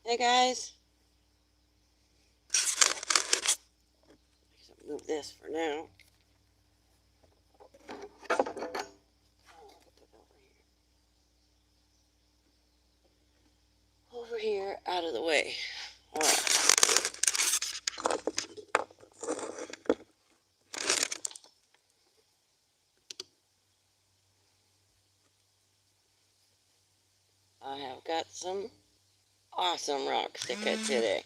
Hey guys, I'll move this for now. Over here, out of the way. All right. I have got some awesome rocks to cut today.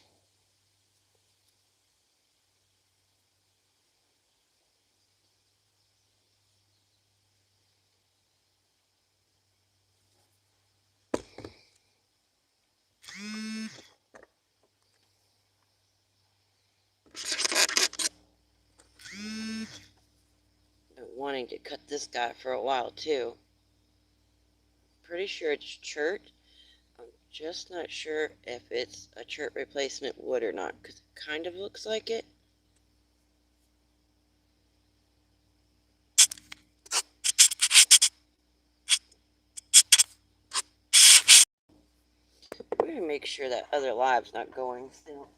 Been wanting to cut this guy for a while too. Pretty sure it's chert. I'm just not sure if it's a chert replacement wood or not, because it kind of looks like it. We're going to make sure that other live's not going still.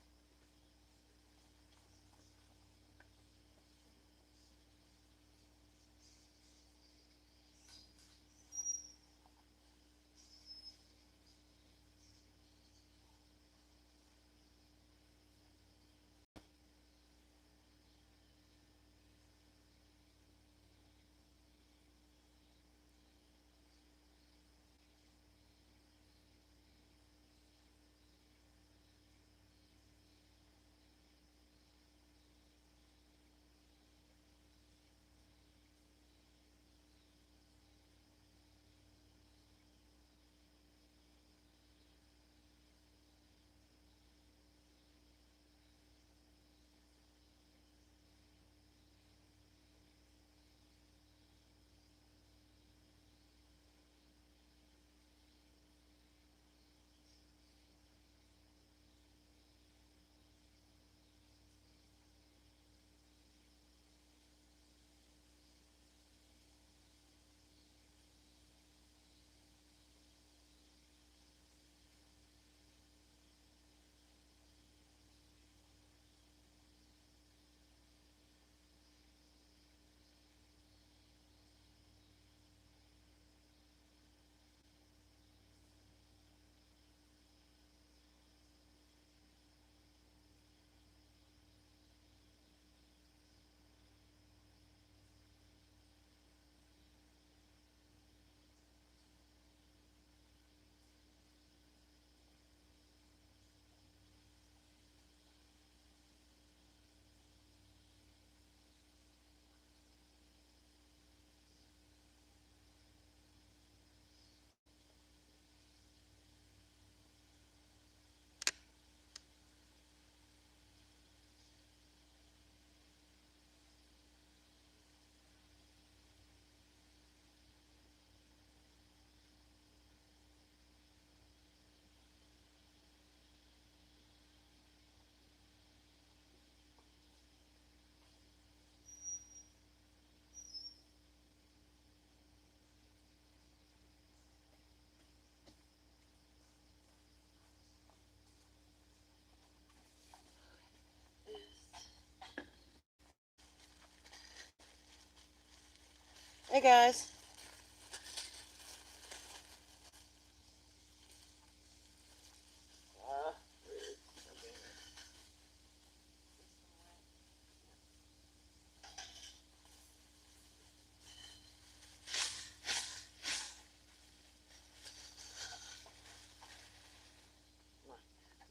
Hey guys.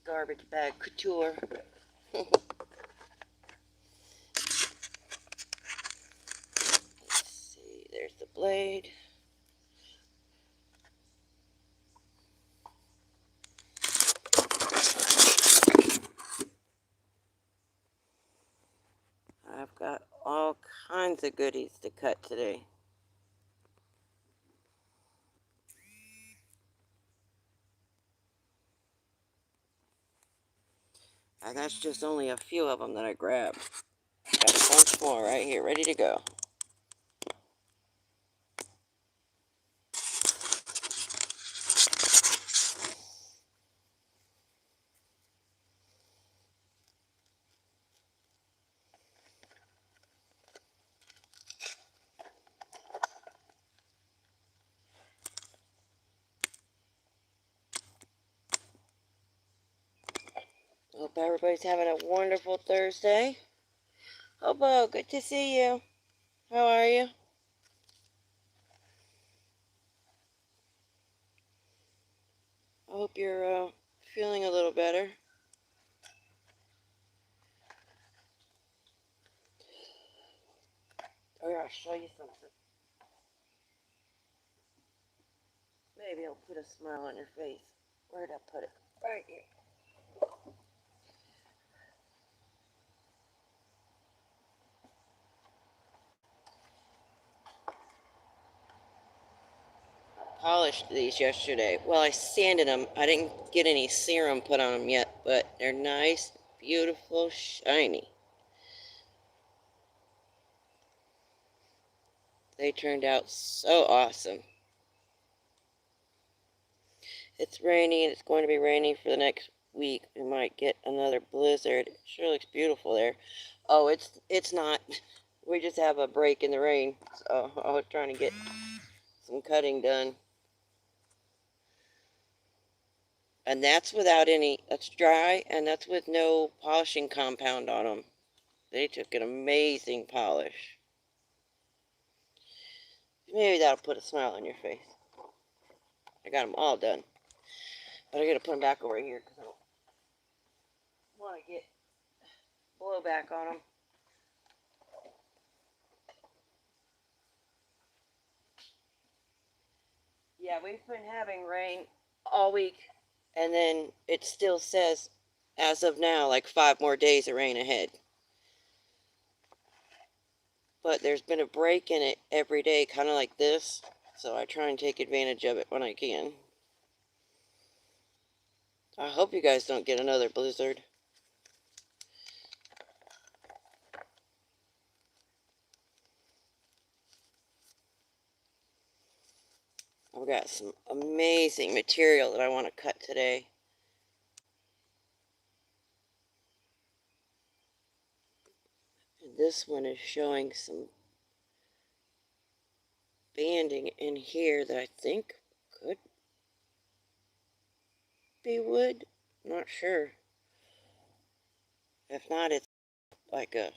Garbage bag couture. Let's see, there's the blade. I've got all kinds of goodies to cut today. And that's just only a few of them that I grabbed. Got a bunch more right here, ready to go. Hope everybody's having a wonderful Thursday. Hobo, good to see you. How are you? I hope you're feeling a little better. Oh yeah, I'll show you something. Maybe I'll put a smile on your face. Where'd I put it? Right here. I polished these yesterday. Well, I sanded them. I didn't get any serum put on them yet, but they're nice, beautiful, shiny. They turned out so awesome. It's raining, and it's going to be raining for the next week. We might get another blizzard. It sure looks beautiful there. Oh, it's not. We just have a break in the rain. So I was trying to get some cutting done. And that's without any, that's dry, and that's with no polishing compound on them. They took an amazing polish. Maybe that'll put a smile on your face. I got them all done. But I gotta put them back over here because I don't want to get blowback on them. Yeah, we've been having rain all week, and then it still says, as of now, like 5 more days of rain ahead. But there's been a break in it every day, kind of like this, so I try and take advantage of it when I can. I hope you guys don't get another blizzard. I've got some amazing material that I want to cut today. And this one is showing some banding in here that I think could be wood. Not sure. If not, it's like a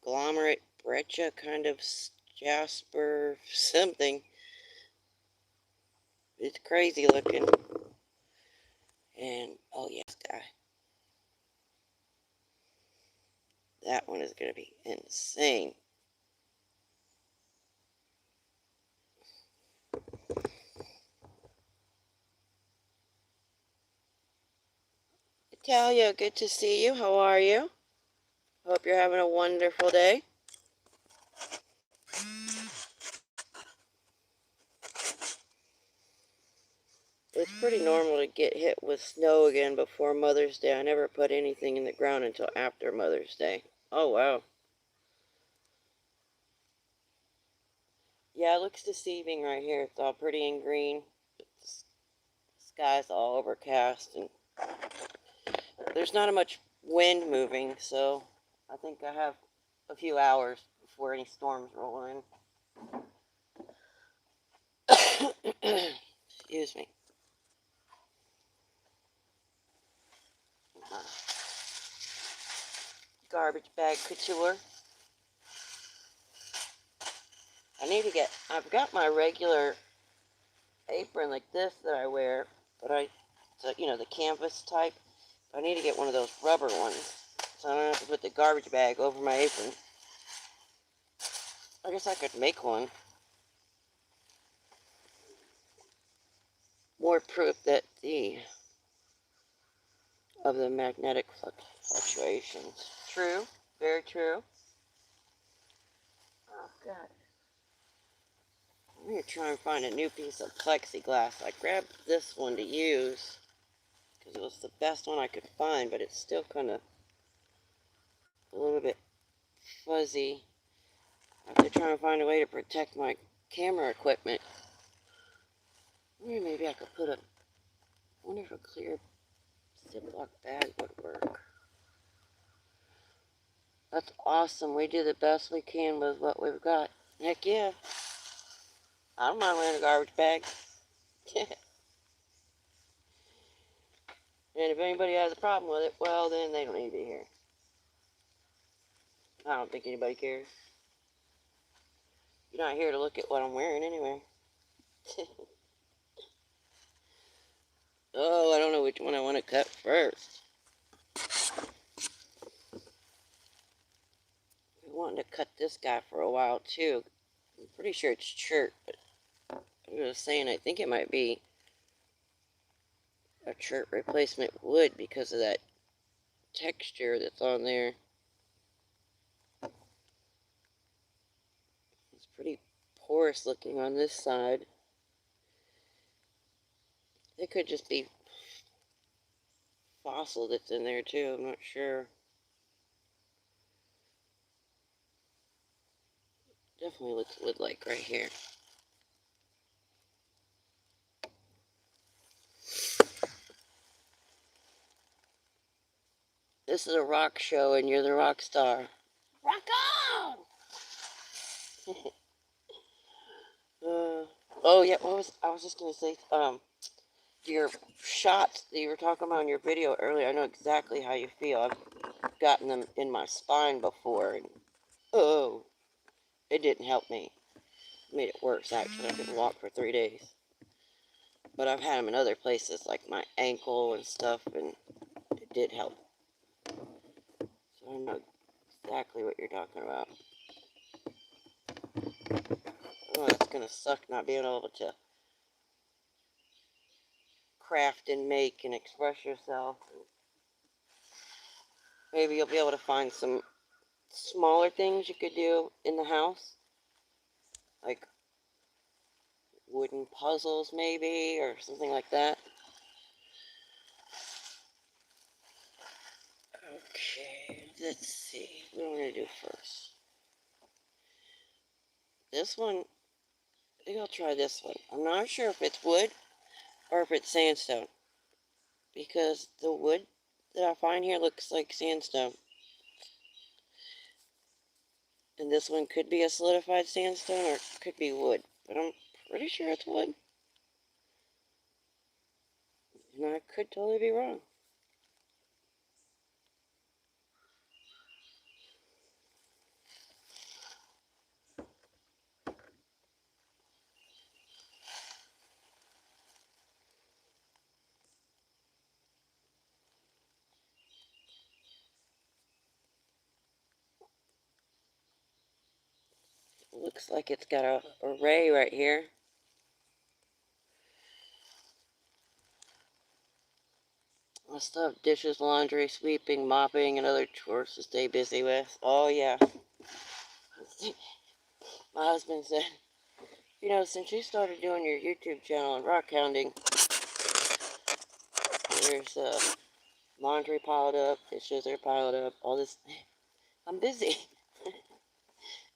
conglomerate breccia kind of Jasper something. It's crazy looking. And oh yes, guy. That one is going to be insane. Italia, good to see you. How are you? Hope you're having a wonderful day. It's pretty normal to get hit with snow again before Mother's Day. I never put anything in the ground until after Mother's Day. Oh, wow. Yeah, it looks deceiving right here. It's all pretty and green. The sky's all overcast, and there's not much wind moving, so I think I have a few hours before any storms roll in. Excuse me. Garbage bag couture. I've got my regular apron like this that I wear, but the canvas type. I need to get one of those rubber ones, so I don't have to put the garbage bag over my apron. I guess I could make one. More proof that of the magnetic fluctuations. True, very true. Oh God. I'm going to try and find a new piece of plexiglass. I grabbed this one to use because it was the best one I could find, but it's still kind of a little bit fuzzy. I have to try and find a way to protect my camera equipment. Maybe I could put I wonder if a clear Ziploc bag would work. That's awesome. We do the best we can with what we've got. Heck yeah. I don't mind wearing a garbage bag. And if anybody has a problem with it, well, then they don't need to be here. I don't think anybody cares. You're not here to look at what I'm wearing anyway. Oh, I don't know which one I want to cut first. I wanted to cut this guy for a while too. I'm pretty sure it's chert, but I'm just saying I think it might be a chert replacement wood because of that texture that's on there. It's pretty porous looking on this side. It could just be fossil that's in there too, I'm not sure. Definitely looks wood-like right here. This is a rock show and you're the rock star. Rock on! Oh yeah, I was just gonna say, your shots that you were talking about in your video earlier, I know exactly how you feel. I've gotten them in my spine before, and oh, it didn't help me. It made it worse, actually. I couldn't walk for 3 days. But I've had them in other places, like my ankle and stuff, and it did help. So I know exactly what you're talking about. Oh, it's gonna suck not being able to craft and make and express yourself. Maybe you'll be able to find some smaller things you could do in the house, like wooden puzzles maybe, or something like that. Okay, let's see. What am I going to do first? This one, I think I'll try this one. I'm not sure if it's wood or if it's sandstone, because the wood that I find here looks like sandstone. And this one could be a solidified sandstone or it could be wood, but I'm pretty sure it's wood. And I could totally be wrong. Looks like it's got a array right here. I still have dishes, laundry, sweeping, mopping, and other chores to stay busy with. Oh, yeah. My husband said, you know, since you started doing your YouTube channel and rockhounding, there's laundry piled up, dishes are piled up, all this. I'm busy.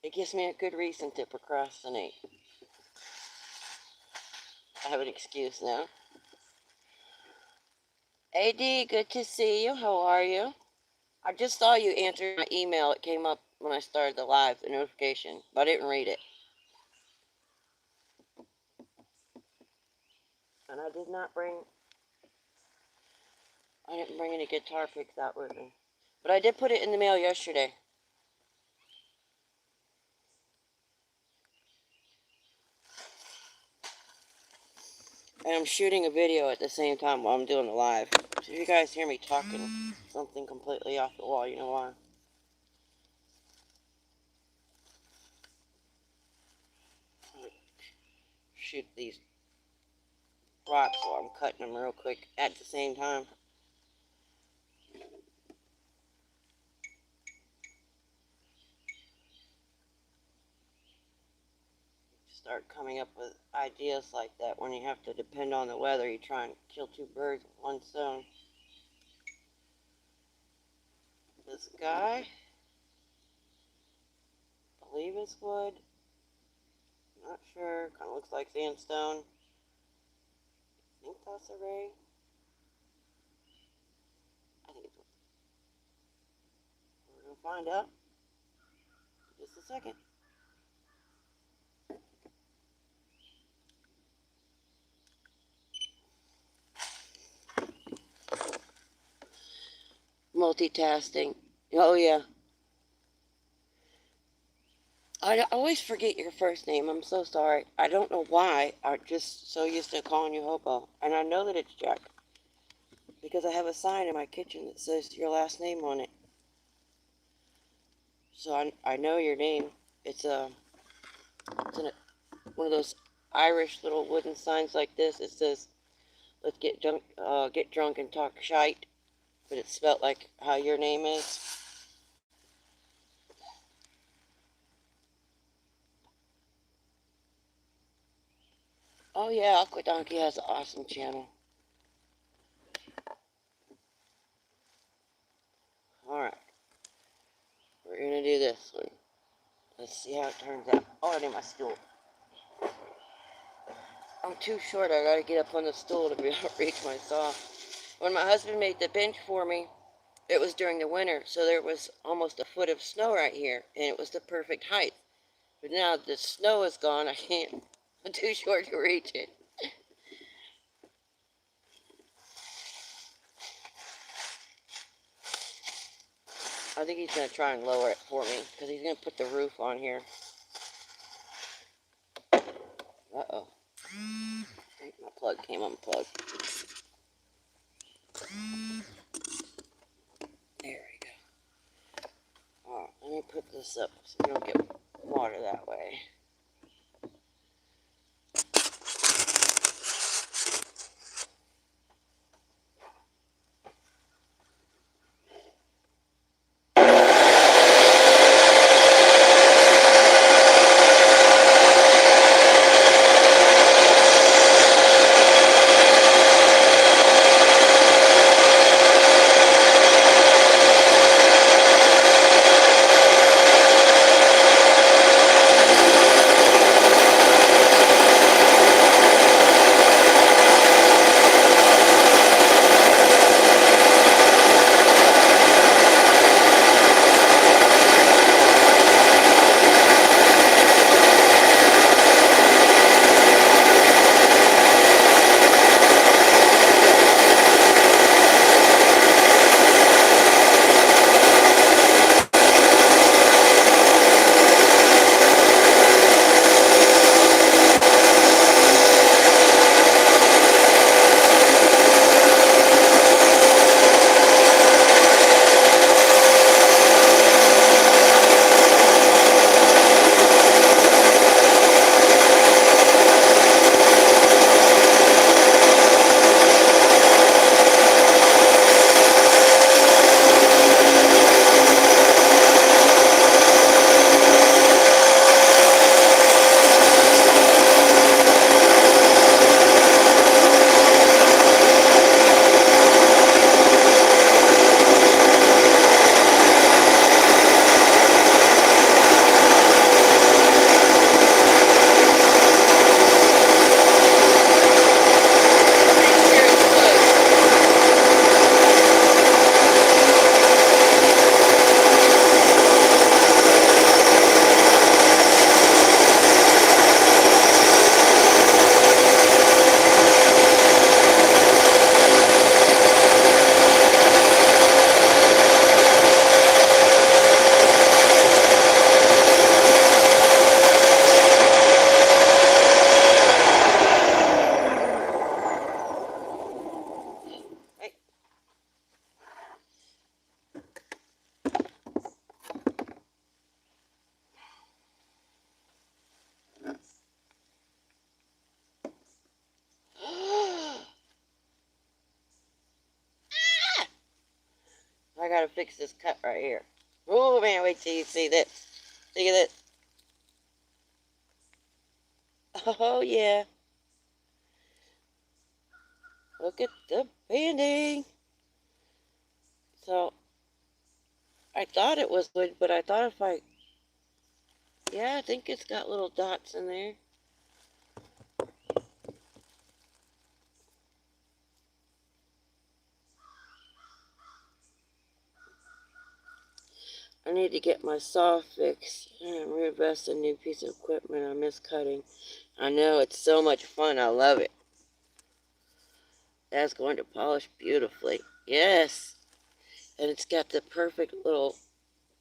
It gives me a good reason to procrastinate. I have an excuse now. AD, good to see you. How are you? I just saw you answer my email. It came up when I started the live, the notification, but I didn't read it. And I did not bring, I didn't bring any guitar picks out with me. But I did put it in the mail yesterday. And I'm shooting a video at the same time while I'm doing the live. So if you guys hear me talking something completely off the wall, you know why. Shoot these rocks while I'm cutting them real quick at the same time. Start coming up with ideas like that when you have to depend on the weather. You try and kill two birds with one stone. This guy, I believe it's wood. Not sure. Kind of looks like sandstone. I think that's a ray. I think it's wood. We're gonna find out in just a second. multitasking. Oh, yeah. I always forget your first name. I'm so sorry. I don't know why. I'm just so used to calling you Hobo. And I know that it's Jack because I have a sign in my kitchen that says your last name on it. So I know your name. It's it's in one of those Irish little wooden signs like this. It says, "Let's get drunk and talk shite," but it's spelt like how your name is. Oh yeah, Aqua Donkey has an awesome channel. All right, we're gonna do this one. Let's see how it turns out. Oh, I need my stool. I'm too short. I gotta get up on the stool to be able to reach my saw. When my husband made the bench for me, it was during the winter, so there was almost a foot of snow right here, and it was the perfect height. But now the snow is gone, I can't. I'm too short to reach it. I think he's gonna try and lower it for me, because he's gonna put the roof on here. Uh-oh. I think my plug came unplugged. There we go. Alright, let me put this up so we don't get water that way. I gotta fix this cut right here. Oh man, wait till you see this. Look at this. Oh yeah. Look at the painting. So, I thought it was wood, but I thought if I... Yeah, I think it's got little dots in there. I need to get my saw fixed and reinvest in a new piece of equipment. I miss cutting. I know, it's so much fun. I love it. That's going to polish beautifully. Yes. And it's got the perfect little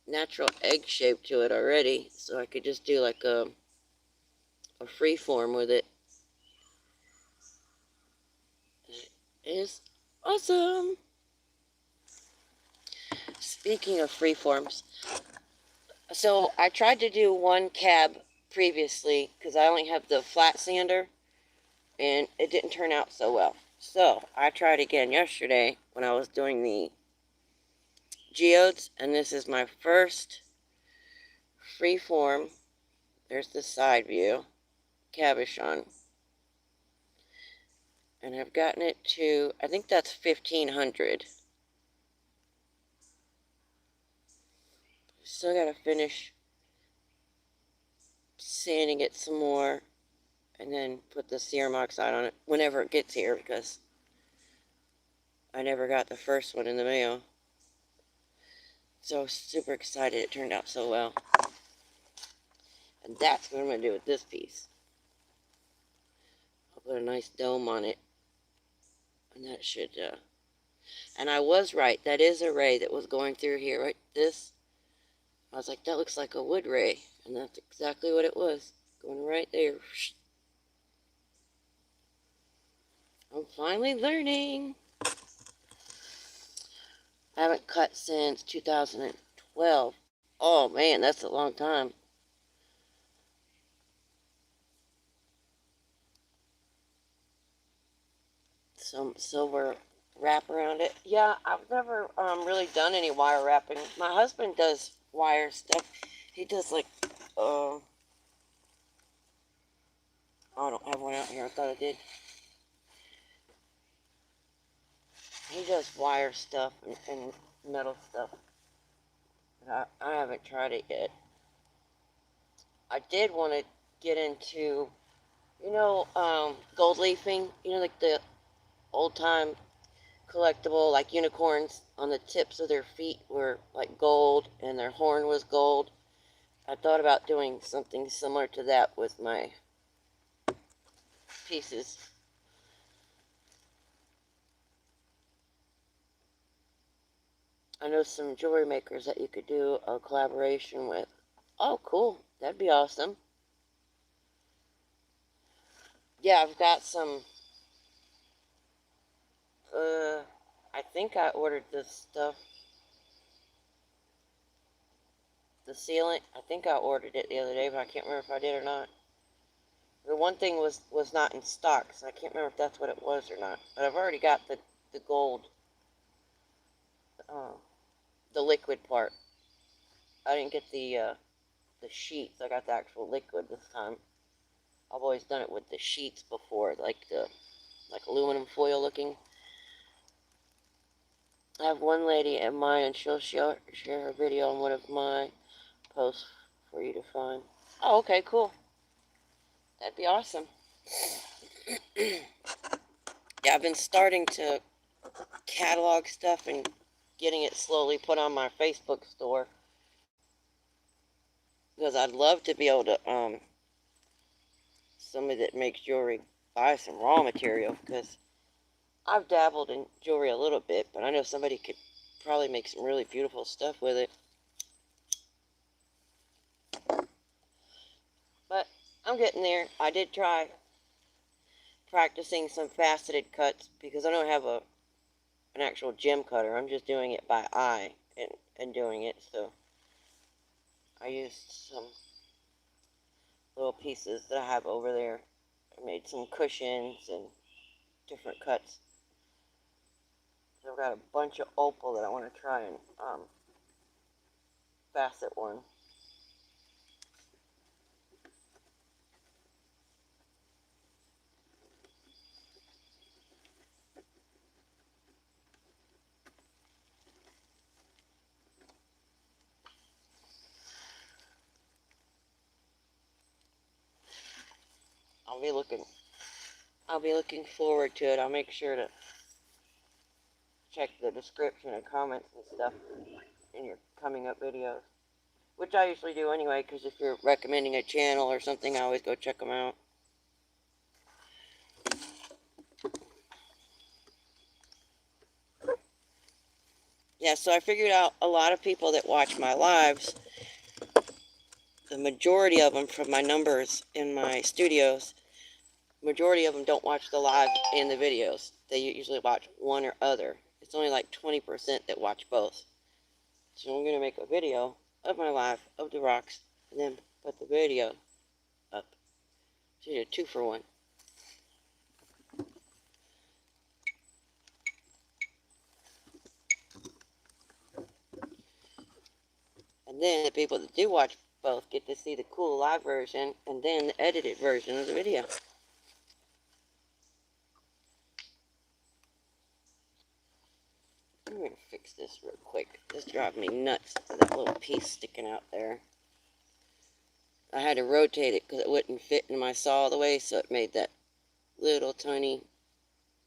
natural egg shape to it already, so I could just do like a free form with it. It is awesome. Speaking of free forms, so I tried to do one cab previously because I only have the flat sander and it didn't turn out so well. So I tried again yesterday when I was doing the geodes, and this is my first free form. There's the side view cabochon, and I've gotten it to, I think that's 1500. Still gotta finish sanding it some more and then put the serum oxide on it whenever it gets here, because I never got the first one in the mail. So super excited it turned out so well. And that's what I'm going to do with this piece. I'll put a nice dome on it. And that should, and I was right. That is a ray that was going through here, right? This, I was like, that looks like a wood ray. And that's exactly what it was. Going right there. I'm finally learning. I haven't cut since 2012. Oh man, that's a long time. Some silver wrap around it. Yeah, I've never really done any wire wrapping. My husband does wire stuff. He does like, oh, I don't have one out here. I thought I did. He does wire stuff and metal stuff. I haven't tried it yet. I did want to get into, gold leafing. Like the old time collectible, like unicorns on the tips of their feet were like gold and their horn was gold. I thought about doing something similar to that with my pieces. I know some jewelry makers that you could do a collaboration with. Oh, cool. That'd be awesome. Yeah, I've got some, I think I ordered this stuff. The sealant, I think I ordered it the other day, but I can't remember if I did or not. The one thing was not in stock, so I can't remember if that's what it was or not. But I've already got the gold, the liquid part. I didn't get the sheets. I got the actual liquid this time. I've always done it with the sheets before, like aluminum foil looking. I have one lady at mine, and she'll share her video on one of my posts for you to find. Oh, okay, cool. That'd be awesome. Yeah, I've been starting to catalog stuff and getting it slowly put on my Facebook store, because I'd love to be able to, somebody that makes jewelry, buy some raw material, because I've dabbled in jewelry a little bit, but I know somebody could probably make some really beautiful stuff with it. But I'm getting there. I did try practicing some faceted cuts because I don't have an actual gem cutter. I'm just doing it by eye and doing it. So I used some little pieces that I have over there. I made some cushions and different cuts. So I've got a bunch of opal that I want to try and facet one. I'll be looking forward to it. I'll make sure to check the description and comments and stuff in your coming up videos, which I usually do anyway, because if you're recommending a channel or something, I always go check them out. Yeah, so I figured out a lot of people that watch my lives, the majority of them from my numbers in my studios, majority of them don't watch the live and the videos. They usually watch one or other. It's only like 20% that watch both. So I'm going to make a video of my live, of the rocks, and then put the video up. So you do 2 for 1. And then the people that do watch both get to see the cool live version and then the edited version of the video. I'm going to fix this real quick. This drives me nuts, that little piece sticking out there. I had to rotate it because it wouldn't fit in my saw all the way, so it made that little tiny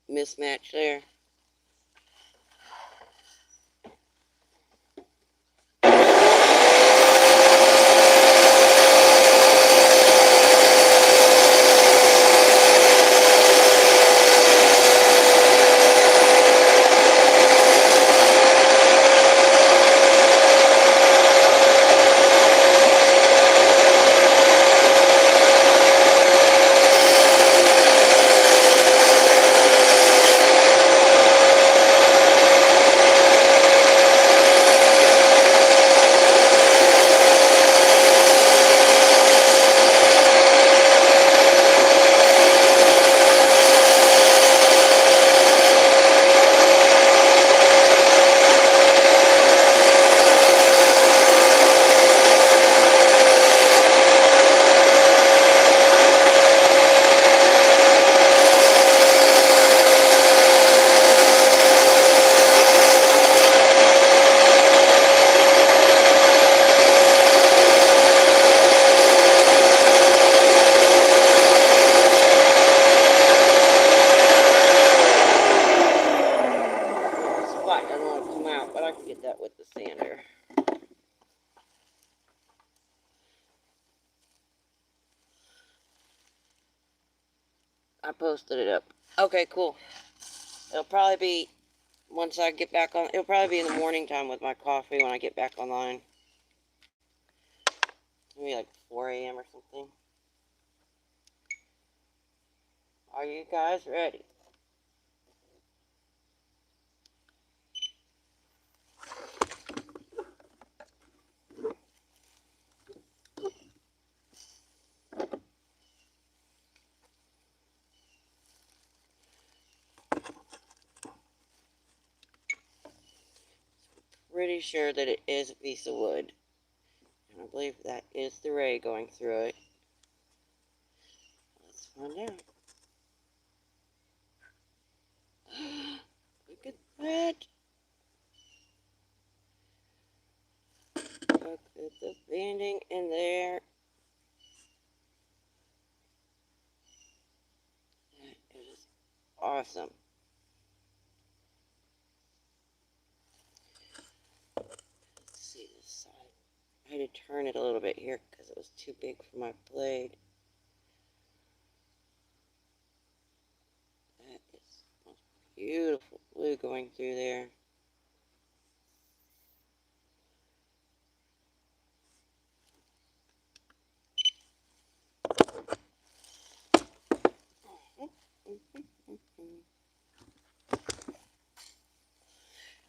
mismatch there. I posted it up. Okay, cool. It'll probably be, once I get back on, it'll probably be in the morning time with my coffee when I get back online. Maybe like 4 a.m. or something. Are you guys ready? Pretty sure that it is a piece of wood. And I believe that is the ray going through it. Let's find out. Look at that. Look at the banding in there. That is awesome. Let's see this side. I had to turn it a little bit here because it was too big for my blade. That is beautiful blue going through there.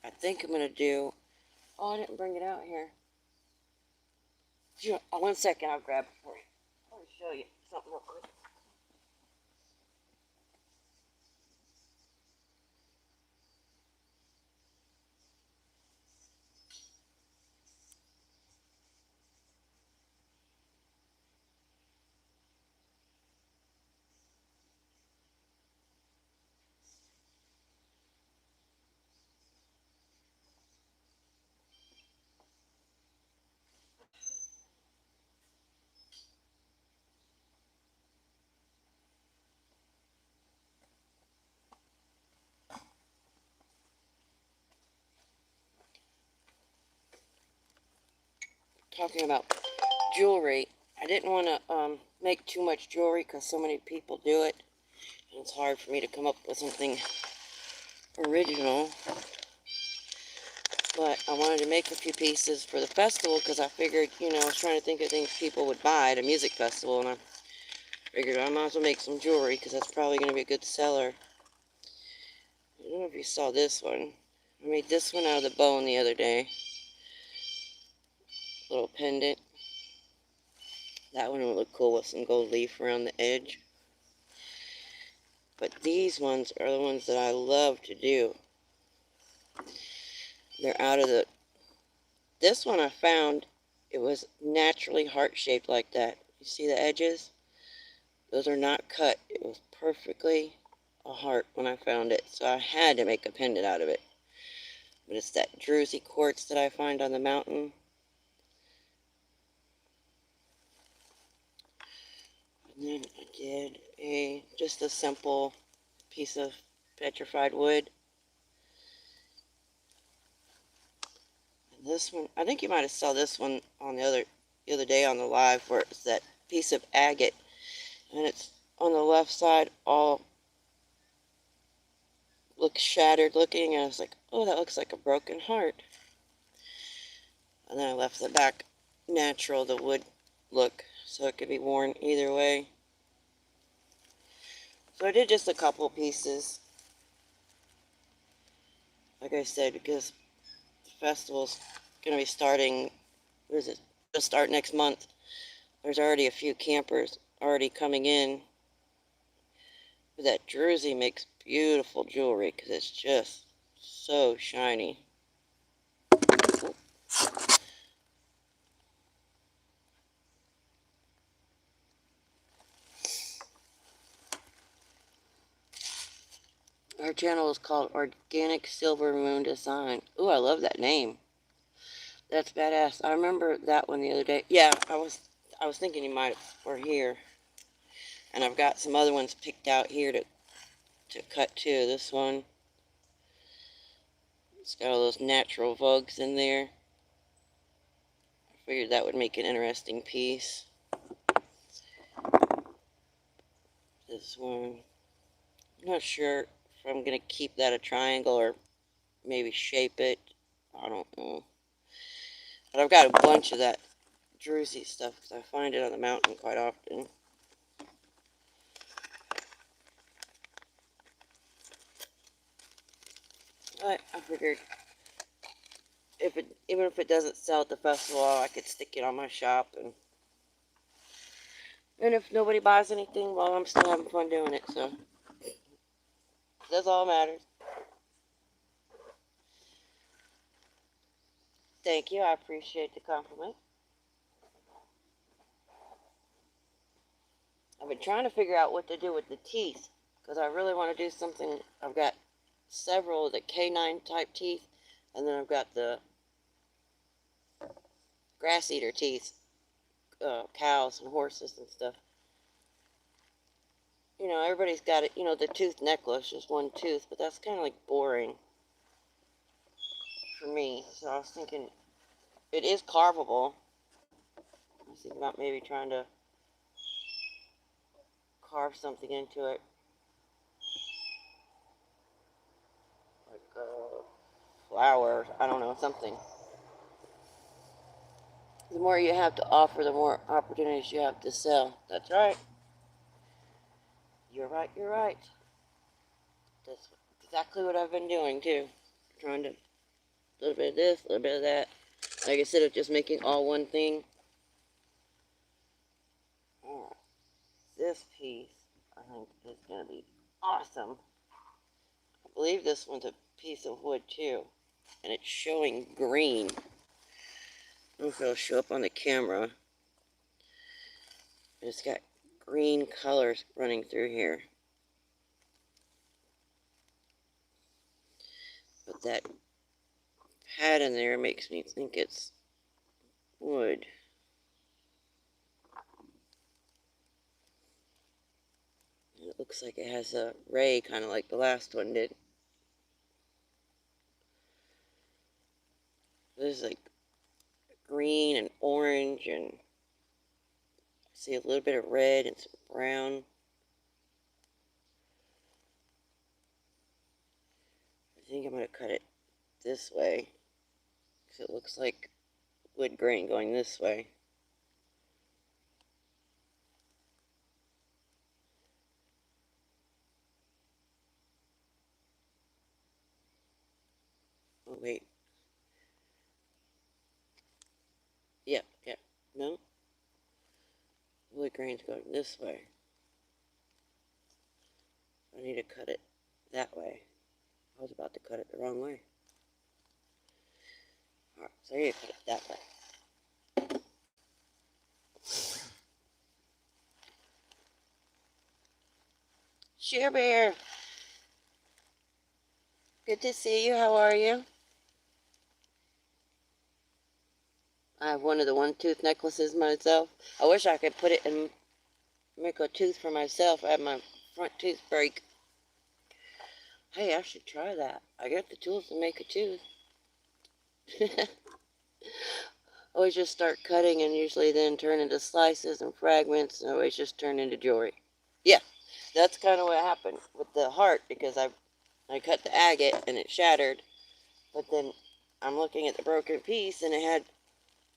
I think I'm going to do, oh, I didn't bring it out here. Oh, 1 second, I'll grab it for you. I want to show you something real quick. Talking about jewelry, I didn't want to make too much jewelry because so many people do it, and it's hard for me to come up with something original. But I wanted to make a few pieces for the festival because I figured, you know, I was trying to think of things people would buy at a music festival, and I figured I might as well make some jewelry because that's probably going to be a good seller. I don't know if you saw this one. I made this one out of the bone the other day. Little pendant. That one would look cool with some gold leaf around the edge. But these ones are the ones that I love to do. They're out of the... This one I found, it was naturally heart-shaped like that. You see the edges? Those are not cut. It was perfectly a heart when I found it. So I had to make a pendant out of it. But it's that druzy quartz that I find on the mountain. And then I did just a simple piece of petrified wood. And this one, I think you might have saw this one on the other day on the live, where it's that piece of agate, and it's on the left side all looks shattered looking, and I was like, oh, that looks like a broken heart. And then I left the back natural, the wood look, so it could be worn either way. So I did just a couple pieces, like I said, because the festival's going to be starting, what is it, just start next month. There's already a few campers already coming in. But that druzy makes beautiful jewelry because it's just so shiny. Our channel is called Organic Silver Moon Design. Ooh, I love that name. That's badass. I remember that one the other day. Yeah, I was thinking you might were here. And I've got some other ones picked out here to cut too. This one, it's got all those natural vugs in there. I figured that would make an interesting piece. This one, I'm not sure if I'm going to keep that a triangle or maybe shape it. I don't know. But I've got a bunch of that druzy stuff because I find it on the mountain quite often. But I figured even if it doesn't sell at the festival, I could stick it on my shop, and if nobody buys anything, well, I'm still having fun doing it, so that's all that matters. Thank you, I appreciate the compliment. I've been trying to figure out what to do with the teeth because I really want to do something. I've got several of the canine type teeth, and then I've got the grass eater teeth, cows and horses and stuff. You know, everybody's got it, you know, the tooth necklace, just one tooth, but that's kind of like boring for me. So I was thinking, it is carvable. I was thinking about maybe trying to carve something into it. Like a flower, I don't know, something. The more you have to offer, the more opportunities you have to sell. That's right. You're right, you're right. That's exactly what I've been doing, too. Trying to, a little bit of this, a little bit of that. Like instead of just making all one thing. Alright. This piece, I think, is going to be awesome. I believe this one's a piece of wood, too. And it's showing green. I don't know if it'll show up on the camera. It's got green colors running through here. But that pattern there makes me think it's wood. And it looks like it has a ray, kind of like the last one did. There's like green and orange, and I see a little bit of red and some brown. I think I'm going to cut it this way. 'Cause it looks like wood grain going this way. Oh, wait. Yep, yep. No. Wood grain's going this way. I need to cut it that way. I was about to cut it the wrong way. Alright, so I need to cut it that way. Share Bear! Good to see you. How are you? I have one of the one-tooth necklaces myself. I wish I could put it and make a tooth for myself. I had my front tooth break. Hey, I should try that. I got the tools to make a tooth. Always just start cutting and usually then turn into slices and fragments and always just turn into jewelry. Yeah, that's kind of what happened with the heart because I cut the agate and it shattered. But then I'm looking at the broken piece and it had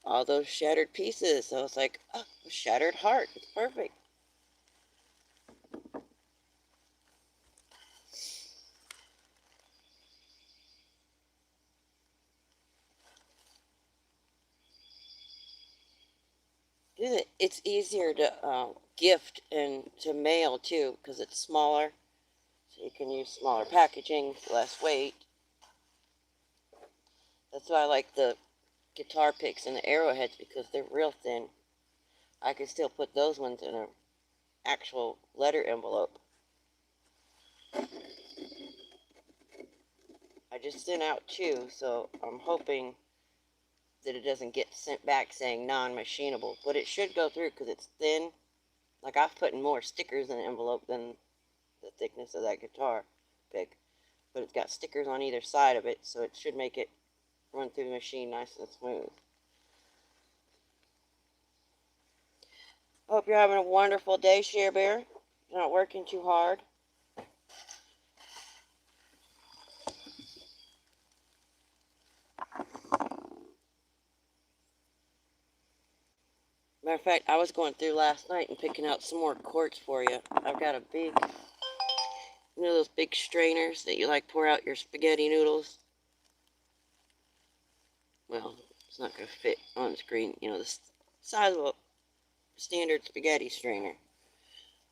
all those shattered pieces. So I was like, oh, a shattered heart. It's perfect. It's easier to gift and to mail too because it's smaller. So you can use smaller packaging, less weight. That's why I like the guitar picks and the arrowheads because they're real thin. I could still put those ones in an actual letter envelope. I just sent out 2, so I'm hoping that it doesn't get sent back saying non-machinable. But it should go through because it's thin. Like I've put more stickers in the envelope than the thickness of that guitar pick. But it's got stickers on either side of it, so it should make it run through the machine nice and smooth. Hope you're having a wonderful day, Share Bear. You're not working too hard. Matter of fact, I was going through last night and picking out some more quartz for you. I've got a big, you know those big strainers that you like pour out your spaghetti noodles? Well, it's not going to fit on the screen. You know, the size of a standard spaghetti strainer.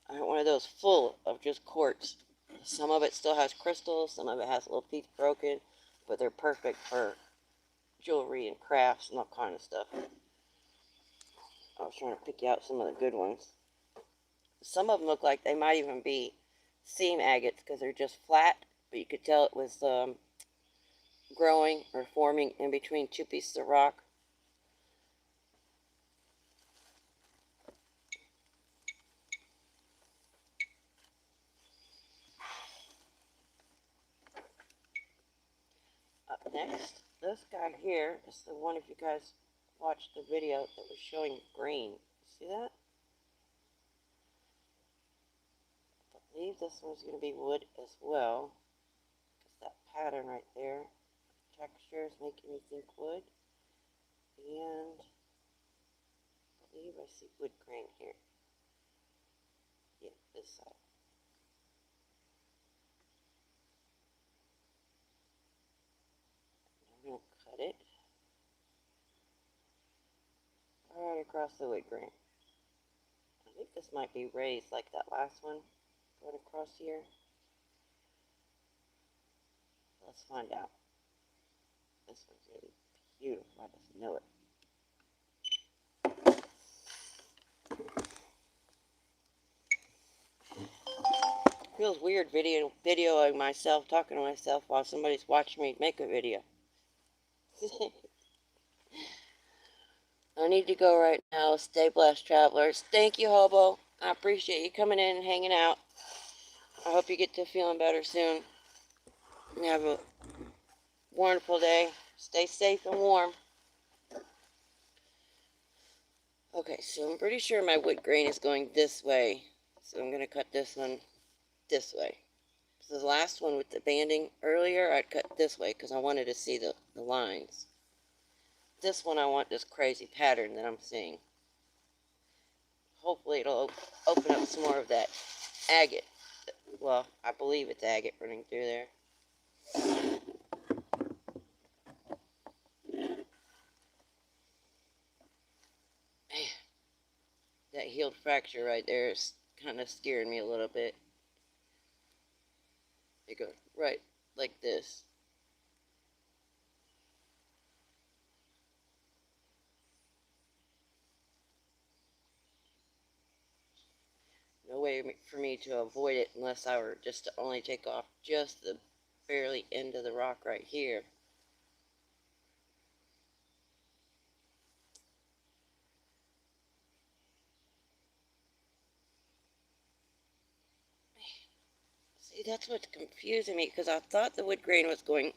I have one of those full of just quartz. Some of it still has crystals, some of it has little piece broken, but they're perfect for jewelry and crafts and all kind of stuff. I was trying to pick out some of the good ones. Some of them look like they might even be seam agates because they're just flat, but you could tell it was growing or forming in between 2 pieces of rock. Up next, this guy here is the one, if you guys watched the video that was showing green. See that? I believe this one's going to be wood as well. Because that pattern right there, texture is making me think wood. And I believe I see wood grain here. Yeah, this side. I'm going to cut it right across the wood grain. I think this might be raised like that last one going across here. Let's find out. This one's going to be beautiful. I just know it. Feels weird videoing myself, talking to myself while somebody's watching me make a video. I need to go right now. Stay blessed, travelers. Thank you, Hobo. I appreciate you coming in and hanging out. I hope you get to feeling better soon. And have a wonderful day. Stay safe and warm. Okay, so I'm pretty sure my wood grain is going this way. So I'm going to cut this one this way. So the last one with the banding earlier, I'd cut this way because I wanted to see the lines. this one I want this crazy pattern that I'm seeing. Hopefully it'll open up some more of that agate. Well, I believe it's agate running through there. That healed fracture right there is kind of scaring me a little bit. It goes right like this. No way for me to avoid it unless I were just to only take off just the barely end of the rock right here. See, that's what's confusing me, because I thought the wood grain was going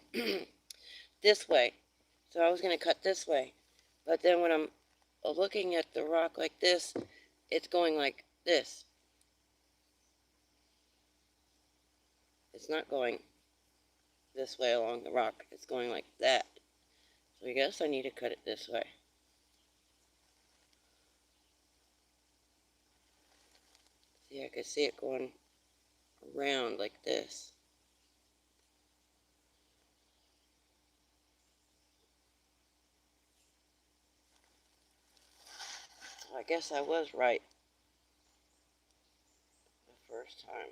this way. So I was going to cut this way. But then when I'm looking at the rock like this, it's going like this. It's not going this way along the rock. It's going like that. So I guess I need to cut it this way. See, I can see it going around like this. So I guess I was right the first time.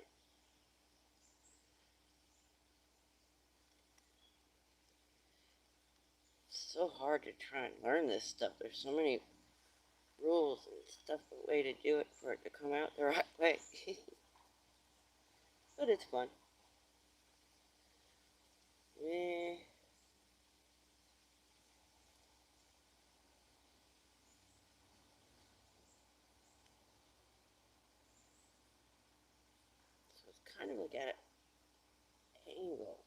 It's so hard to try and learn this stuff. There's so many rules and stuff, the way to do it for it to come out the right way. But it's fun. Yeah. So it's kind of like at an angle.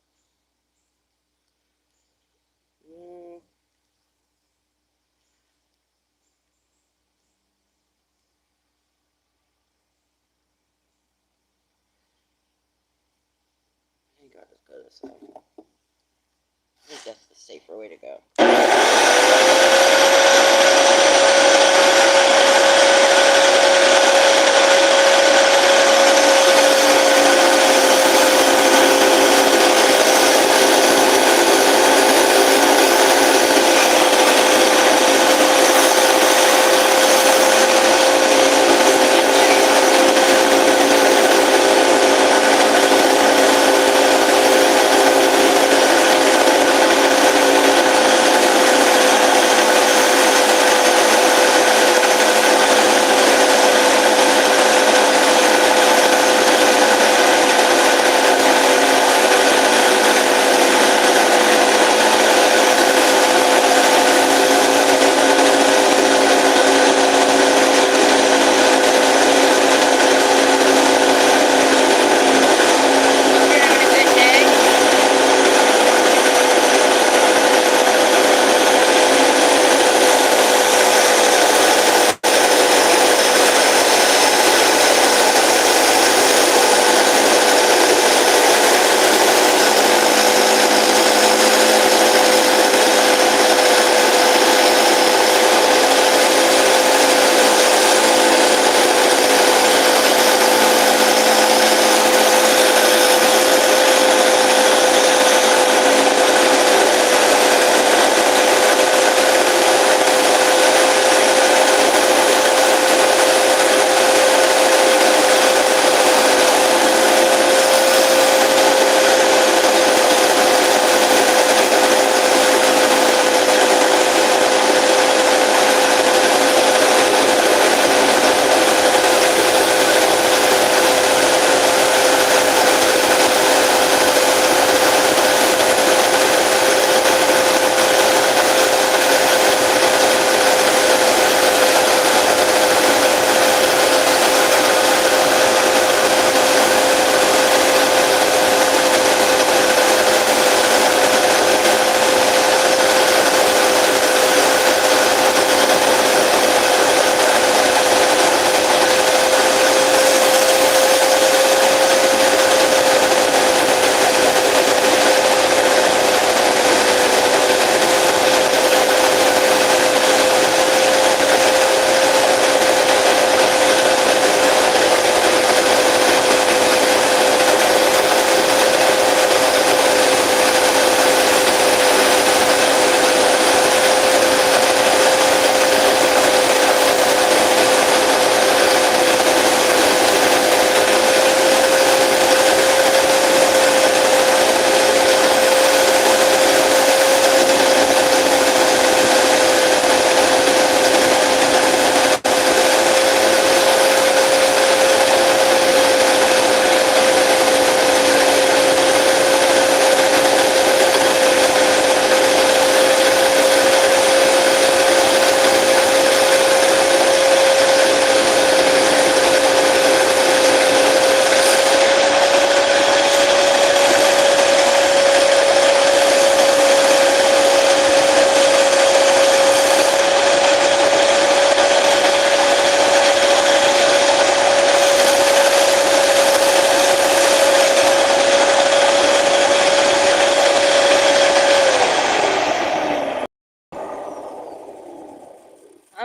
I think I'll just go this way. I think that's the safer way to go.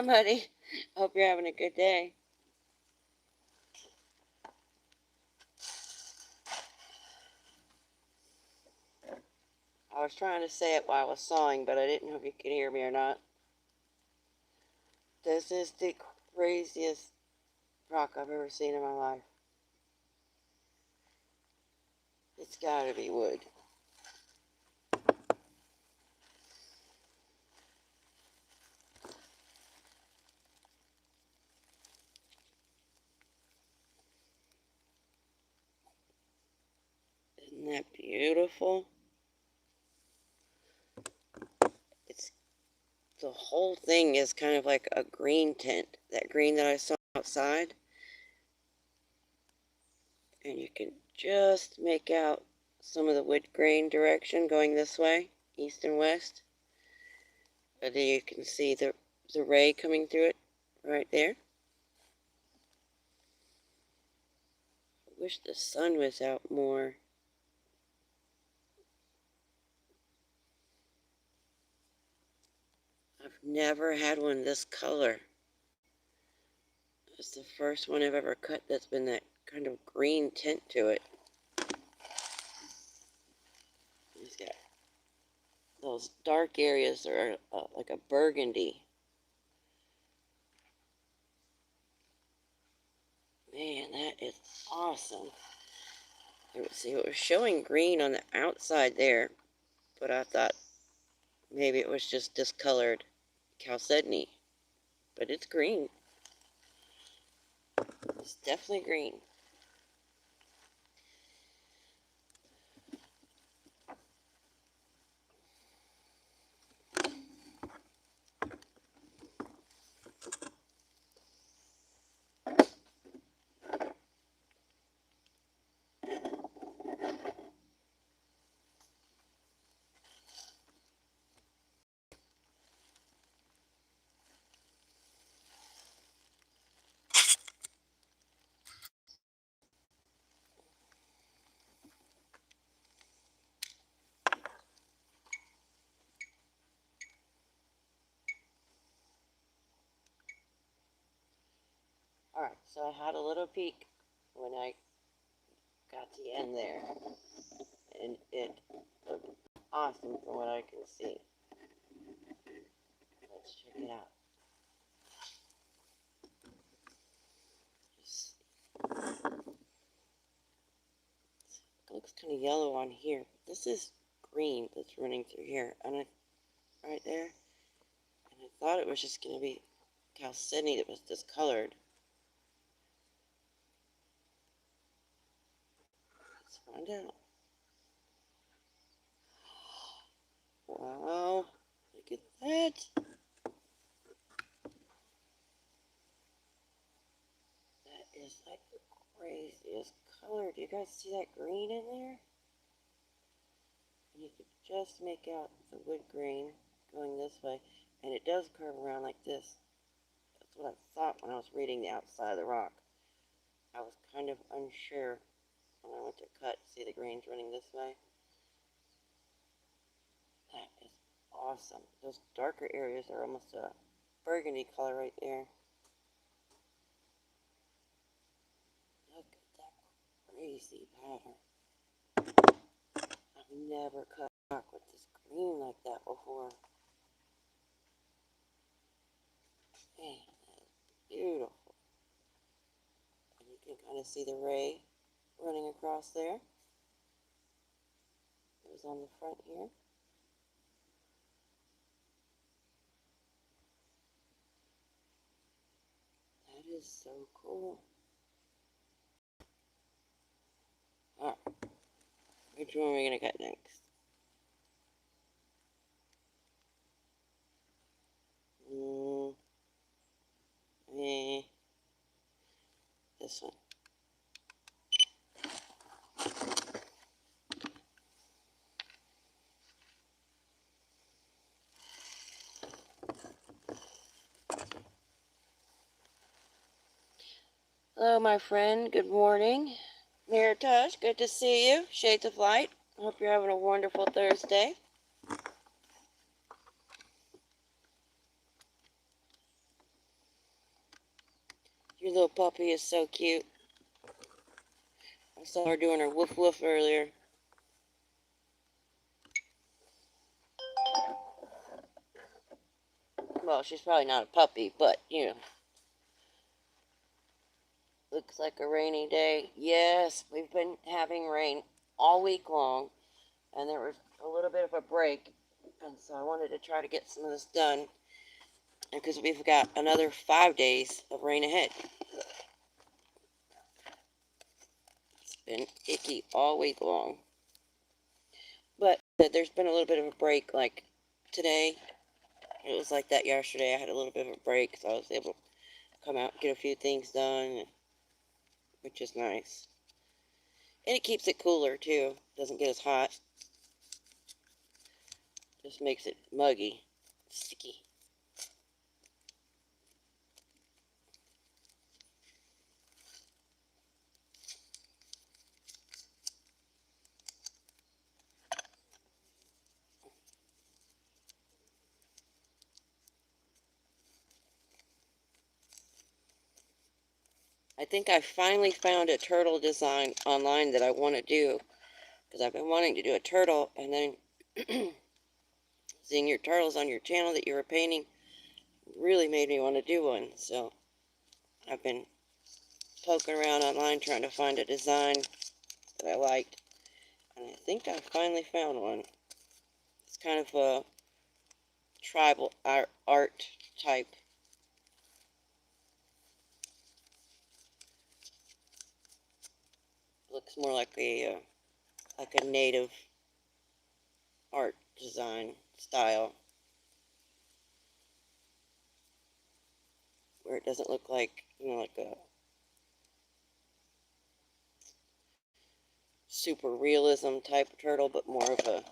on, buddy. Hope you're having a good day. I was trying to say it while I was sawing, but I didn't know if you could hear me or not. This is the craziest rock I've ever seen in my life. It's gotta be wood. Isn't that beautiful? The whole thing is kind of like a green tint. That green that I saw outside. And you can just make out some of the wood grain direction going this way, east and west. And then you can see the ray coming through it right there. I wish the sun was out more. I've never had one this color. It's the first one I've ever cut that's been that kind of green tint to it. It's got those dark areas that are like a burgundy. Man, that is awesome. See, it was showing green on the outside there, but I thought maybe it was just discolored chalcedony, but it's green. It's definitely green. Alright, so I had a little peek when I got to the end there, and it looked awesome from what I can see. Let's check it out. It looks kind of yellow on here. This is green that's running through here, and right there. And I thought it was just going to be chalcedony that was discolored. Let's find out. Wow, look at that. That is like the craziest color. Do you guys see that green in there? And you could just make out the wood grain going this way. And it does curve around like this. That's what I thought when I was reading the outside of the rock. I was kind of unsure when I went to cut. See the grains running this way? That is awesome. Those darker areas are almost a burgundy color right there. Look at that crazy pattern. I've never cut rock with this green like that before. Man, that is beautiful. And you can kind of see the ray running across there. It was on the front here. That is so cool. Alright, which one are we going to cut next? This one. Hello, my friend. Good morning. Miratosh, good to see you. Shades of Light. Hope you're having a wonderful Thursday. Your little puppy is so cute. I saw her doing her woof woof earlier. Well, she's probably not a puppy, but, you know. Looks like a rainy day. Yes, we've been having rain all week long, and there was a little bit of a break, and so I wanted to try to get some of this done, because we've got another 5 days of rain ahead. It's been icky all week long. But there's been a little bit of a break, like today. It was like that yesterday. I had a little bit of a break, so I was able to come out and get a few things done, which is nice. And it keeps it cooler, too. Doesn't get as hot. Just makes it muggy, sticky. I think I finally found a turtle design online that I want to do, because I've been wanting to do a turtle, and then seeing your turtles on your channel that you were painting really made me want to do one. So I've been poking around online trying to find a design that I liked, and I think I finally found one. It's kind of a tribal art type. Looks more like a native art design style, where it doesn't look like, you know, like a super realism type of turtle, but more of a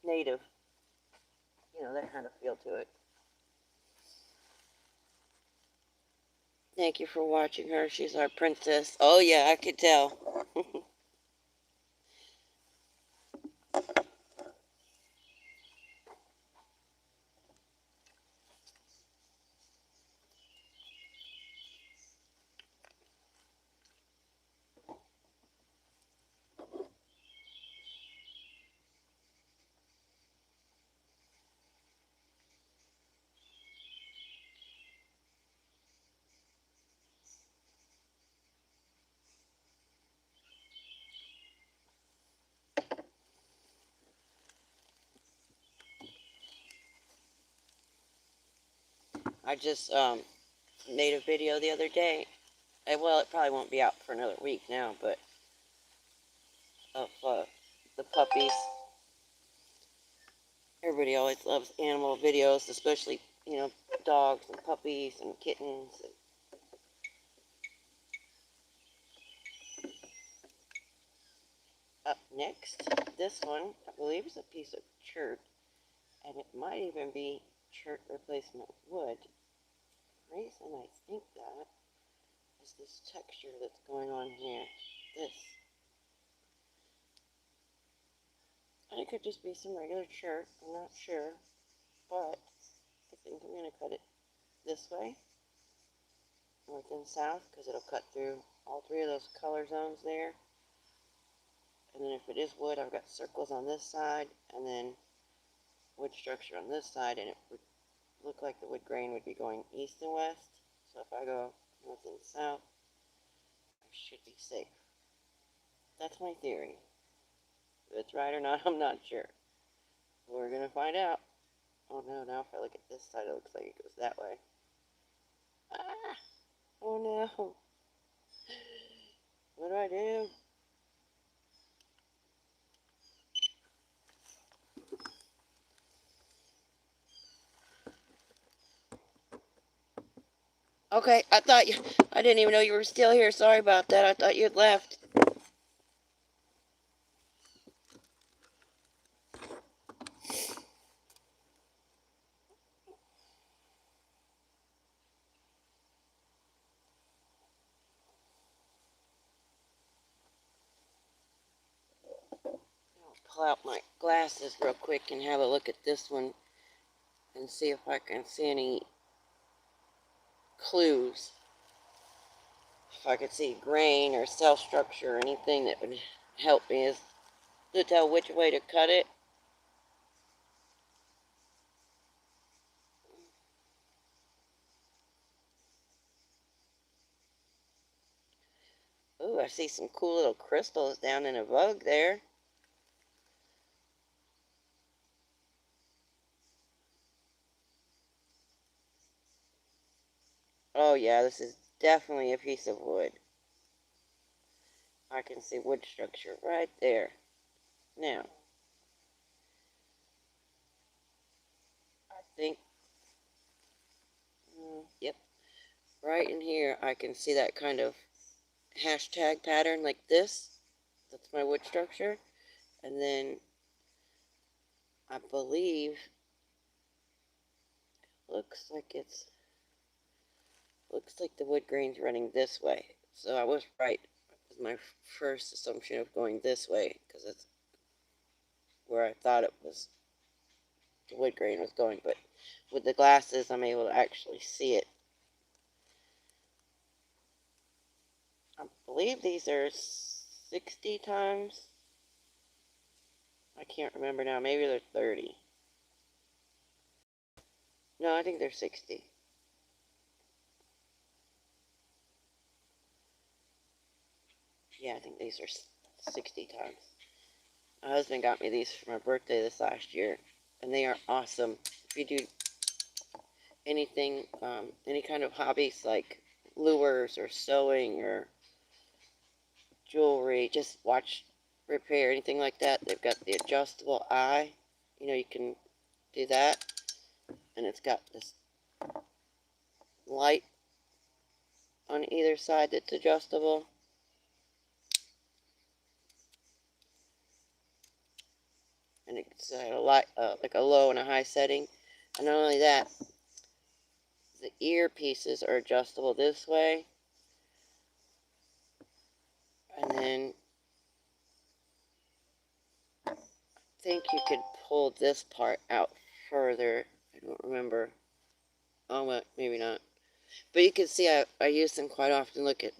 native, you know, that kind of feel to it. Thank you for watching her. She's our princess. Oh yeah, I could tell. I just made a video the other day. Well, it probably won't be out for another week now, but of the puppies. Everybody always loves animal videos, especially, you know, dogs and puppies and kittens. Up next, this one, I believe, is a piece of chert, and it might even be chert replacement wood. The reason I think that is this texture that's going on here. This. And it could just be some regular chert, I'm not sure, but I think I'm going to cut it this way, north and south, because it'll cut through all three of those color zones there. And then if it is wood, I've got circles on this side, and then wood structure on this side, and it would look like the wood grain would be going east and west. So if I go north and south, I should be safe. That's my theory. If it's right or not, I'm not sure. We're going to find out. Oh no, now if I look at this side, it looks like it goes that way. Ah! Oh no. What do I do? Okay, I didn't even know you were still here. Sorry about that. I thought you had left. I'll pull out my glasses real quick and have a look at this one and see if I can see any clues. If I could see grain or cell structure or anything that would help me is to tell which way to cut it. Ooh, I see some cool little crystals down in a bug there. Oh yeah, this is definitely a piece of wood. I can see wood structure right there. Now, I think, yep, right in here I can see that kind of hashtag pattern like this. That's my wood structure. And then I believe, looks like the wood grain's running this way. So I was right. It was my first assumption of going this way, because that's where I thought it was, the wood grain was going. But with the glasses, I'm able to actually see it. I believe these are 60 times. I can't remember now. Maybe they're 30. No, I think they're 60. Yeah, I think these are 60 times. My husband got me these for my birthday this last year, and they are awesome. If you do anything, any kind of hobbies like lures or sewing or jewelry, just watch repair, anything like that, they've got the adjustable eye. You know, you can do that, and it's got this light on either side that's adjustable. And it's a light, like a low and a high setting. And not only that, the ear pieces are adjustable this way. And then I think you could pull this part out further. I don't remember. Oh, well, maybe not. But you can see I use them quite often. Look at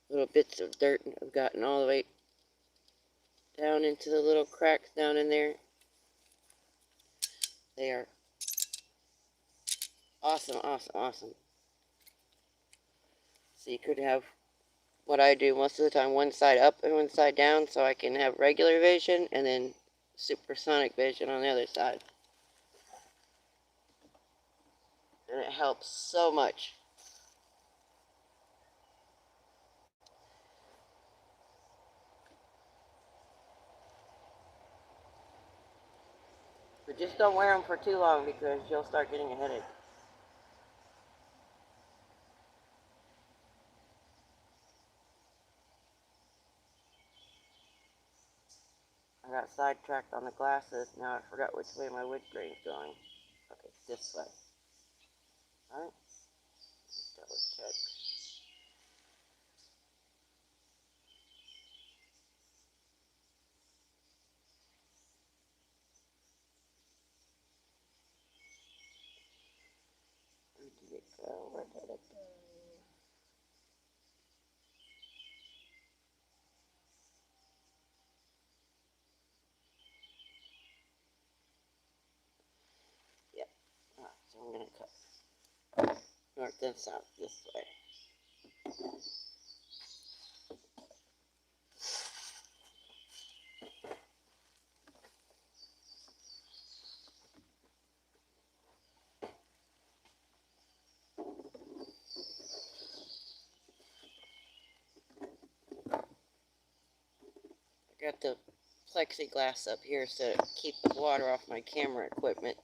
little bits of dirt I've gotten all the way down into the little cracks down in there. They are awesome, awesome, awesome. So you could have what I do most of the time, one side up and one side down, so I can have regular vision and then supersonic vision on the other side. And it helps so much. But just don't wear them for too long because you'll start getting a headache. I got sidetracked on the glasses. Now I forgot which way my wood grain's going. Okay, this way. Alright. Double check. Where did it go? Where did it go? Yep. Alright, so I'm going to cut north and south this way. I got the plexiglass up here so to keep the water off my camera equipment.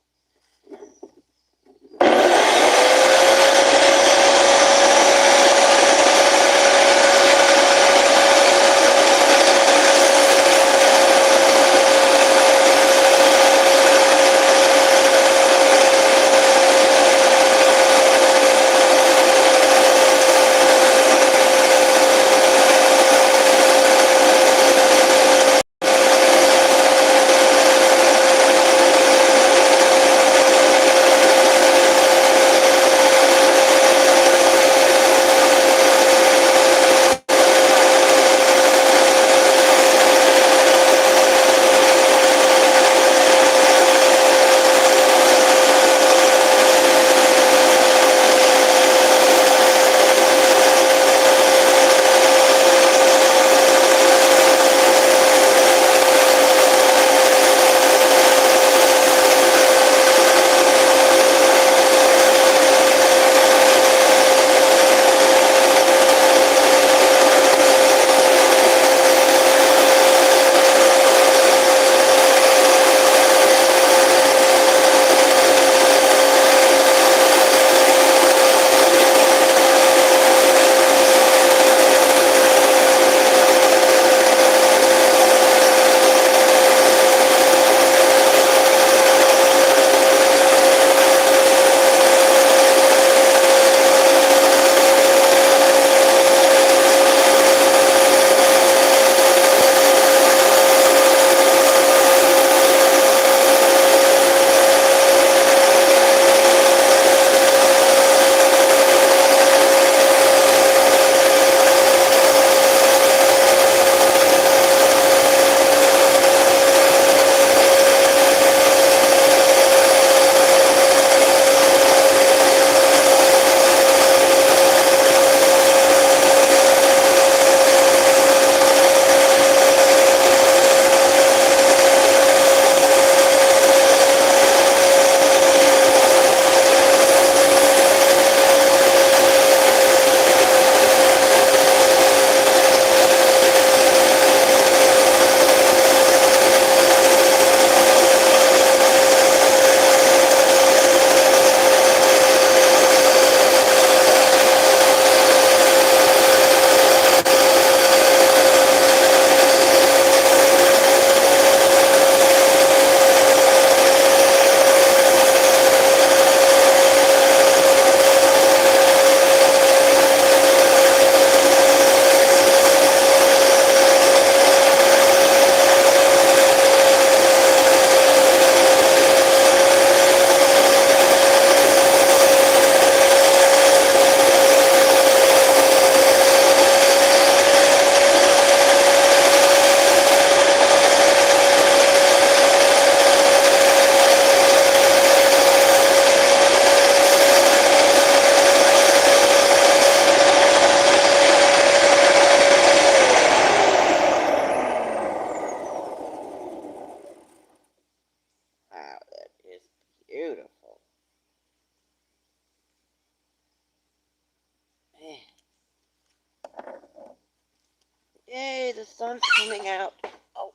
Yay, the sun's coming out. Oh,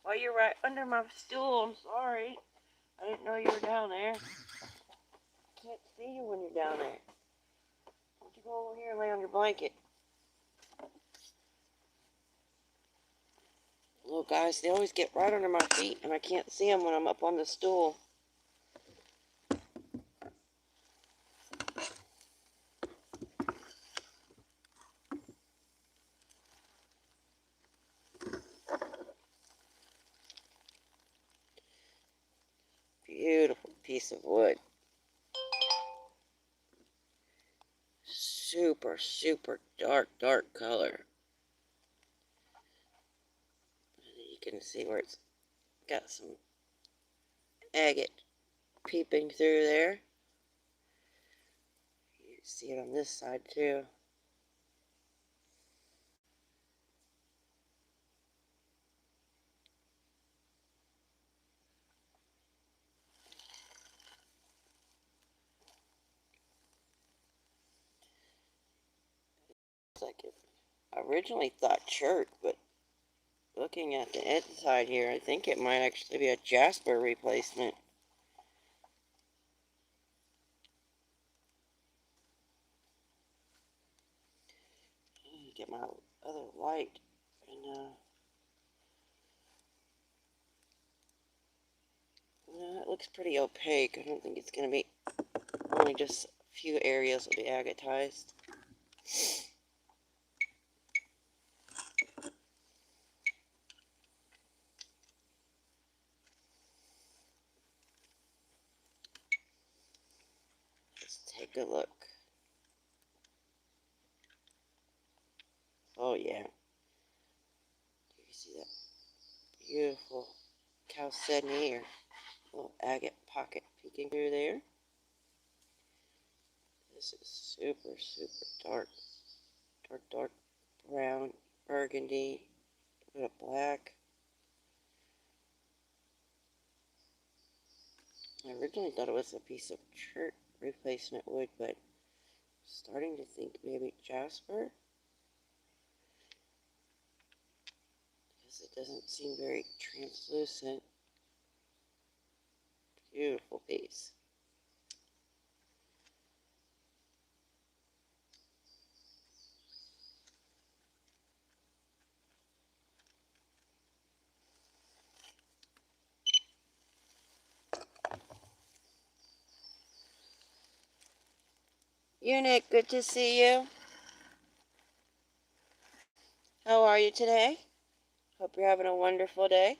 well, you're right under my stool. I'm sorry. I didn't know you were down there. Can't see you when you're down there. Why don't you go over here and lay on your blanket? Little guys, they always get right under my feet, and I can't see them when I'm up on the stool. Beautiful piece of wood. Super, super dark, dark color. You can see where it's got some agate peeping through there. You can see it on this side too. It's like it. I originally thought chert, but looking at the inside here, I think it might actually be a Jasper replacement. Get my other light, and it looks pretty opaque. I don't think it's going to be, only just a few areas will be agatized. Let's take a look. Oh yeah. Do you see that beautiful chalcedony or little agate pocket peeking through there? This is super, super dark. Dark, dark brown, burgundy, a bit of black. I originally thought it was a piece of chert replacement wood, but I'm starting to think maybe Jasper, because it doesn't seem very translucent. Beautiful piece. Eunuch, good to see you. How are you today? Hope you're having a wonderful day.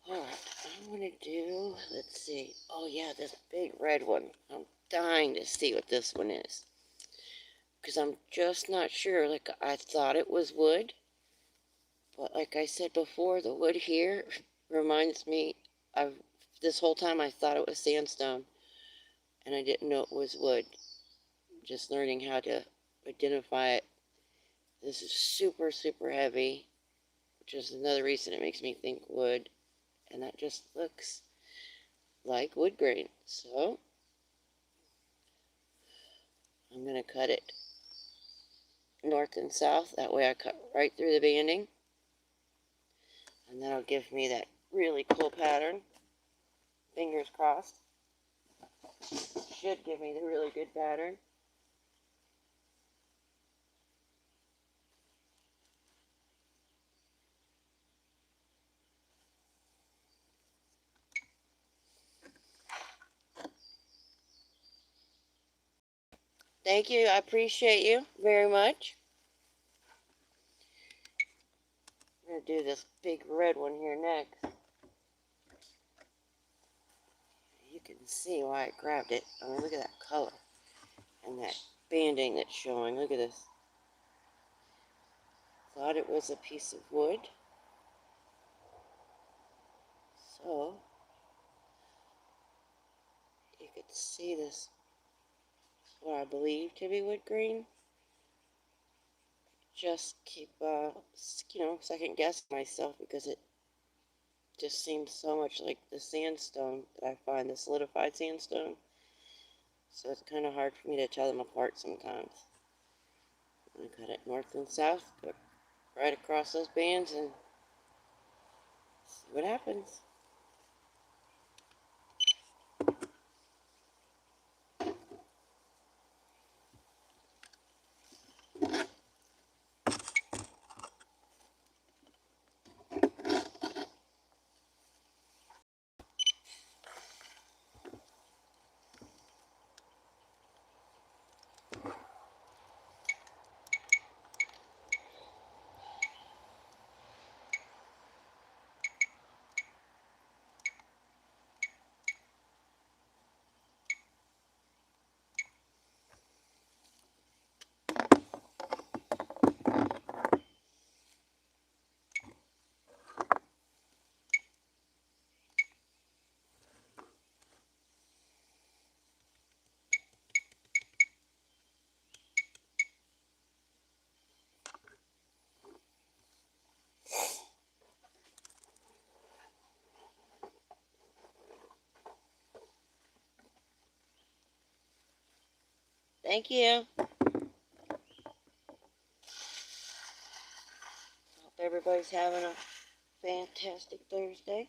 Alright, I'm going to do, let's see. Oh yeah, this big red one. I'm dying to see what this one is, because I'm just not sure. Like, I thought it was wood, but like I said before, the wood here reminds me of, this whole time I thought it was sandstone, and I didn't know it was wood. Just learning how to identify it. This is super, super heavy, which is another reason it makes me think wood, and that just looks like wood grain. So I'm going to cut it north and south. That way I cut right through the banding, and that'll give me that really cool pattern. Fingers crossed. Should give me the really good pattern. Thank you. I appreciate you very much. I'm going to do this big red one here next. You can see why I grabbed it. I mean, look at that color and that banding that's showing. Look at this. Thought it was a piece of wood. So, you could see this, what I believe to be wood grain. Just keep, second guessing myself, because it just seems so much like the sandstone that I find, the solidified sandstone. So it's kind of hard for me to tell them apart sometimes. I cut it north and south, go right across those bands and see what happens. Thank you. Hope everybody's having a fantastic Thursday.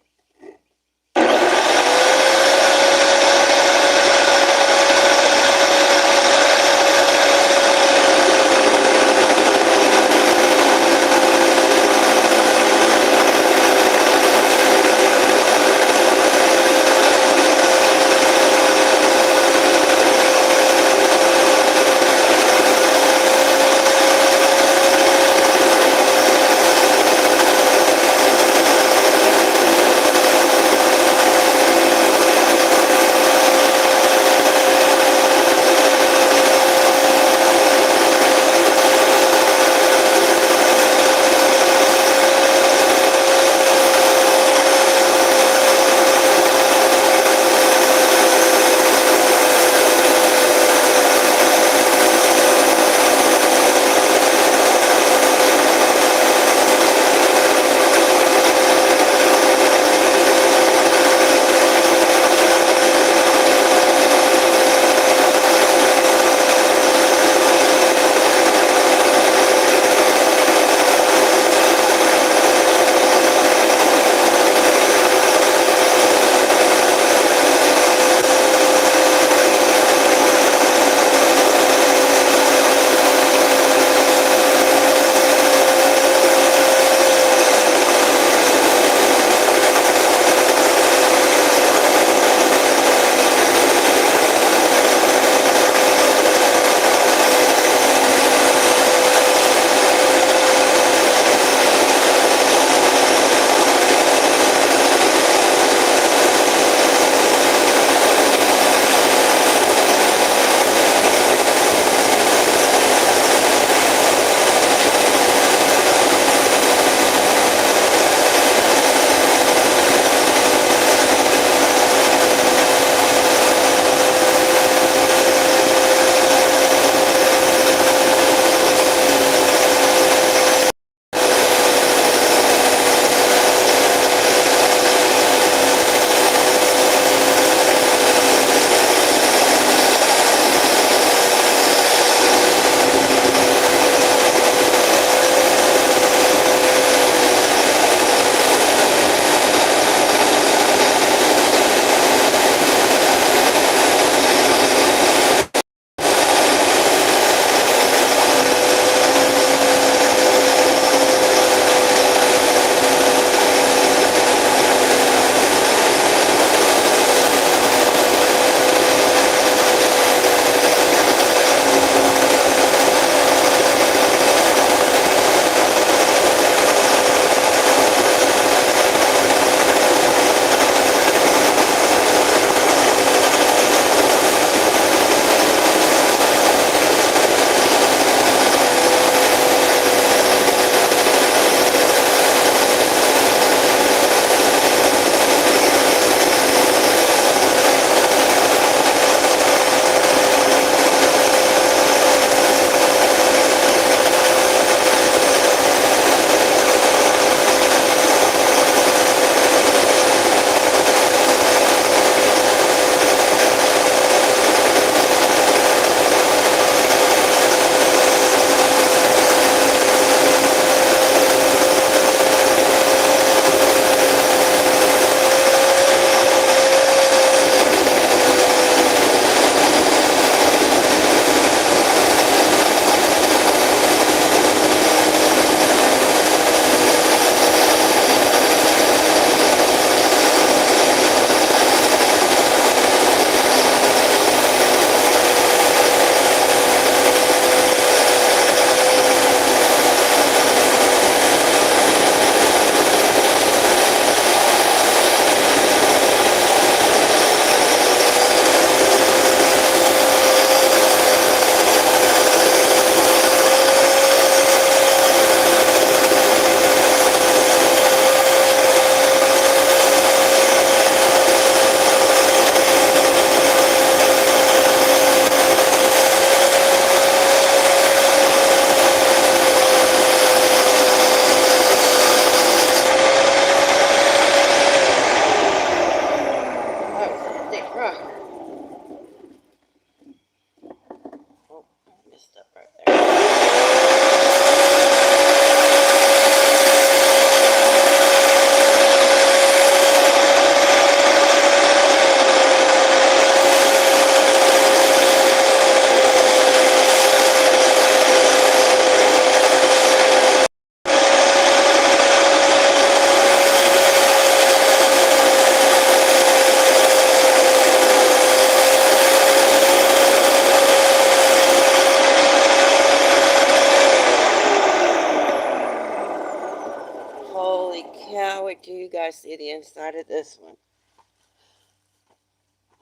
till you guys see the inside of this one.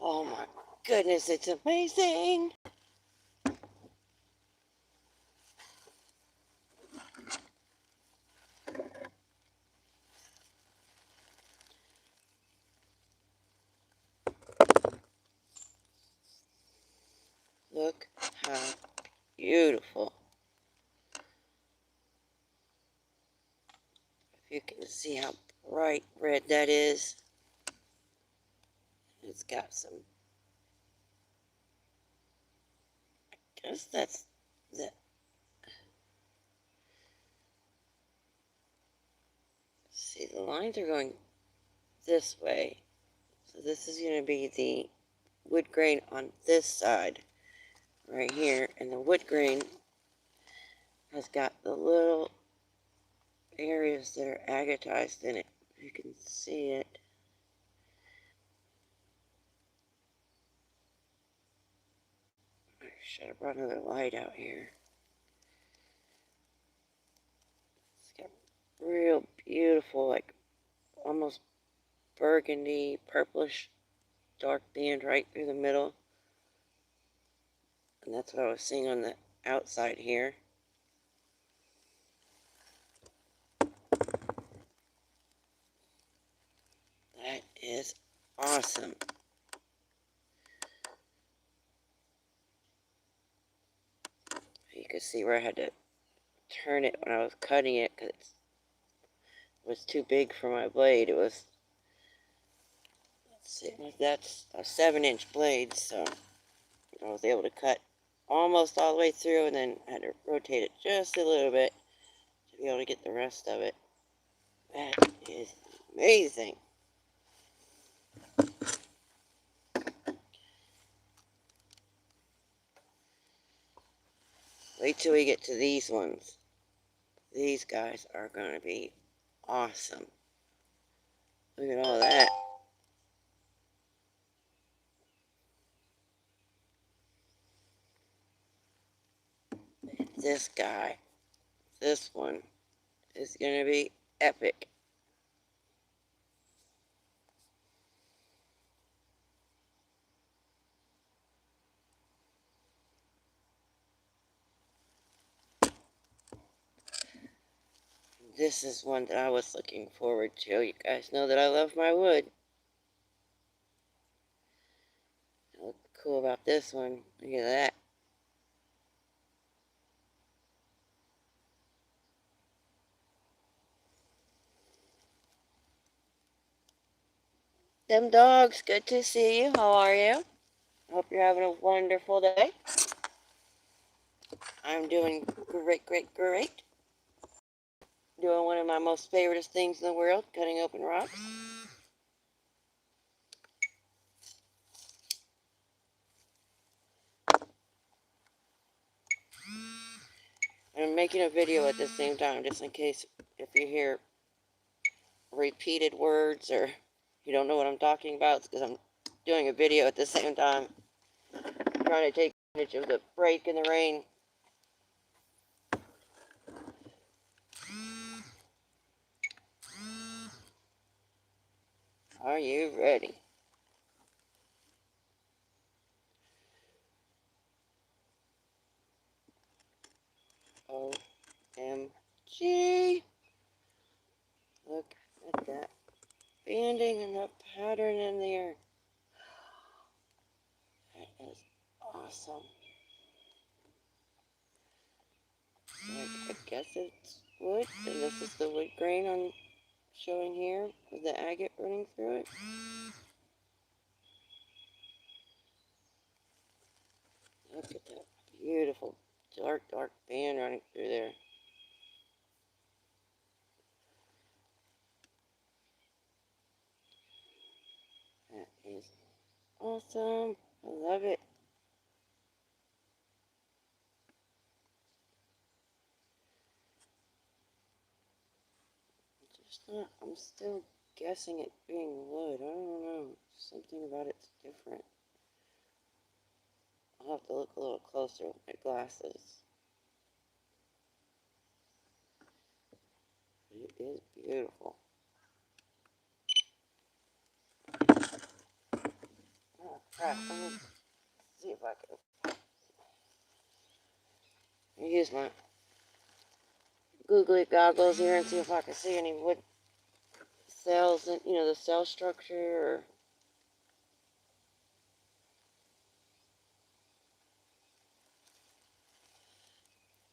Oh my goodness, it's amazing. Look how beautiful. If you can see how bright red that is. It's got some, I guess that's the, see, the lines are going this way. So this is going to be the wood grain on this side right here. And the wood grain has got the little areas that are agatized in it. You can see it. I should have brought another light out here. It's got real beautiful, like almost burgundy, purplish, dark band right through the middle. And that's what I was seeing on the outside here. That is awesome. You can see where I had to turn it when I was cutting it because it was too big for my blade. It was, let's see, that's a 7-inch blade, so I was able to cut almost all the way through, and then I had to rotate it just a little bit to be able to get the rest of it. That is amazing. Wait till we get to these ones. These guys are going to be awesome. Look at all that. This guy, this one, is going to be epic. This is one that I was looking forward to. You guys know that I love my wood. What's cool about this one, look at that. Them dogs, good to see you. How are you? Hope you're having a wonderful day. I'm doing great, great, great. Doing one of my most favorite things in the world, cutting open rocks. I'm making a video at the same time, just in case if you hear repeated words or you don't know what I'm talking about. It's because I'm doing a video at the same time, trying to take advantage of the break in the rain. Are you ready? OMG. Look at that banding and the pattern in there. That is awesome. I guess it's wood, and this is the wood grain I'm showing here with the agate running through it. Look at that beautiful dark, dark band running through there. That is awesome. I love it. Just not, I'm still guessing it being wood. I don't know. Something about it's different. I'll have to look a little closer with my glasses. It is beautiful. Crap, let me see if I can use my googly goggles here and see if I can see any wood cells and, the cell structure, or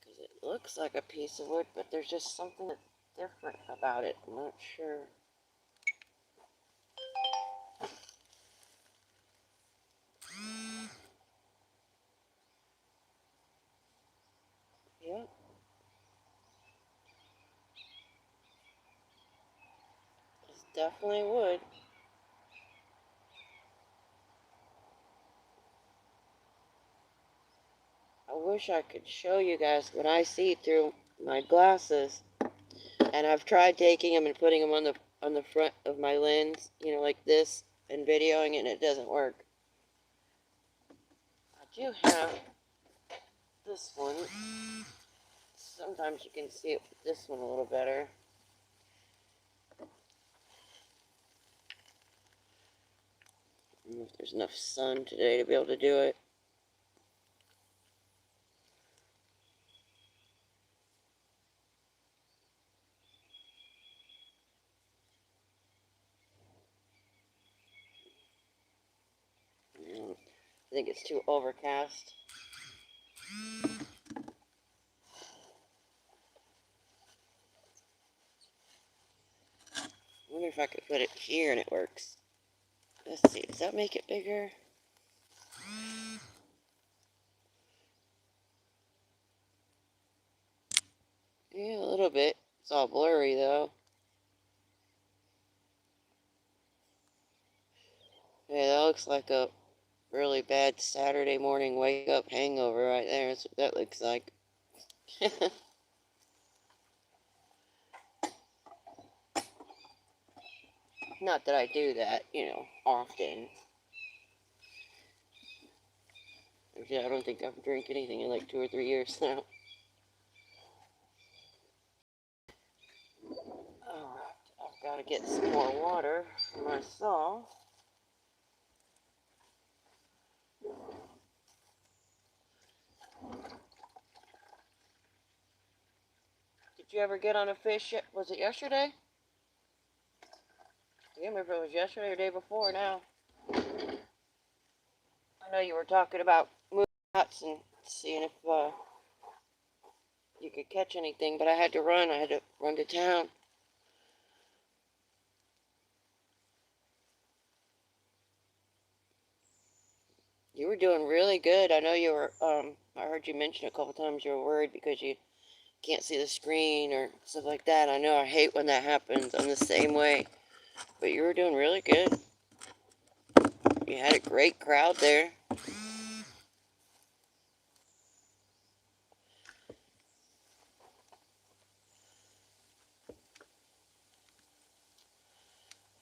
because it looks like a piece of wood, but there's just something different about it. I'm not sure. Yep, it's definitely wood. I wish I could show you guys what I see through my glasses. And I've tried taking them and putting them on the front of my lens, like this, and videoing it, and it doesn't work. I do have this one. Sometimes you can see it with this one a little better. I don't know if there's enough sun today to be able to do it. I think it's too overcast. I wonder if I could put it here and it works. Let's see, does that make it bigger? Yeah, a little bit. It's all blurry though. Yeah, that looks like a really bad Saturday morning wake up hangover right there. That's what that looks like. Not that I do that, often. Actually, I don't think I've drank anything in like 2 or 3 years now. Alright, I've got to get some more water for my saw. Did you ever get on a fish? Was it yesterday? I can't remember if it was yesterday or the day before now. I know you were talking about moving knots and seeing if you could catch anything, but I had to run. I had to run to town. You were doing really good. I know you were, I heard you mention a couple times you were worried because you can't see the screen or stuff like that. I know I hate when that happens. I'm the same way. But you were doing really good. You had a great crowd there.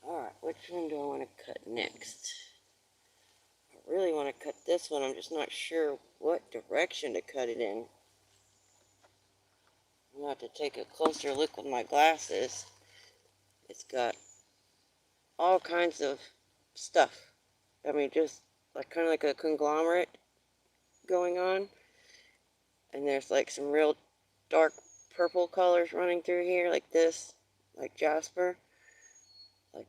Alright, which one do I want to cut next? I really want to cut this one. I'm just not sure what direction to cut it in. I'm going to have to take a closer look with my glasses. It's got all kinds of stuff. I mean, just like kind of like a conglomerate going on. And there's like some real dark purple colors running through here, like this, like Jasper, like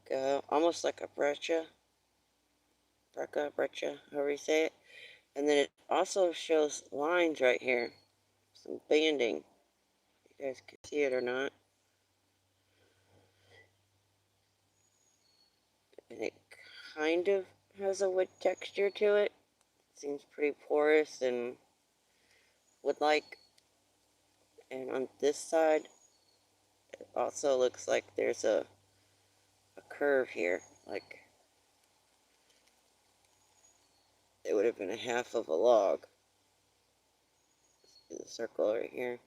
almost like a breccia, however you say it. And then it also shows lines right here, some banding. You guys can see it or not. And it kind of has a wood texture to it. Seems pretty porous and wood-like. And on this side, it also looks like there's a curve here, like it would have been a half of a log. The circle right here.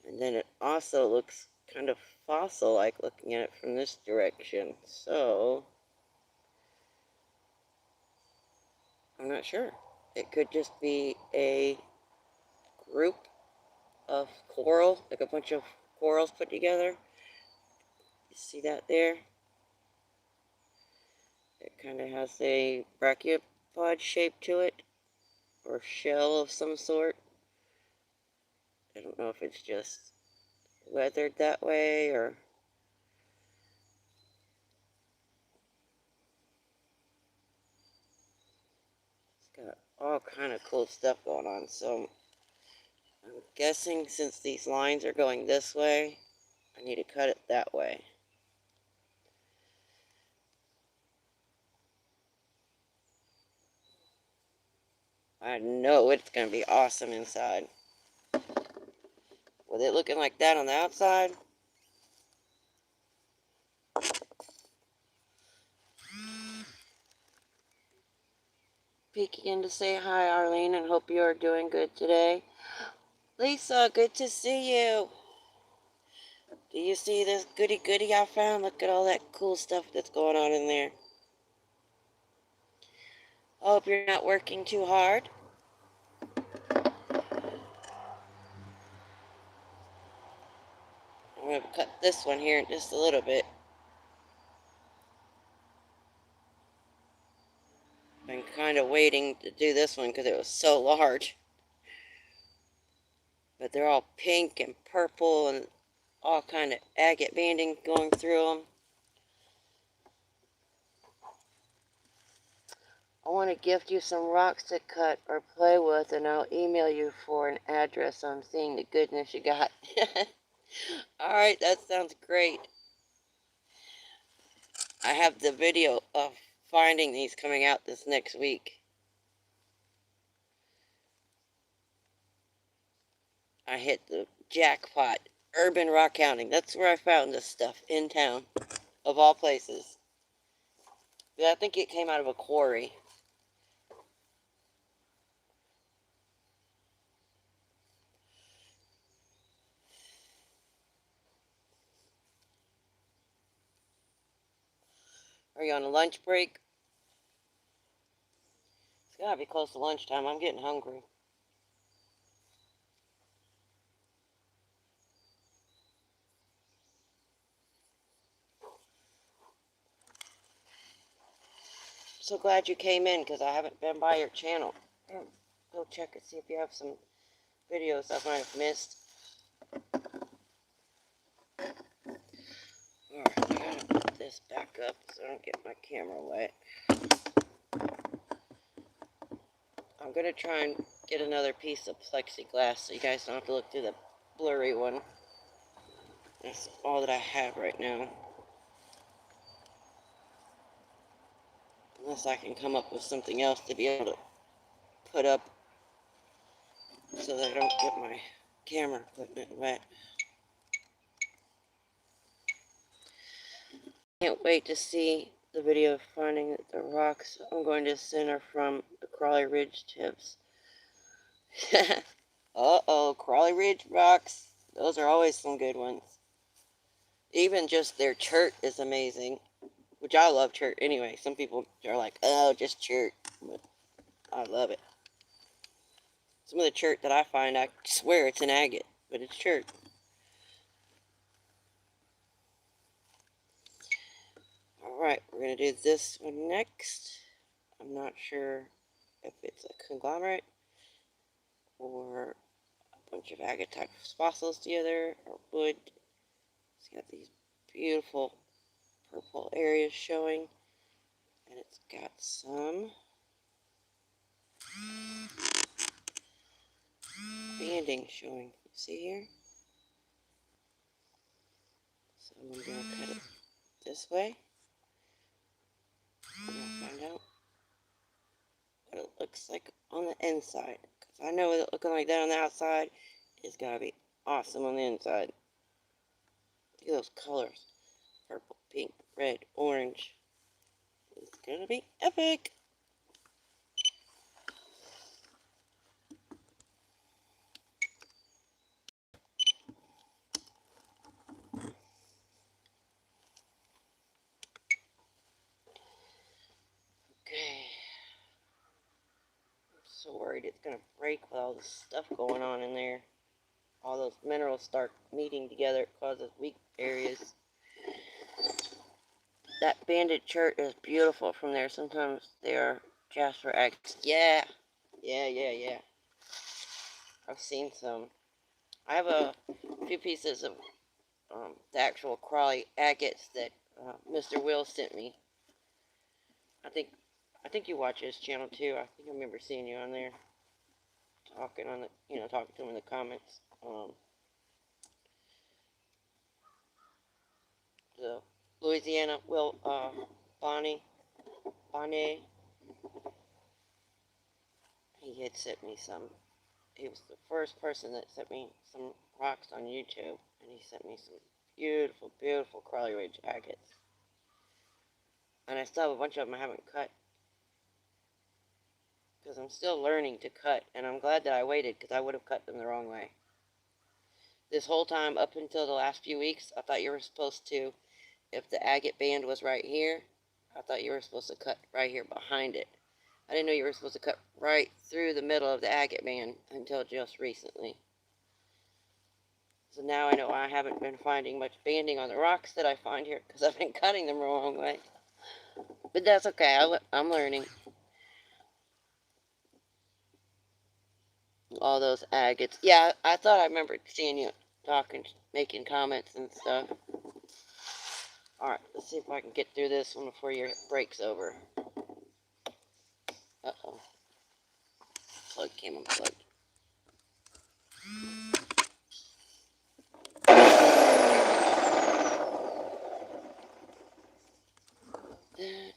And then it also looks kind of fossil-like looking at it from this direction. So, I'm not sure. It could just be a group of coral, like a bunch of corals put together. You see that there? It kind of has a brachiopod shape to it, or shell of some sort. I don't know if it's just weathered that way or... It's got all kind of cool stuff going on. So I'm guessing since these lines are going this way, I need to cut it that way. I know it's going to be awesome inside. With it looking like that on the outside, peeking in to say hi, Arlene, and hope you are doing good today. Lisa, good to see you. Do you see this goody goody I found? Look at all that cool stuff that's going on in there. Hope you're not working too hard. I'm going to cut this one here in just a little bit. Been kind of waiting to do this one because it was so large. But they're all pink and purple and all kind of agate banding going through them. I want to gift you some rocks to cut or play with, and I'll email you for an address so I'm seeing the goodness you got. Alright, that sounds great. I have the video of finding these coming out this next week. I hit the jackpot. Urban Rockhounding. That's where I found this stuff, in town. Of all places. Yeah, I think it came out of a quarry. Are you on a lunch break? It's gotta be close to lunchtime. I'm getting hungry. So glad you came in because I haven't been by your channel. Go check and see if you have some videos I might have missed. Alright, I gotta put this back up so I don't get my camera wet. I'm gonna try and get another piece of plexiglass so you guys don't have to look through the blurry one. That's all that I have right now. Unless I can come up with something else to be able to put up so that I don't get my camera equipment wet. Can't wait to see the video of finding the rocks I'm going to center from the Crawley Ridge tips. Uh-oh, Crawley Ridge rocks. Those are always some good ones. Even just their chert is amazing. Which I love chert anyway. Some people are like, oh, just chert. But I love it. Some of the chert that I find, I swear it's an agate. But it's chert. Alright, we're going to do this one next. I'm not sure if it's a conglomerate or a bunch of agate type fossils together or wood. It's got these beautiful purple areas showing, and it's got some banding showing. You see here? So I'm going to cut it this way. I'm going to find out what it looks like on the inside. Because I know it looking like that on the outside is going to be awesome on the inside. Look at those colors. Purple, pink, red, orange. It's going to be epic. Okay. I'm so worried it's going to break with all this stuff going on in there. All those minerals start meeting together, it causes weak areas. That banded chert is beautiful from there. Sometimes they are Jasper agates. Yeah. Yeah. I've seen some. I have a few pieces of the actual crawly agates that Mr. Will sent me. I think you watch his channel too. I think I remember seeing you on there talking on the talking to him in the comments. The Louisiana Will Bonnie, he had sent me some. He was the first person that sent me some rocks on YouTube, and he sent me some beautiful crawly ridge agates. And I still have a bunch of them I haven't cut because I'm still learning to cut, and I'm glad that I waited because I would have cut them the wrong way. This whole time up until the last few weeks, I thought you were supposed to, if the agate band was right here, I thought you were supposed to cut right here behind it. I didn't know you were supposed to cut right through the middle of the agate band until just recently. So now I know I haven't been finding much banding on the rocks that I find here because I've been cutting them the wrong way. But that's okay, I'm learning. All those agates. Yeah, I thought I remembered seeing you talking, making comments and stuff. Alright, let's see if I can get through this one before your break's over. Uh-oh. Plug came unplugged. That.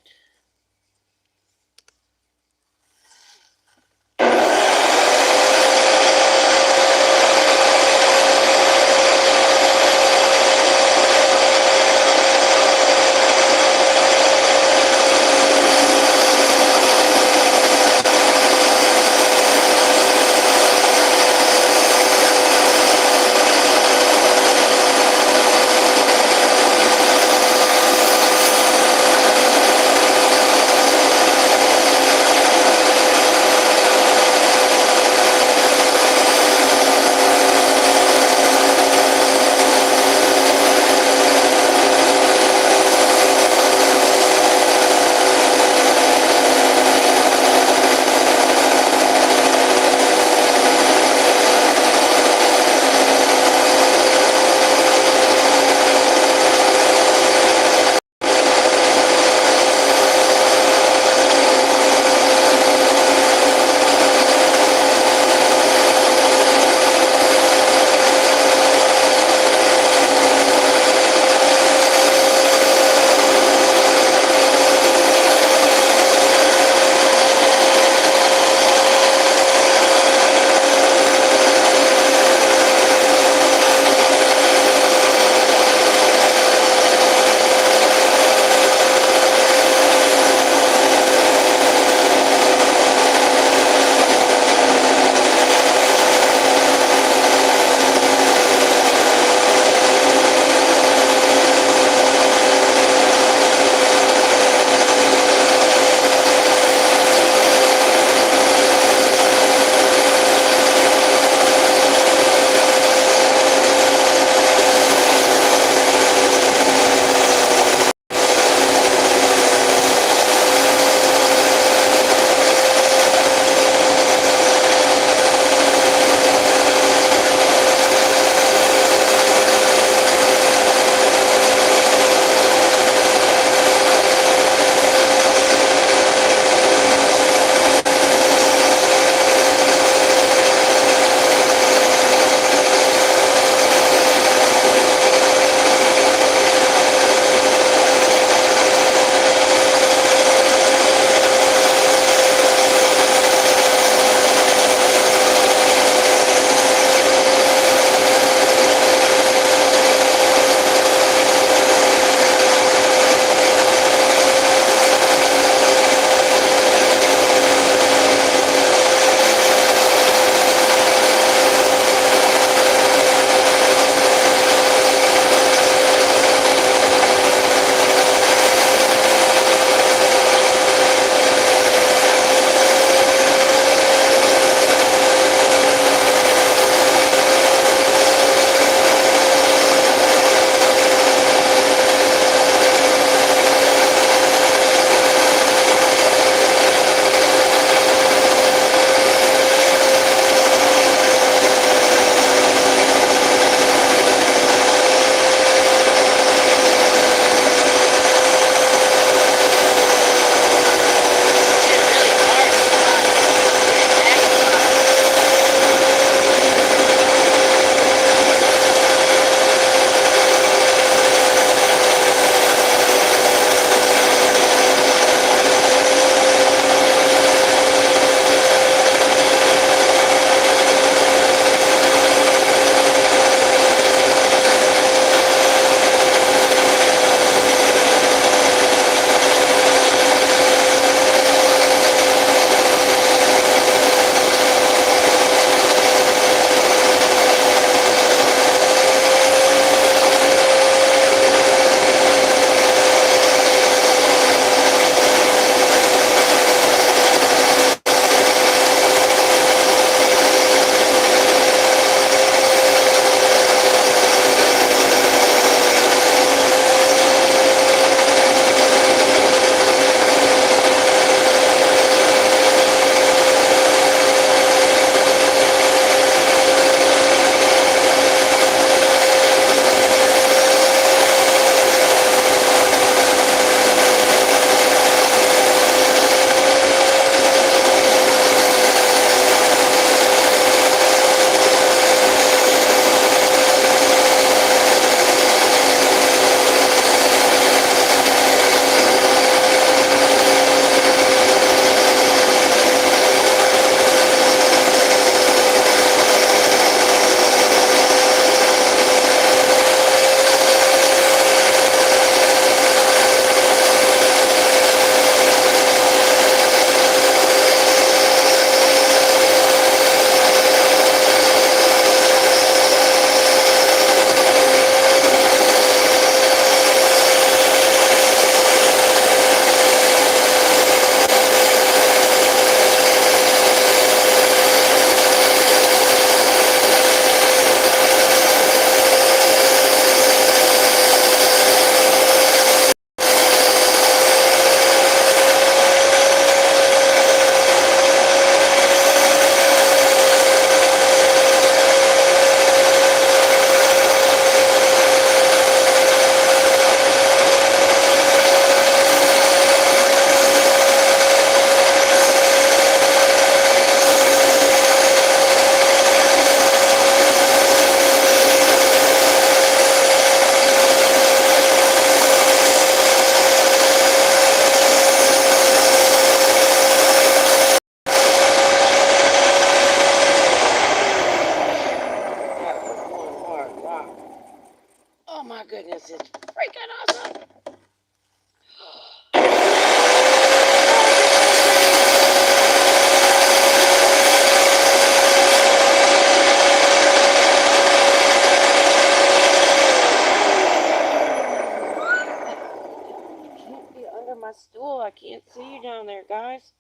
my stool. I can't see you down there, guys.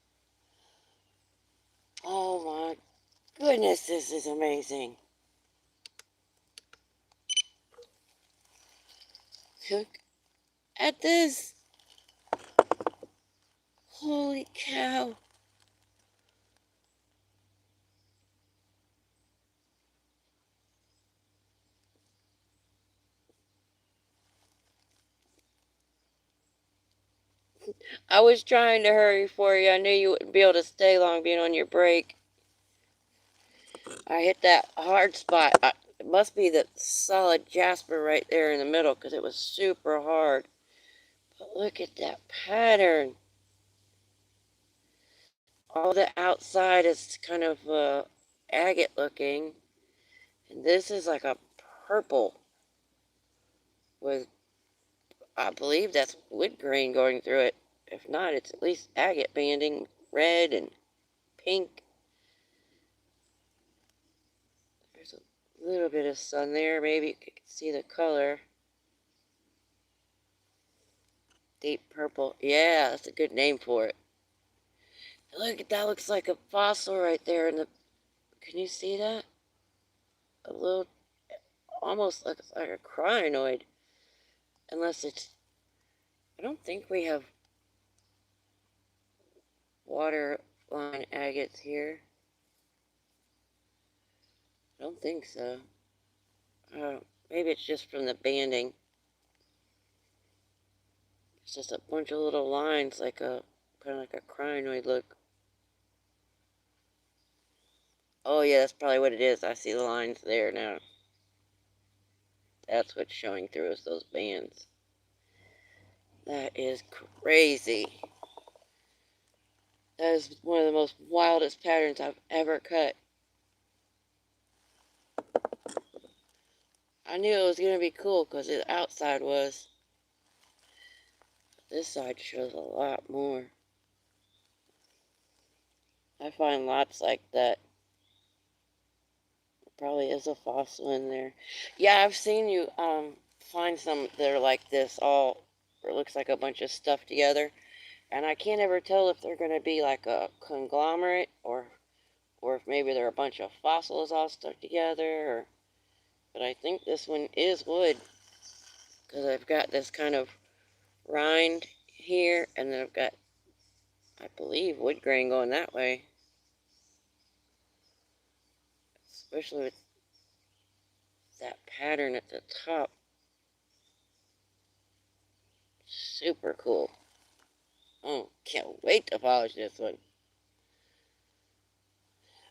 Oh my goodness, this is amazing. Look at this. Holy cow. I was trying to hurry for you. I knew you wouldn't be able to stay long being on your break. I hit that hard spot. It must be the solid Jasper right there in the middle because it was super hard. But look at that pattern. All the outside is kind of agate looking. And this is like a purple with, I believe that's wood grain going through it. If not, it's at least agate banding, red and pink. There's a little bit of sun there. Maybe you can see the color. Deep purple. Yeah, that's a good name for it. Look at that. Looks like a fossil right there in the. Can you see that? A little, almost looks like a crinoid. Unless it's. I don't think we have waterline agates here. I don't think so. Maybe it's just from the banding. It's just a bunch of little lines, like a kind of like a crinoid look. Oh yeah, that's probably what it is. I see the lines there now. That's what's showing through is those bands. That is crazy. That is one of the most wildest patterns I've ever cut. I knew it was going to be cool because the outside was. This side shows a lot more. I find lots like that. There probably is a fossil in there. Yeah, I've seen you find some that are like this, all, it looks like a bunch of stuff together. And I can't ever tell if they're going to be like a conglomerate or if maybe they're a bunch of fossils all stuck together. But I think this one is wood because I've got this kind of rind here, and then I've got, I believe, wood grain going that way. Especially with that pattern at the top. Super cool. Oh, can't wait to polish this one.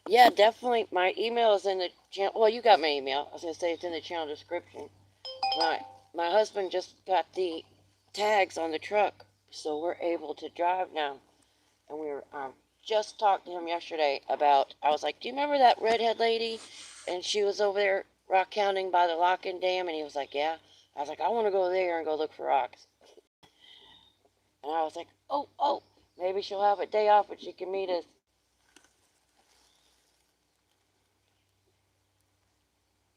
Yeah, definitely. My email is in the channel. Well, you got my email. I was going to say it's in the channel description. My husband just got the tags on the truck, so we're able to drive now. And we were just talked to him yesterday about, I was like, do you remember that redhead lady? And she was over there rockhounding by the lock-in dam, and he was like, yeah. I was like, I want to go there and go look for rocks. And I was like, oh, maybe she'll have a day off and she can meet us.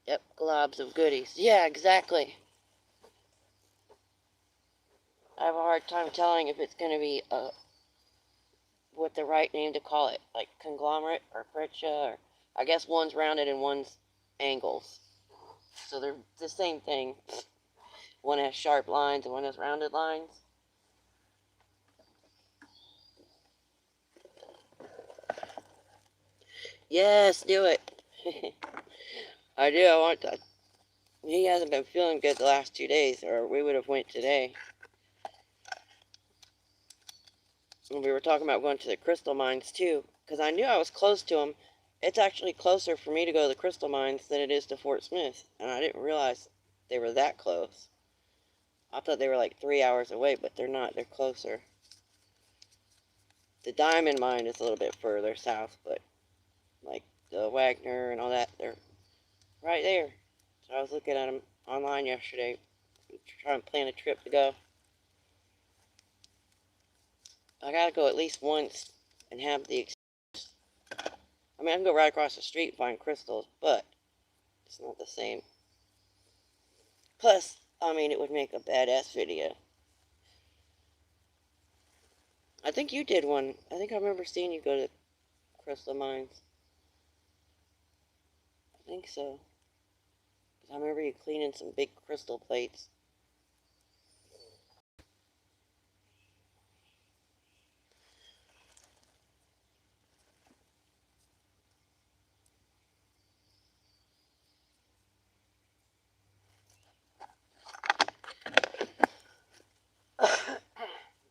Yep, globs of goodies. Yeah, exactly. I have a hard time telling if it's going to be what the right name to call it, like conglomerate or breccia, or I guess one's rounded and one's angles. So they're the same thing. One has sharp lines and one has rounded lines. Yes, do it. I do. I want to. He hasn't been feeling good the last 2 days, or we would have went today. And we were talking about going to the crystal mines too, because I knew I was close to them. It's actually closer for me to go to the crystal mines than it is to Fort Smith, and I didn't realize they were that close. I thought they were like 3 hours away, but they're not. They're closer. The diamond mine is a little bit further south, but like the Wagner and all that, they're right there. So I was looking at them online yesterday, trying to plan a trip to go. I gotta go at least once and have the experience. I mean, I can go right across the street and find crystals, but it's not the same. Plus, I mean, it would make a badass video. I think you did one. I think I remember seeing you go to crystal mines. I think so. 'Cause I remember you cleaning some big crystal plates.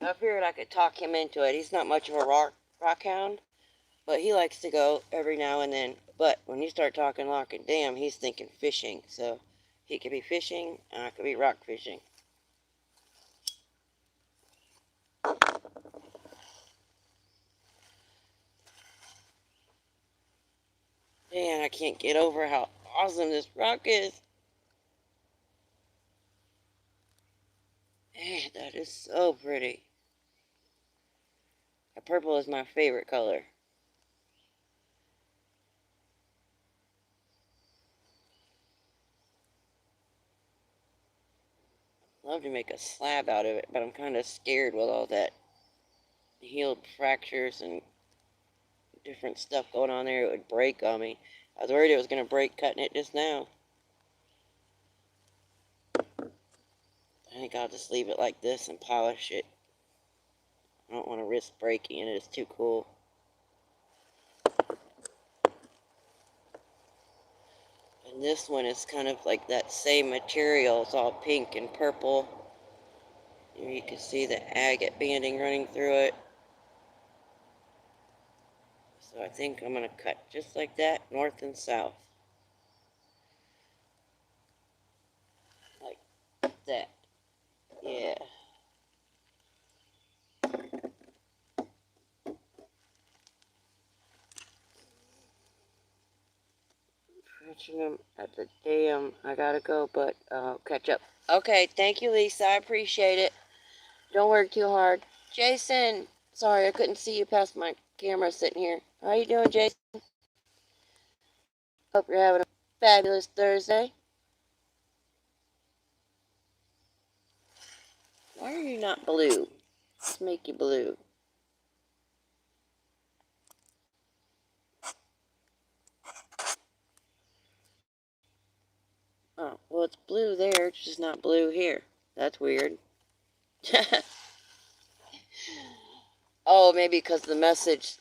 I figured I could talk him into it. He's not much of a rockhound, but he likes to go every now and then. But when you start talking lock and dam, he's thinking fishing. So he could be fishing, and I could be rock fishing. Man, I can't get over how awesome this rock is. Man, that is so pretty. The purple is my favorite color. Love to make a slab out of it, but I'm kind of scared with all that healed fractures and different stuff going on there. It would break on me. I was worried it was going to break cutting it just now. I think I'll just leave it like this and polish it. I don't want to risk breaking it. It's too cool. And this one is kind of like that same material. It's all pink and purple. You can see the agate banding running through it. So I think I'm going to cut just like that, north and south. Like that. Yeah. Catching them at the dam. I gotta go, but catch up. Okay, thank you, Lisa. I appreciate it. Don't work too hard. Jason, sorry I couldn't see you past my camera sitting here. How you doing, Jason? Hope you're having a fabulous Thursday. Why are you not blue? Let's make you blue. Oh, well, it's blue there. It's just not blue here. That's weird. Oh, maybe because the message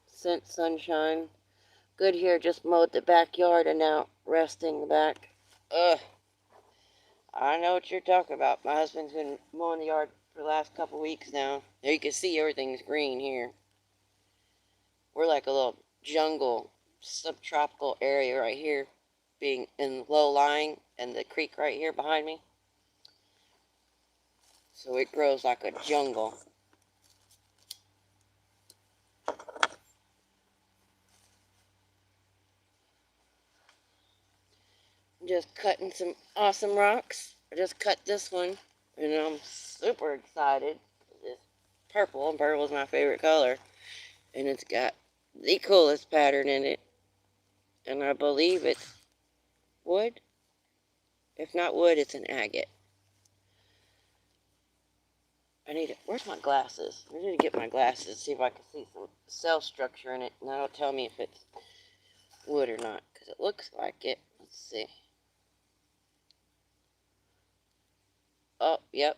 sent sunshine. Good here, just mowed the backyard and now resting the back. Ugh. I know what you're talking about. My husband's been mowing the yard for the last couple weeks now. There you can see everything's green here. We're like a little jungle, subtropical area right here, being in low lying and the creek right here behind me. So it grows like a jungle. Just cutting some awesome rocks. I just cut this one, and I'm super excited. It's purple, and purple is my favorite color. And it's got the coolest pattern in it. And I believe it's wood. If not wood, it's an agate. I need it. Where's my glasses? I need to get my glasses, see if I can see some cell structure in it. And that'll tell me if it's wood or not, because it looks like it. Let's see. Oh, yep.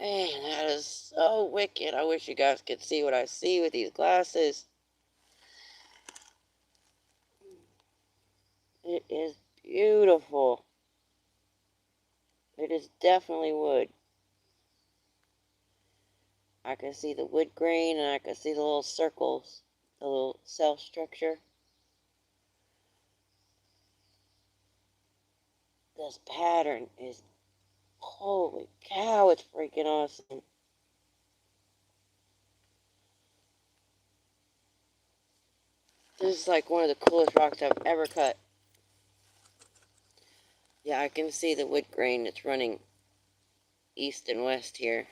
Man, that is so wicked. I wish you guys could see what I see with these glasses. It is beautiful. It is definitely wood. I can see the wood grain and I can see the little circles, the little cell structure. This pattern is, holy cow, it's freaking awesome. This is like one of the coolest rocks I've ever cut. Yeah, I can see the wood grain that's running east and west here.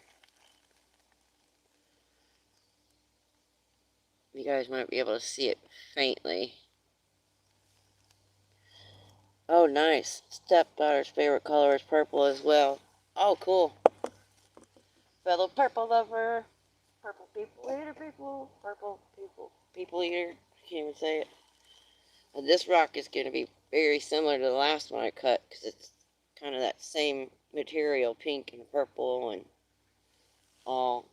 You guys might be able to see it faintly. Oh, nice. Stepdaughter's favorite color is purple as well. Oh, cool. Fellow purple lover. Purple people eater people. Purple people eater. Can't even say it. And this rock is going to be very similar to the last one I cut because it's kind of that same material, pink and purple and all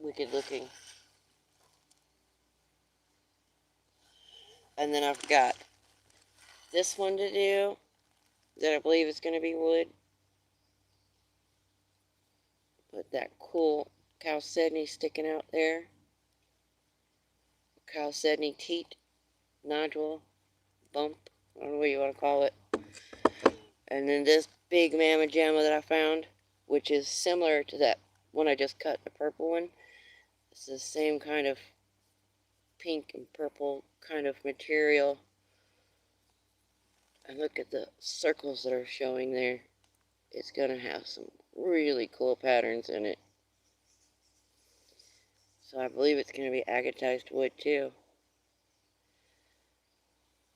wicked looking. And then I've got this one to do that I believe is going to be wood. But that cool chalcedony sticking out there. Chalcedony teat nodule bump. I don't know what you want to call it. And then this big mamma jamma that I found, which is similar to that one I just cut, the purple one. It's the same kind of pink and purple kind of material. And look at the circles that are showing there. It's going to have some really cool patterns in it. So I believe it's going to be agatized wood too.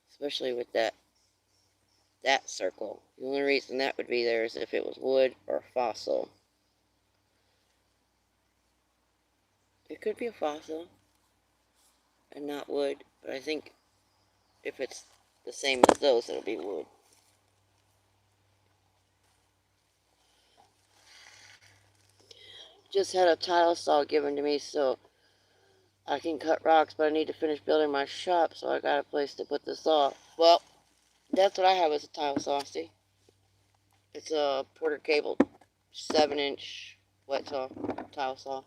Especially with that circle. The only reason that would be there is if it was wood or fossil. It could be a fossil and not wood, but I think if it's the same as those, it'll be wood. Just had a tile saw given to me so I can cut rocks, but I need to finish building my shop, so I got a place to put the saw. Well, that's what I have as a tile saw, see? It's a Porter Cable 7-inch wet saw, tile saw.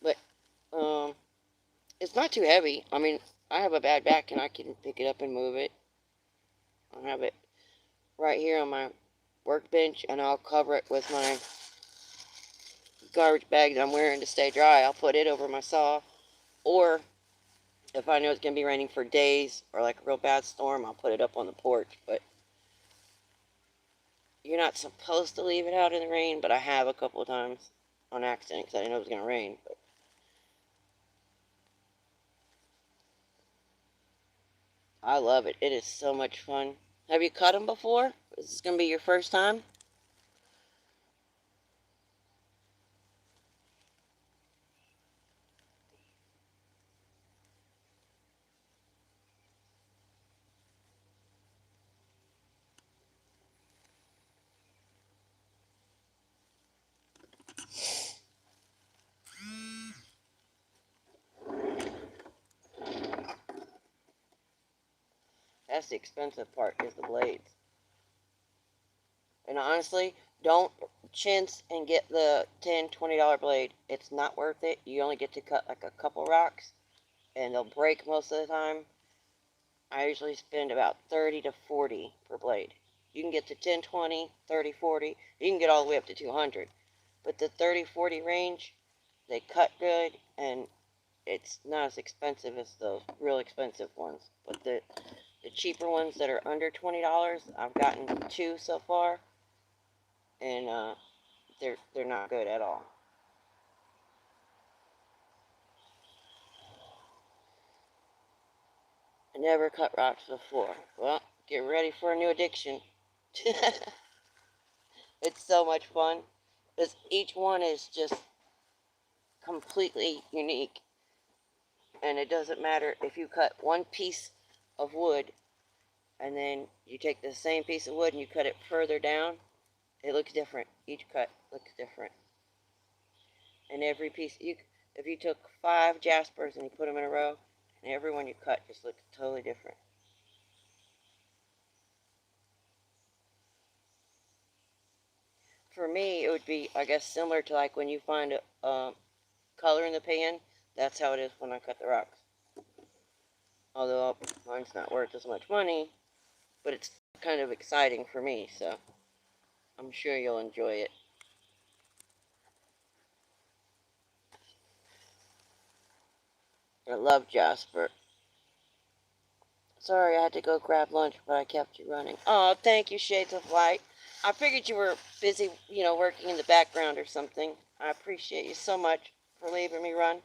But, it's not too heavy. I mean, I have a bad back and I can pick it up and move it. I'll have it right here on my workbench and I'll cover it with my garbage bag that I'm wearing to stay dry. I'll put it over my saw. Or if I know it's going to be raining for days or like a real bad storm, I'll put it up on the porch. But you're not supposed to leave it out in the rain, but I have a couple of times on accident because I didn't know it was going to rain. But I love it. It is so much fun. Have you cut them before? Is this going to be your first time? That's the expensive part, is the blades. And honestly, don't chintz and get the $10, $20 blade. It's not worth it. You only get to cut like a couple rocks, and they'll break most of the time. I usually spend about 30 to 40 per blade. You can get to 10, 20, 30, 40. You can get all the way up to 200. But the 30, 40 range, they cut good, and it's not as expensive as the real expensive ones. But the cheaper ones that are under $20, I've gotten 2 so far, and they're not good at all. I never cut rocks before. Well, get ready for a new addiction. It's so much fun. Because each one is just completely unique. And it doesn't matter if you cut one piece of wood and then you take the same piece of wood and you cut it further down, it looks different. Each cut looks different. And every piece, if you took 5 Jaspers and you put them in a row, and every one you cut just looks totally different. For me, it would be, I guess, similar to like when you find a color in the pan. That's how it is when I cut the rocks. Although mine's not worth as much money, but it's kind of exciting for me, so I'm sure you'll enjoy it. I love Jasper. Sorry I had to go grab lunch, but I kept you running. Oh, thank you, Shades of Light. I figured you were busy, working in the background or something. I appreciate you so much for leaving me run.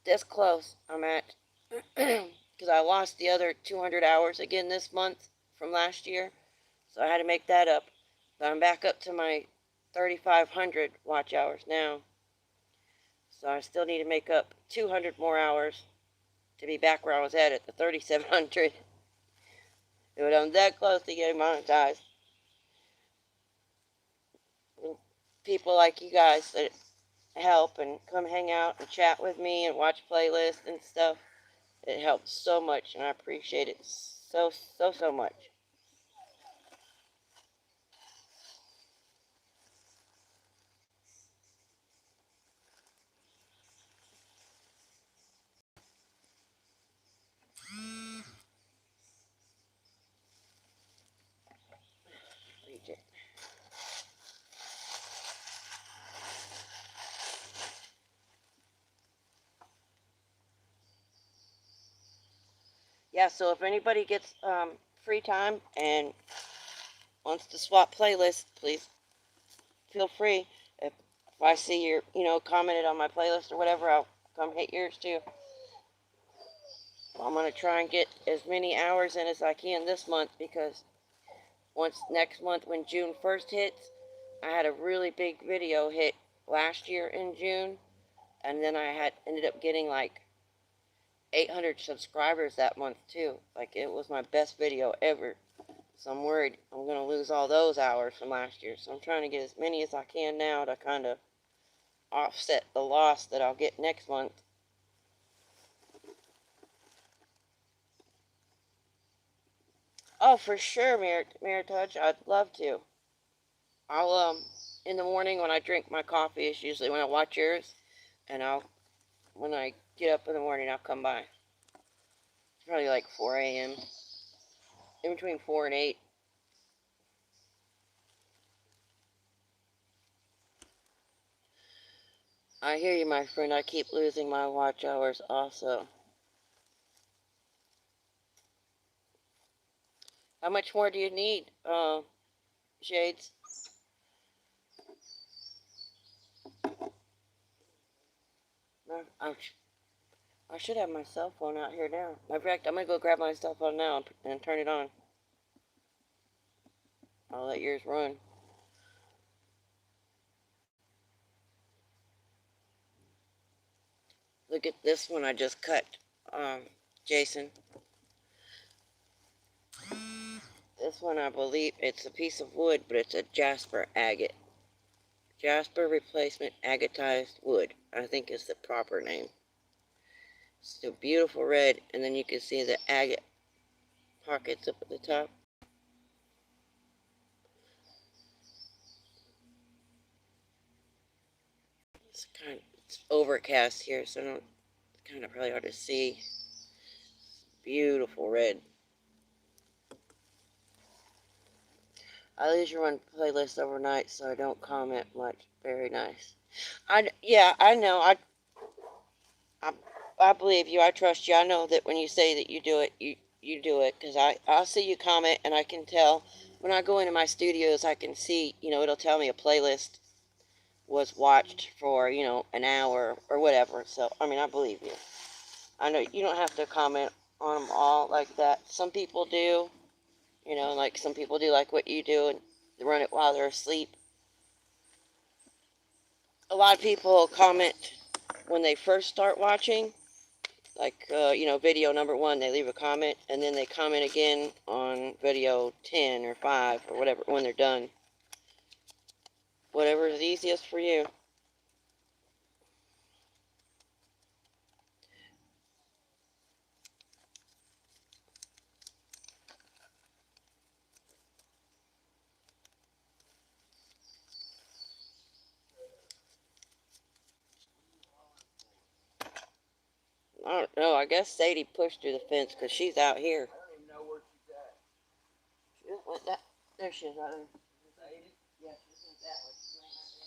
This close I'm at, because I lost the other 200 hours again this month from last year, so I had to make that up. But I'm back up to my 3,500 watch hours now. So I still need to make up 200 more hours to be back where I was at the 3,700. But I'm that close to getting monetized. And people like you guys that help and come hang out and chat with me and watch playlists and stuff, it helps so much, and I appreciate it so much. Yeah, so if anybody gets free time and wants to swap playlists, please feel free. If I see your, commented on my playlist or whatever, I'll come hit yours too. I'm going to try and get as many hours in as I can this month, because once next month when June 1st hits, I had a really big video hit last year in June, and then I had ended up getting like 800 subscribers that month too. Like, it was my best video ever. So I'm worried I'm going to lose all those hours from last year. So I'm trying to get as many as I can now to kind of offset the loss that I'll get next month. Oh, for sure, Mirror Touch. I'd love to. I'll in the morning when I drink my coffee is usually when I watch yours, and when I get up in the morning I'll come by. It's probably like 4 a.m. In between 4 and 8. I hear you, my friend. I keep losing my watch hours also. How much more do you need, Shades? No, I should have my cell phone out here now. In fact, I'm going to go grab my cell phone now and turn it on. I'll let yours run. Look at this one I just cut, Jason. This one, I believe, it's a piece of wood, but it's a Jasper agate. Jasper replacement agatized wood, I think is the proper name. It's a beautiful red, and then you can see the agate pockets up at the top. It's overcast here, so it's kind of probably hard to see. Beautiful red. I usually run playlists overnight, so I don't comment much. Very nice. Yeah, I know. I, I believe you. I trust you. I know that when you say that you do it, you do it, because I'll see you comment, and I can tell when I go into my studios. I can see, it'll tell me a playlist was watched for, an hour or whatever. So I mean, I believe you. I know you don't have to comment on them all like that. Some people do, like some people do like what you do and they run it while they're asleep. A lot of people comment when they first start watching, like, video number 1, they leave a comment, and then they comment again on video 10 or 5 or whatever when they're done. Whatever is easiest for you. I don't know. I guess Sadie pushed through the fence because she's out here. I don't even know where she's at. She just went that. There she is, right there. Sadie? Yeah, she just went that way. She's right there.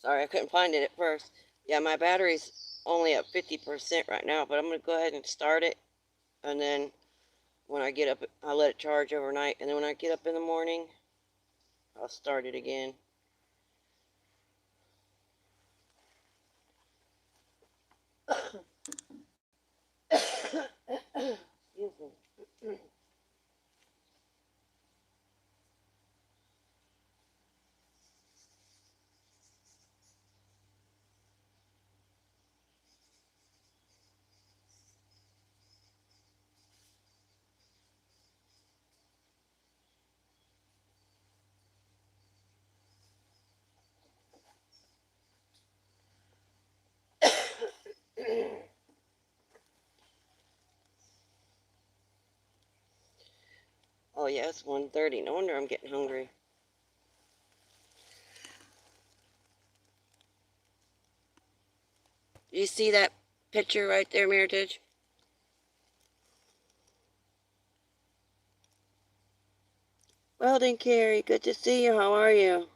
Sorry, I couldn't find it at first. Yeah, my battery's only at 50% right now, but I'm going to go ahead and start it. And then when I get up, I'll let it charge overnight. And then when I get up in the morning, I'll start it again. Excuse me. Oh yeah, it's 1:30. No wonder I'm getting hungry. You see that picture right there, Meritage? Weldon Carey, good to see you. How are you?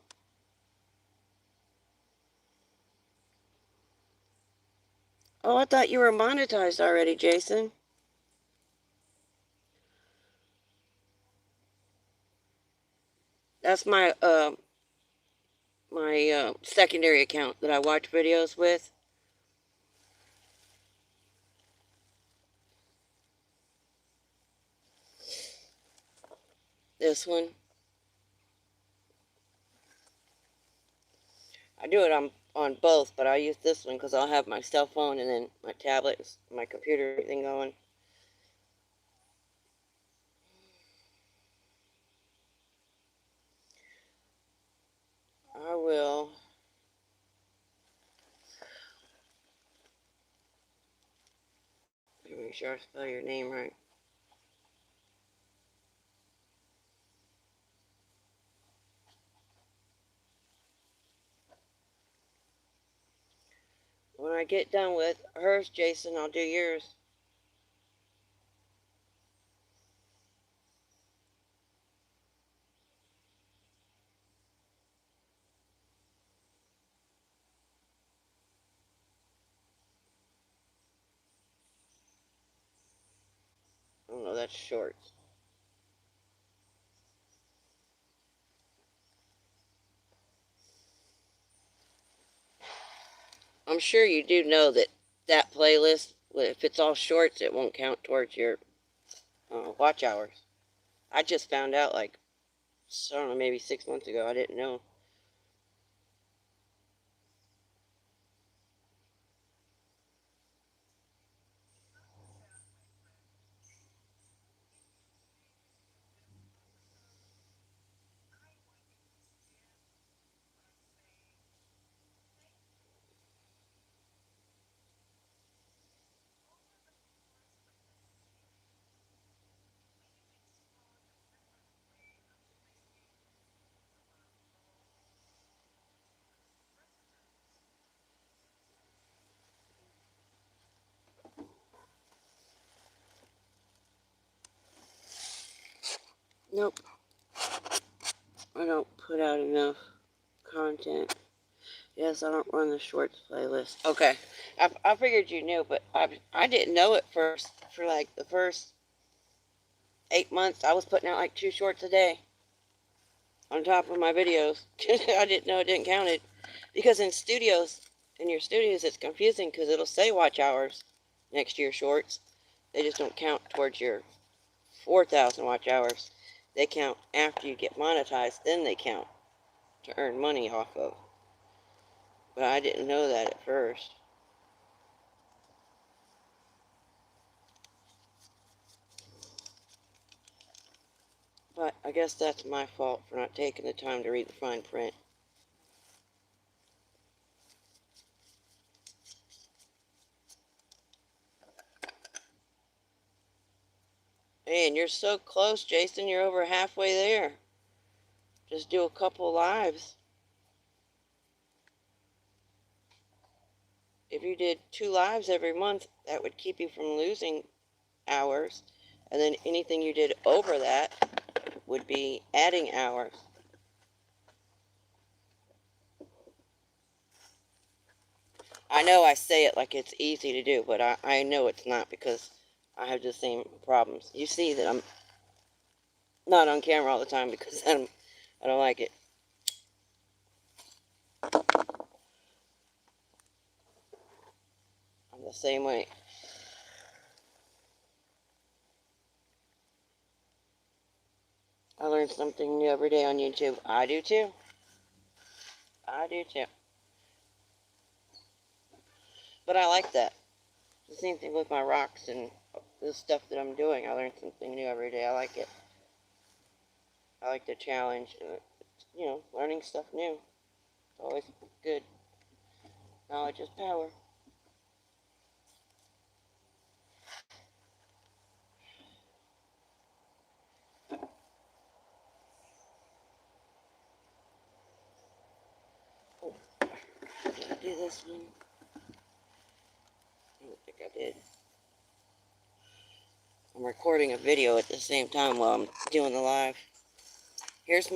Oh, I thought you were monetized already, Jason. That's my secondary account that I watch videos with. This one. I do it on both, but I use this one because I'll have my cell phone and then my tablet, my computer, everything going. I will. Let me make sure I spell your name right. When I get done with hers, Jason, I'll do yours. Oh no, that's shorts. I'm sure you do know that that playlist, if it's all shorts, it won't count towards your watch hours. I just found out like, I don't know, maybe 6 months ago. I didn't know. Nope, I don't put out enough content. Yes, I don't run the shorts playlist. Okay, I figured you knew, but I didn't know it first. For like the first 8 months, I was putting out like 2 shorts a day on top of my videos. I didn't know it didn't count it because in your studios, it's confusing because it'll say watch hours next to your shorts. They just don't count towards your 4,000 watch hours. They count after you get monetized, then they count to earn money off of. But I didn't know that at first. But I guess that's my fault for not taking the time to read the fine print. Hey, and you're so close, Jason. You're over halfway there. Just do a couple lives. If you did 2 lives every month, that would keep you from losing hours. And then anything you did over that would be adding hours. I know I say it like it's easy to do, but I know it's not, because I have the same problems. You see that I'm not on camera all the time because I don't like it. I'm the same way. I learn something new every day on YouTube. I do too. I do too. But I like that. The same thing with my rocks and the stuff that I'm doing. I learn something new every day. I like it. I like the challenge and, you know, learning stuff new. It's always good. Knowledge is power. Oh, did I do this one? I don't think I did. I'm recording a video at the same time while I'm doing the live. Here's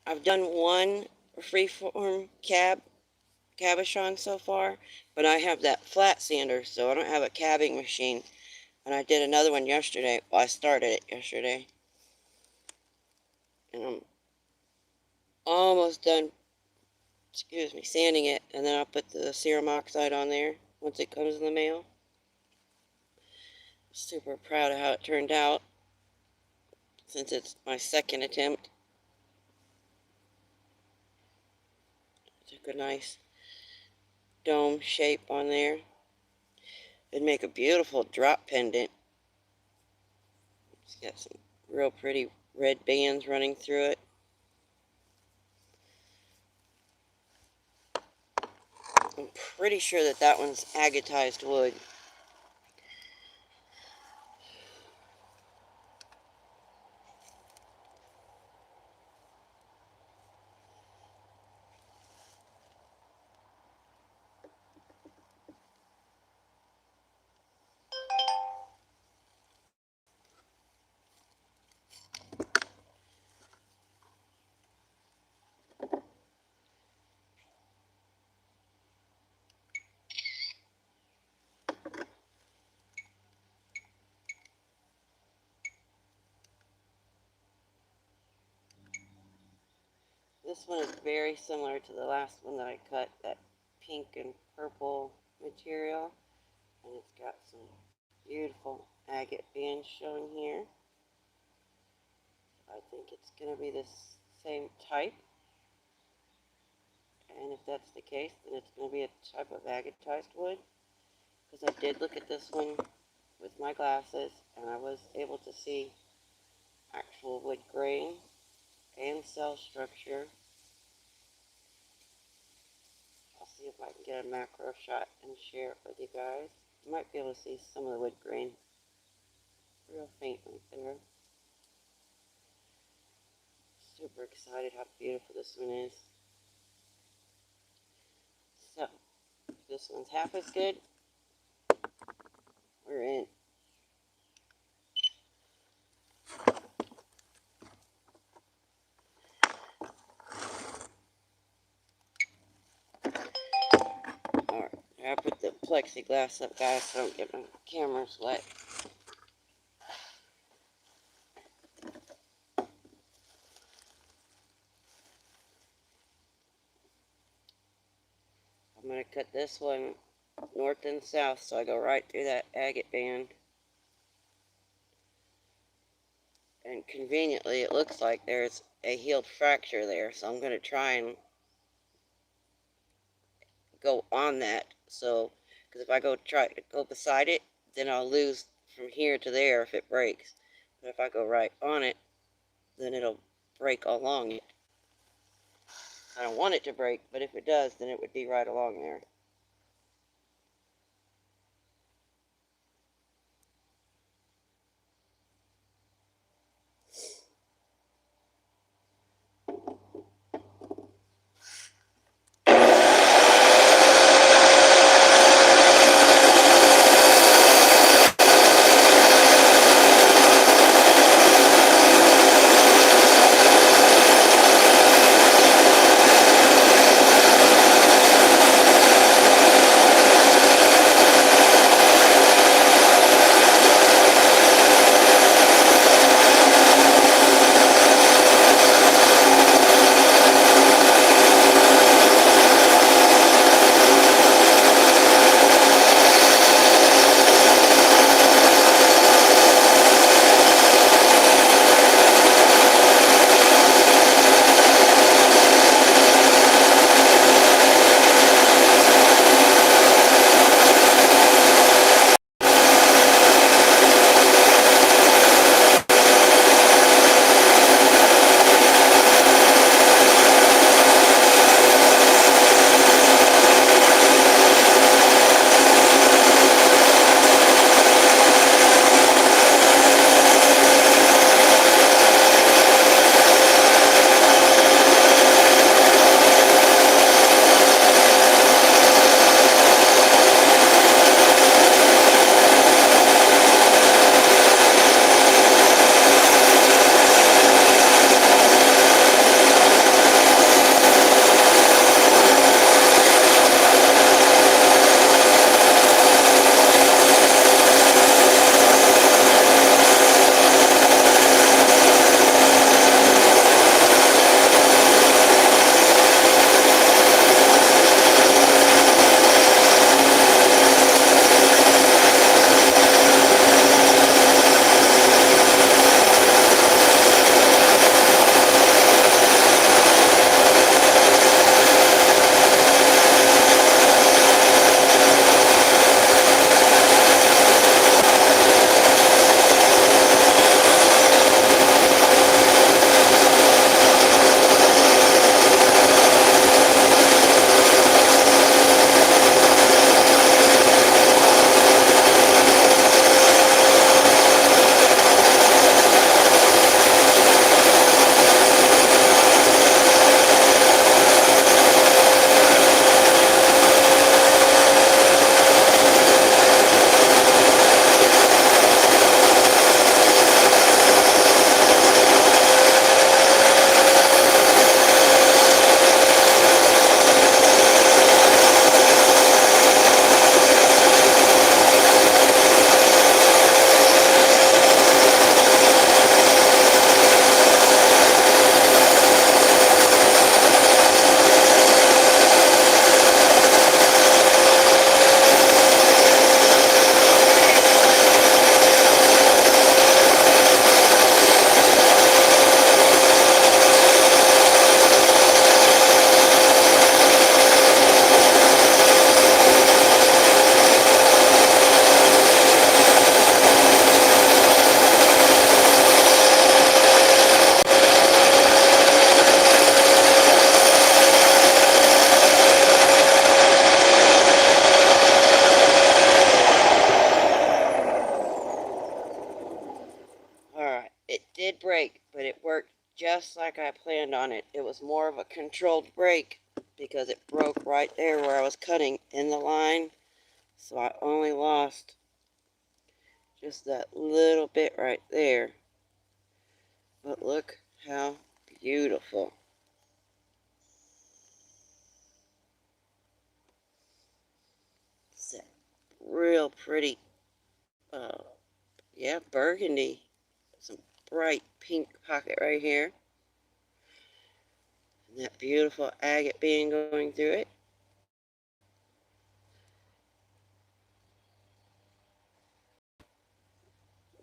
I've done one freeform cabochon so far, but I have that flat sander, so I don't have a cabbing machine. And I did another one yesterday. Well, I started it yesterday. And I'm almost done, excuse me, sanding it. And then I'll put the serum oxide on there once it comes in the mail. Super proud of how it turned out, since it's my second attempt. Took a nice dome shape on there. It'd make a beautiful drop pendant. It's got some real pretty red bands running through it. I'm pretty sure that that one's agatized wood. This one is very similar to the last one that I cut, that pink and purple material. And it's got some beautiful agate bands showing here. I think it's going to be the same type. And if that's the case, then it's going to be a type of agatized wood. Because I did look at this one with my glasses, and I was able to see actual wood grain and cell structure. I'll see if I can get a macro shot and share it with you guys. You might be able to see some of the wood grain real faint right there. Super excited how beautiful this one is. So, if this one's half as good, we're in. Alright, I put the plexiglass up, guys, so I don't get my cameras wet. I'm going to cut this one north and south, so I go right through that agate band. And conveniently, it looks like there's a healed fracture there, so I'm going to try and go on that. So, because if I try to go beside it, then I'll lose from here to there if it breaks. But if I go right on it, then it'll break along it. I don't want it to break, but if it does, then it would be right along there. break, but it worked just like I planned on it. It was more of a controlled break because it broke right there where I was cutting in the line. So I only lost just that little bit right there. But look how beautiful. It's that real pretty, uh, yeah, burgundy. Some bright pink pocket right here. And that beautiful agate being going through it.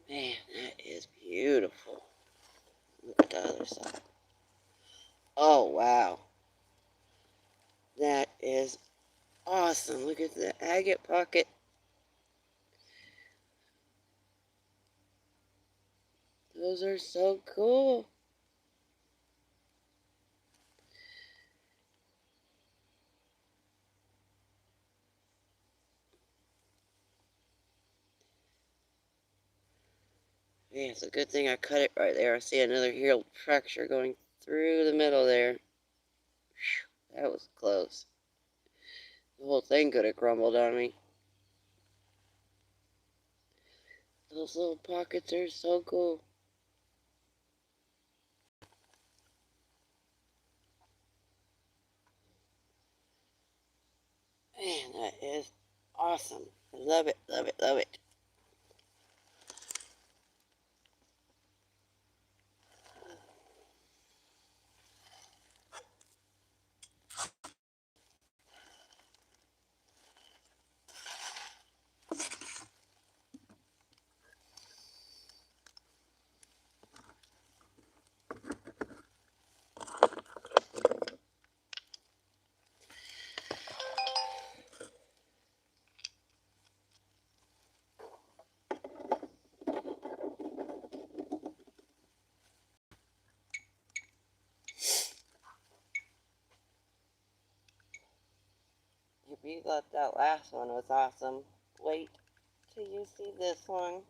Man, that is beautiful. Look at the other side. Oh, wow. That is awesome. Look at the agate pocket. Those are so cool. Man, it's a good thing I cut it right there. I see another heel fracture going through the middle there. Whew, that was close. The whole thing could have crumbled on me. Those little pockets are so cool. Man, that is awesome. I love it, love it, love it. If you thought that last one was awesome, wait till you see this one.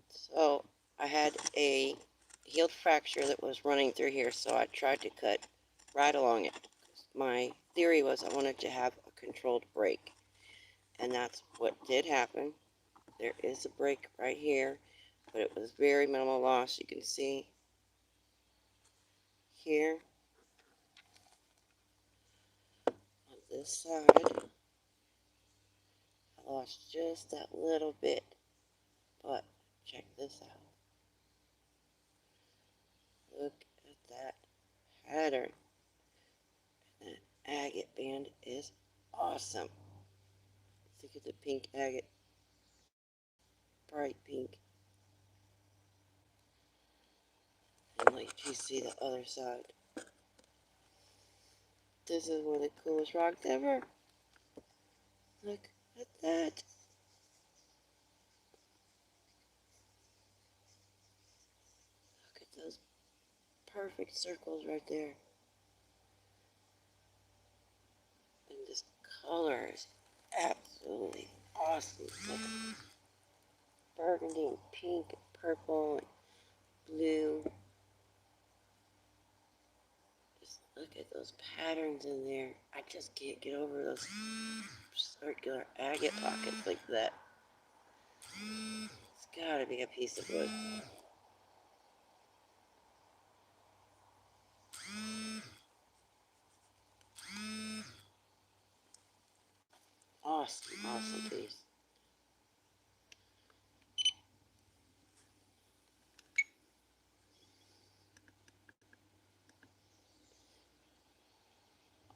So I had a healed fracture that was running through here, so I tried to cut right along it. My theory was I wanted to have a controlled break, and that's what did happen. There is a break right here, but it was very minimal loss. You can see here on this side, I lost just that little bit, but check this out. Look at that pattern. That agate band is awesome. Look at the pink agate, bright pink. And like you see the other side. This is one of the coolest rocks ever. Look at that. Look at those perfect circles right there. And this color is absolutely awesome. Look, burgundy and pink and purple and blue. Just look at those patterns in there. I just can't get over those circular agate pockets like that. It's gotta be a piece of wood. Awesome, awesome piece.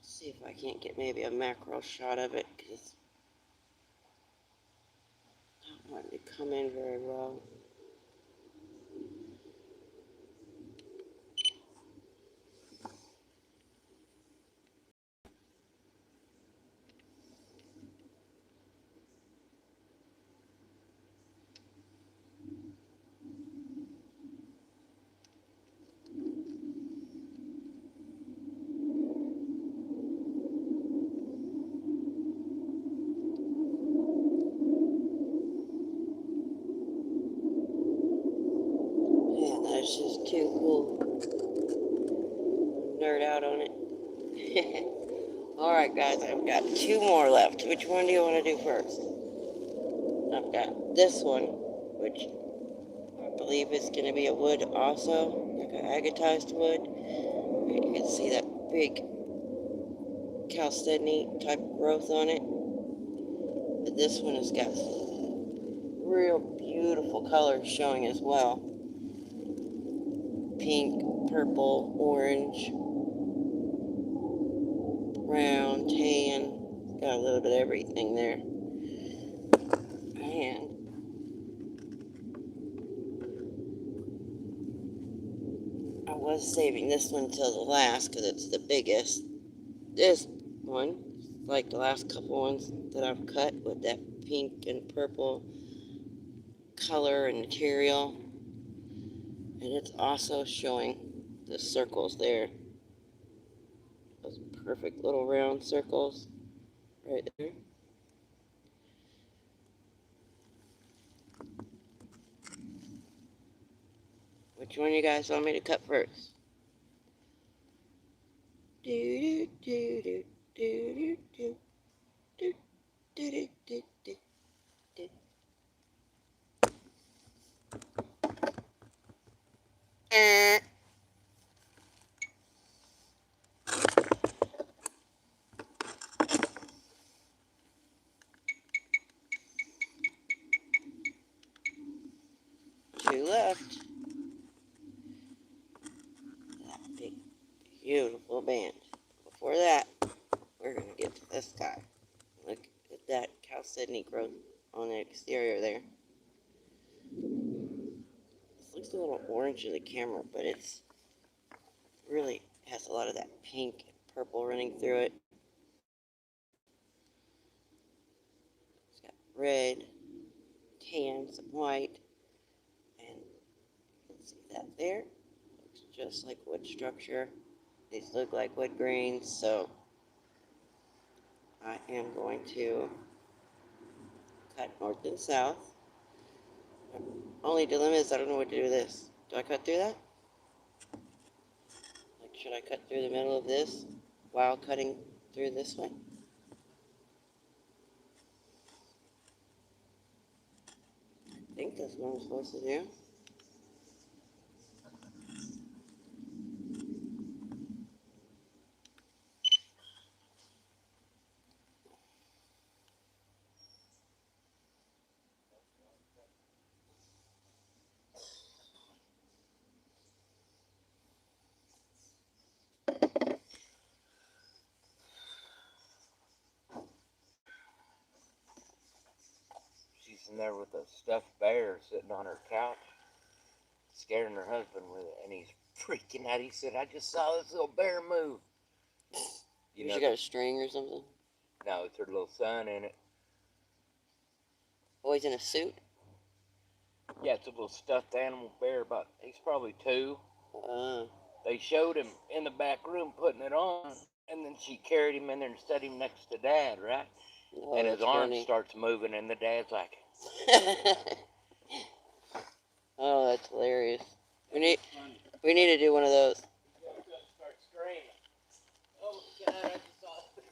See if I can't get maybe a macro shot of it, because it's not wanting to come in very well. That's just too cool. Nerd out on it. Alright guys, I've got 2 more left. Which one do you want to do first? I've got this one, which I believe is going to be a wood also, like an agatized wood. You can see that big chalcedony type growth on it. But this one has got real beautiful colors showing as well. Pink, purple, orange, brown, tan. Got a little bit of everything there. And I was saving this one till the last because it's the biggest. This one, like the last couple ones that I've cut with that pink and purple color and material. And it's also showing the circles there. Those perfect little round circles right there. Which one you guys want me to cut first? Do do do do do do do do do do do do. 2 left. That big, beautiful band. Before that, we're going to get to this guy. Look at that chalcedony growth on the exterior there. This looks a little orange in the camera, but it's really has a lot of that pink and purple running through it. It's got red, tan, some white, and you can see that there. Looks just like wood structure. These look like wood grains, so I am going to cut north and south. Only dilemma is I don't know what to do with this. Do I cut through that? Like, should I cut through the middle of this while cutting through this way? I think that's what I'm supposed to do. She's in there with a stuffed bear sitting on her couch, scaring her husband with it, and he's freaking out. He said, "I just saw this little bear move." You know, she got a string or something? No, it's her little son in it. Oh, he's in a suit? Yeah, it's a little stuffed animal bear, but he's probably 2. They showed him in the back room putting it on, and then she carried him in there and set him next to Dad, right? Oh, and his arm starts moving, and the Dad's like, "Oh, that's hilarious. We need to do one of those." Start screaming. Oh God, I just saw it.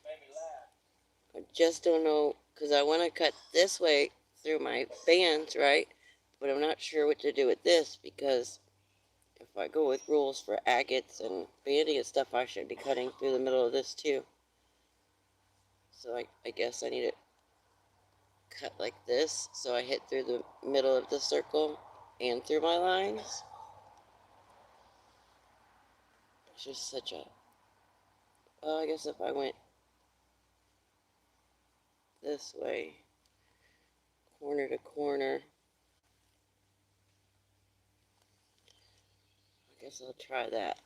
Made me laugh. I just don't know, because I want to cut this way through my bands, right? But I'm not sure what to do with this, because if I go with rules for agates and banding and stuff, I should be cutting through the middle of this too. So I guess I need to cut like this, so I hit through the middle of the circle and through my lines. It's just such a... Well, I guess if I went this way, corner to corner, I guess I'll try that.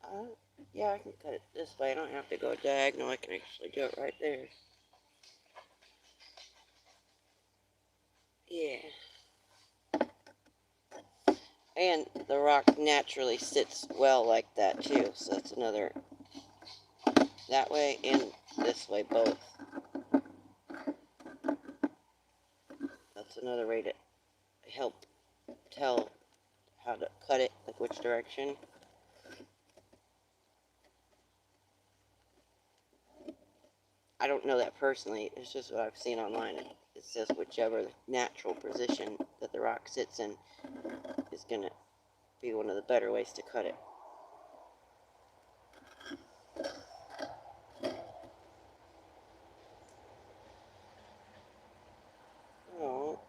Oh, yeah, I can cut it this way. I don't have to go diagonal. I can actually do it right there. Yeah. And the rock naturally sits well like that too, so that's another that way and this way both. That's another way to help tell how to cut it, like which direction. I don't know that personally, it's just what I've seen online. It says whichever natural position that the rock sits in is going to be one of the better ways to cut it. Oh,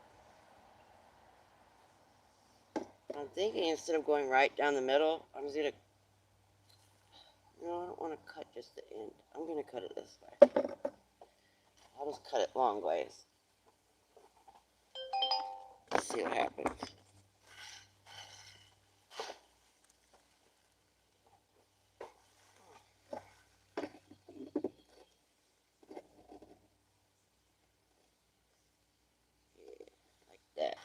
I'm thinking instead of going right down the middle, I'm just going to, no, I don't want to cut just the end. I'm going to cut it this way. I'll just cut it long ways. Let's see what happens. Like that.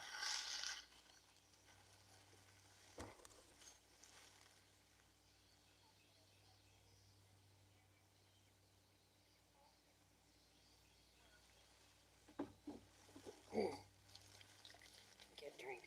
Get a drink.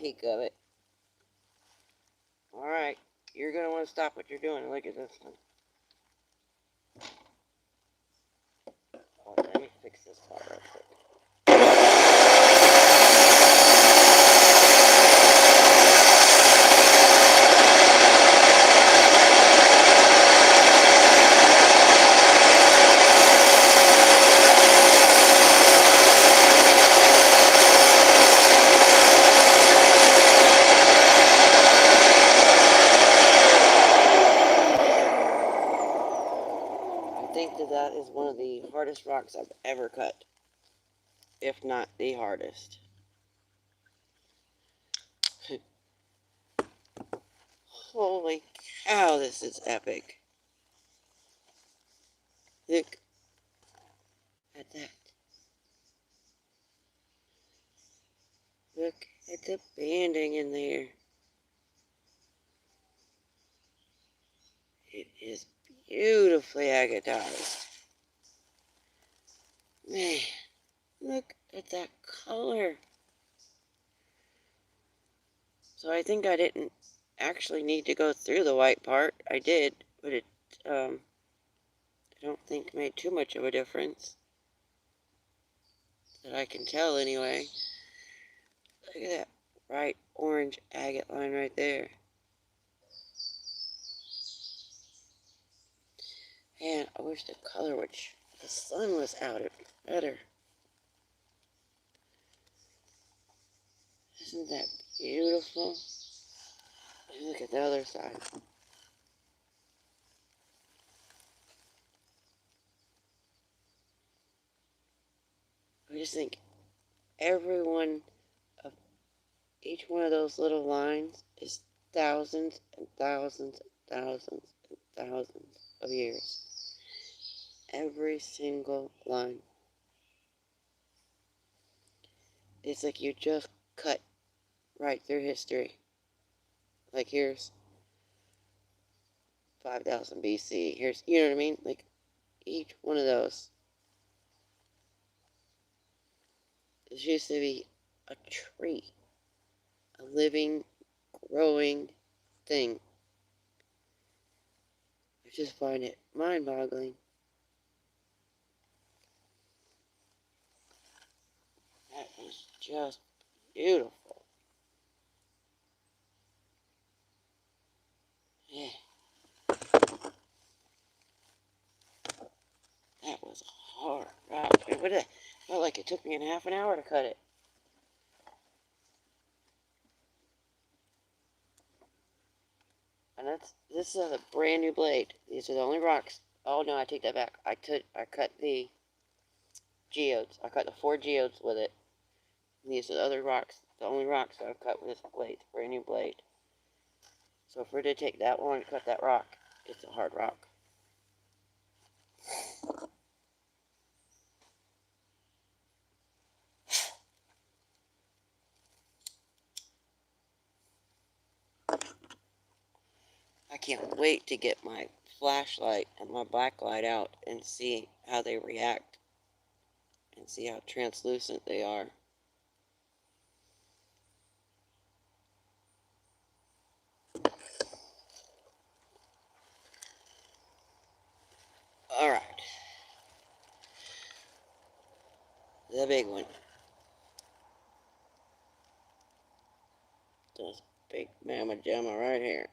peek of it. Alright, you're going to want to stop what you're doing and look at this one. Oh, let me fix this part real quick. That is one of the hardest rocks I've ever cut, if not the hardest. Holy cow, this is epic. Look at that. Look at the banding in there. It is beautifully agatized. Man, look at that color. So I think I didn't actually need to go through the white part. I did, but it, I don't think made too much of a difference. That I can tell anyway. Look at that bright orange agate line right there. And I wish the color would, the sun was out, it'd be better. Isn't that beautiful? And look at the other side. I just think each one of those little lines is thousands and thousands and thousands and thousands of years. Every single line. It's like you just cut right through history. Like here's 5,000 BC. Here's, you know what I mean? Like each one of those. This used to be a tree. A living, growing thing. I just find it mind-boggling. That is just beautiful. Yeah. That was hard. Wow. It felt like it took me a half an hour to cut it. And this is a brand new blade. These are the only rocks. Oh no, I take that back. I cut the geodes. I cut the 4 geodes with it. And these are the other rocks. The only rocks I've cut with this blade. Brand new blade. So if we're to take that long to cut that rock, it's a hard rock. I can't wait to get my flashlight and my blacklight out and see how they react and see how translucent they are. Alright. The big one. This big mamma jamma right here.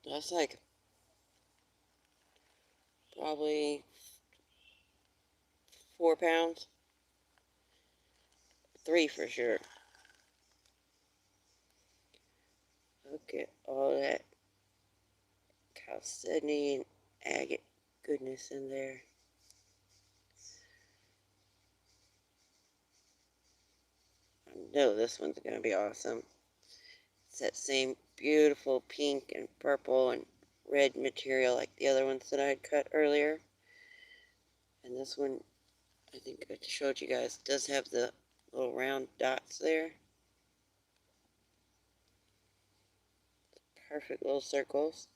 That's like probably 4 pounds. 3 for sure. Look at all that chalcedony and agate goodness in there. I know this one's going to be awesome. It's that same beautiful pink and purple and red material like the other ones that I had cut earlier. And this one, I think I showed you guys, does have the little round dots there. Perfect little circles.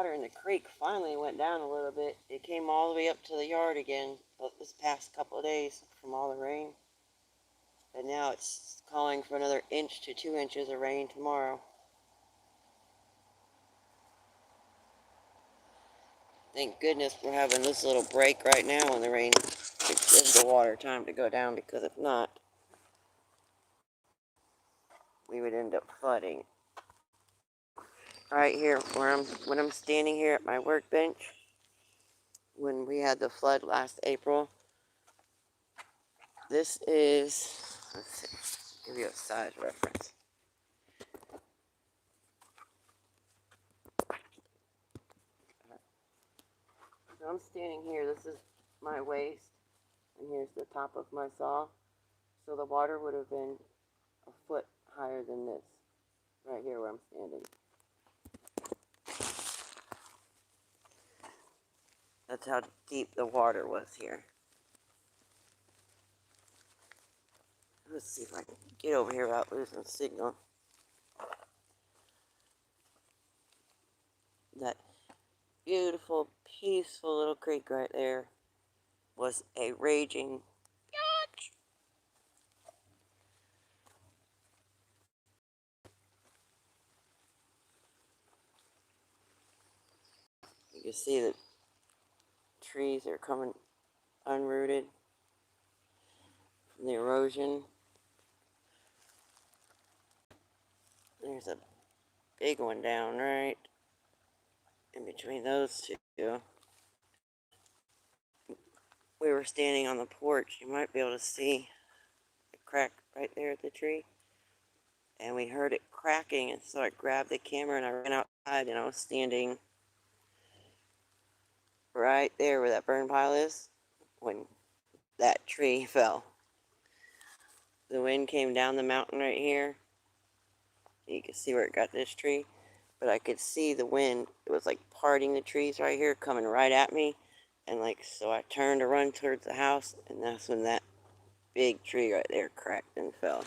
water in the creek finally went down a little bit. It came all the way up to the yard again this past couple of days from all the rain. And now it's calling for another 1 to 2 inches of rain tomorrow. Thank goodness we're having this little break right now in the rain to give the water time to go down, because if not, we would end up flooding. Right here, when I'm standing here at my workbench, when we had the flood last April, this is, let's see, give you a size reference. So I'm standing here, this is my waist, and here's the top of my saw. So the water would have been a foot higher than this, right here where I'm standing. That's how deep the water was here. Let's see if I can get over here without losing signal. That beautiful, peaceful little creek right there was a raging yacht. You can see that trees are coming unrooted from the erosion. There's a big one down right in between those two. We were standing on the porch. You might be able to see the crack right there at the tree. And we heard it cracking, and so I grabbed the camera and I ran outside, and I was standing right there where that burn pile is when that tree fell. The wind came down the mountain right here. You can see where it got this tree, but I could see the wind. It was like parting the trees right here, coming right at me. And like, so I turned to run towards the house, and that's when that big tree right there cracked and fell.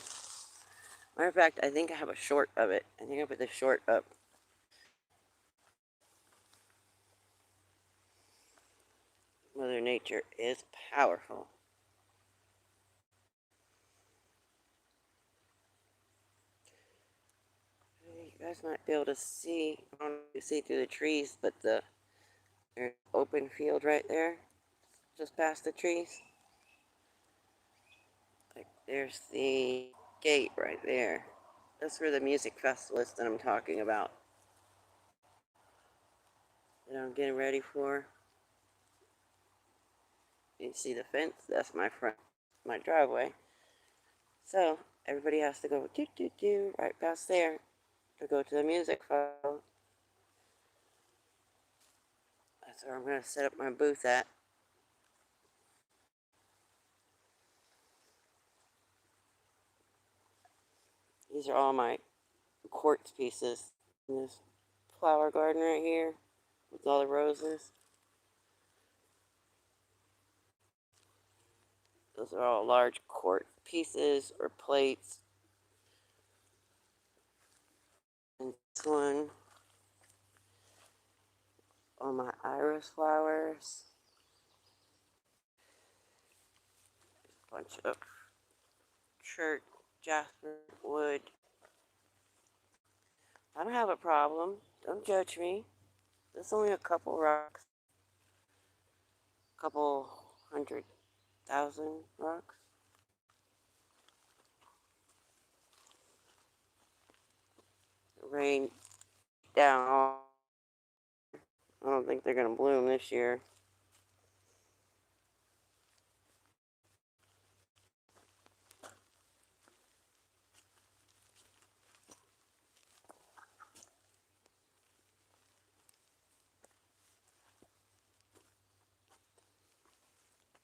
Matter of fact, I think I have a short of it. I think I put the short up. Mother Nature is powerful. You guys might be able to see, I don't know if you see through the trees, but there's an open field right there, just past the trees. Like, there's the gate right there. That's where the music festival is that I'm talking about, that I'm getting ready for. You see the fence? That's my front, my driveway. So everybody has to go do right past there to go to the music festival. That's where I'm going to set up my booth at. These are all my quartz pieces in this flower garden right here with all the roses. Those are all large quartz pieces or plates. And this one, all my iris flowers. A bunch of church, Jasper, wood. I don't have a problem. Don't judge me. There's only a couple rocks. Couple 100,000 rocks. It rained down. I don't think they're going to bloom this year.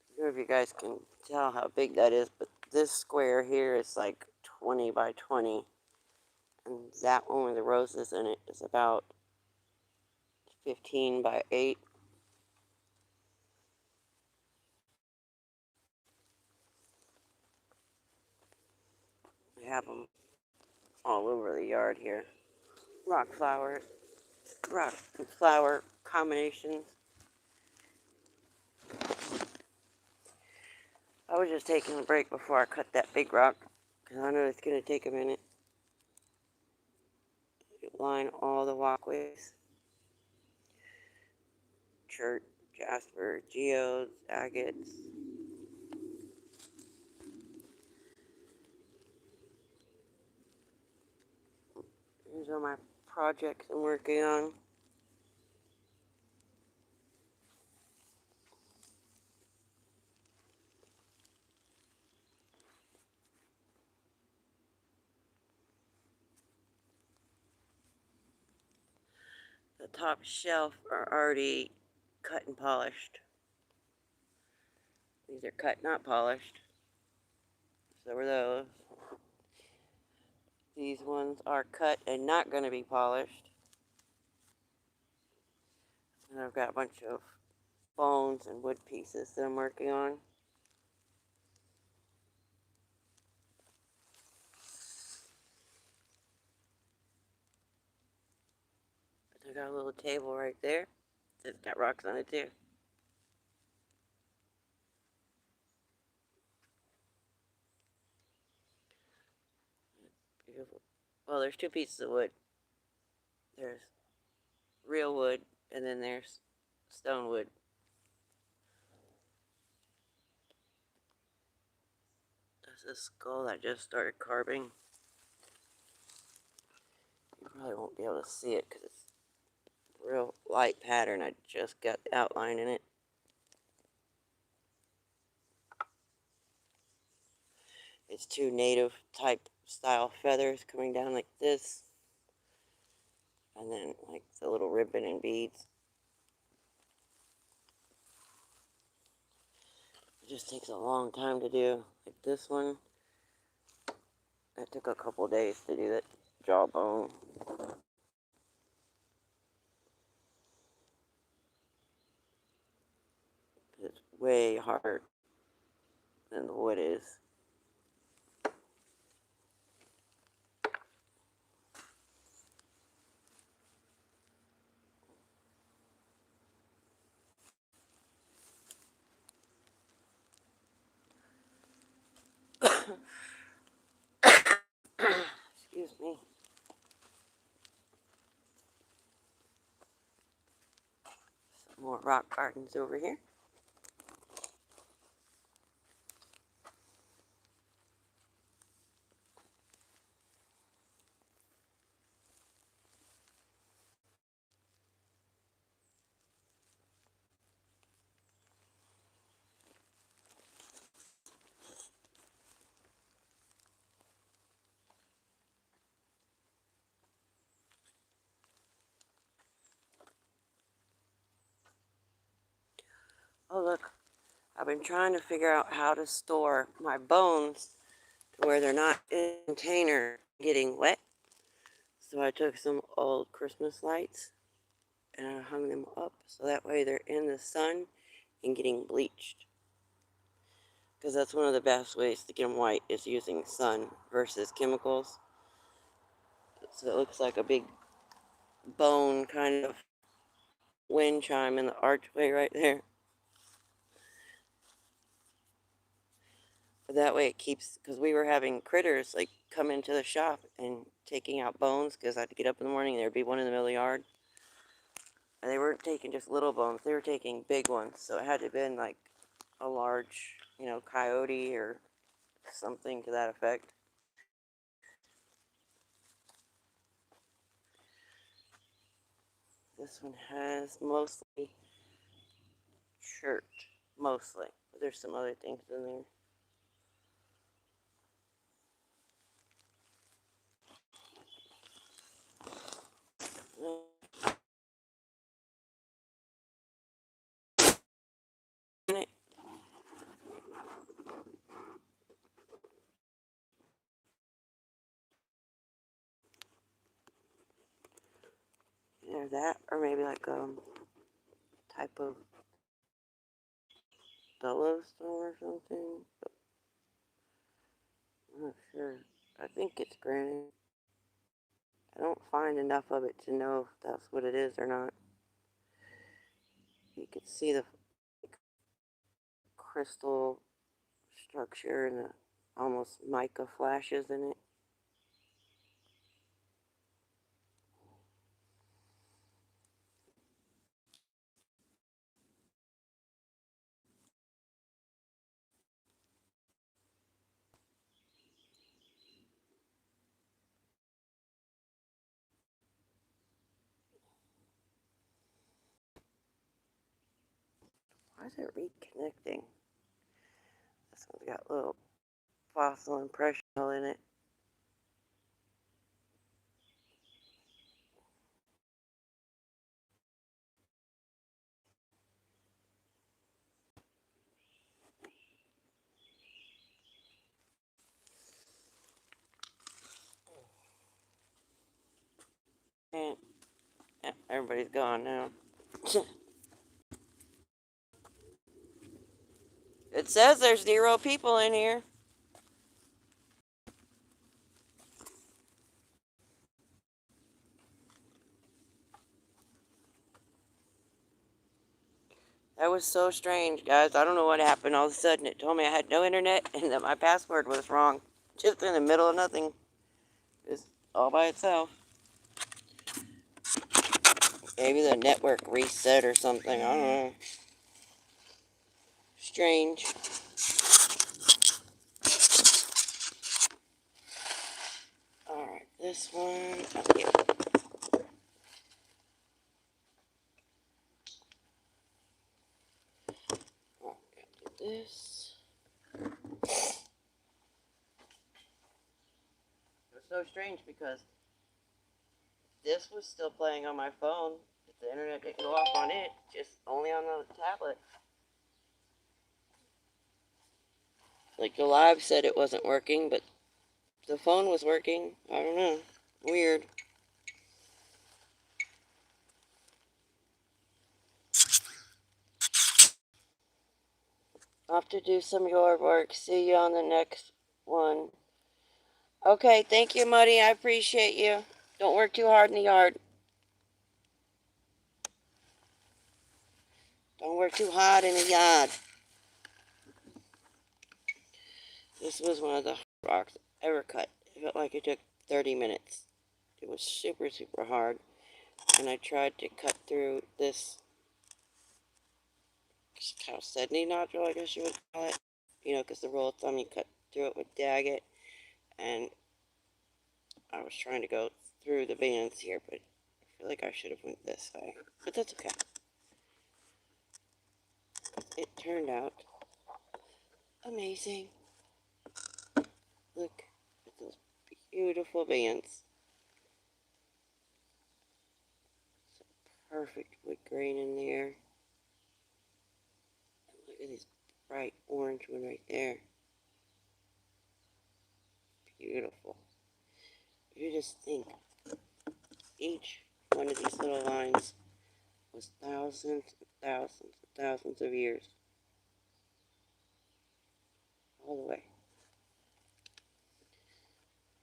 I don't know if you guys can tell how big that is, but this square here is like 20 by 20. And that one with the roses in it is about 15 by 8. We have them all over the yard here. Rock flowers. rock and flower combinations. I was just taking a break before I cut that big rock, because I know it's going to take a minute. Line all the walkways. Chert, Jasper, geodes, agates. Here's all my projects I'm working on. The top shelf are already cut and polished. These are cut, not polished. So are those. These ones are cut and not going to be polished. And I've got a bunch of bones and wood pieces that I'm working on. I got a little table right there. It's got rocks on it too. Beautiful. Well, there's two pieces of wood. There's real wood, and then there's stone wood. There's a skull I just started carving. You probably won't be able to see it because it's a real light pattern. I just got the outline in it. It's two native type style feathers coming down like this. And then like the little ribbon and beads. It just takes a long time to do. Like this one, it took a couple days to do that jawbone. It's way harder than the wood is. Excuse me. Some more rock gardens over here. Oh look, I've been trying to figure out how to store my bones to where they're not in a container getting wet. So I took some old Christmas lights and I hung them up so that way they're in the sun and getting bleached. Because that's one of the best ways to get them white is using sun versus chemicals. So it looks like a big bone kind of wind chime in the archway right there. But that way it keeps, because we were having critters like come into the shop and taking out bones because I had to get up in the morning and there'd be one in the middle of the yard. And they weren't taking just little bones, they were taking big ones. So it had to have been like a large, coyote or something to that effect. This one has mostly chert, mostly. But there's some other things in there. Either that or maybe like type of Yellowstone or something. But I'm not sure. I think it's granite. I don't find enough of it to know if that's what it is or not. You can see the crystal structure and the almost mica flashes in it. Why is it reconnecting? This one's got little fossil impression in it. And everybody's gone now. It says there's 0 people in here. That was so strange, guys. I don't know what happened. All of a sudden, it told me I had no internet and that my password was wrong. Just in the middle of nothing. Just all by itself. Maybe the network reset or something. I don't know. Strange. Alright, this one. Okay. Oh, got this. It was so strange because this was still playing on my phone. The internet didn't go off on it, just only on the tablet. Like the live said it wasn't working, but the phone was working. I don't know. Weird. I'll have to do some yard work. See you on the next one. Okay, thank you, Muddy. I appreciate you. Don't work too hard in the yard. Don't work too hard in the yard. This was one of the rocks I ever cut. It felt like it took 30 minutes. It was super, super hard. And I tried to cut through this chalcedony nodule, I guess you would call it. You know, because the rule of thumb, you cut through it with the agate. And I was trying to go through the bands here, but I feel like I should have went this way. But that's okay. It turned out amazing. Look at those beautiful bands. Perfect wood grain in there. And look at this bright orange one right there. Beautiful. You just think each one of these little lines was thousands and thousands and thousands of years. All the way.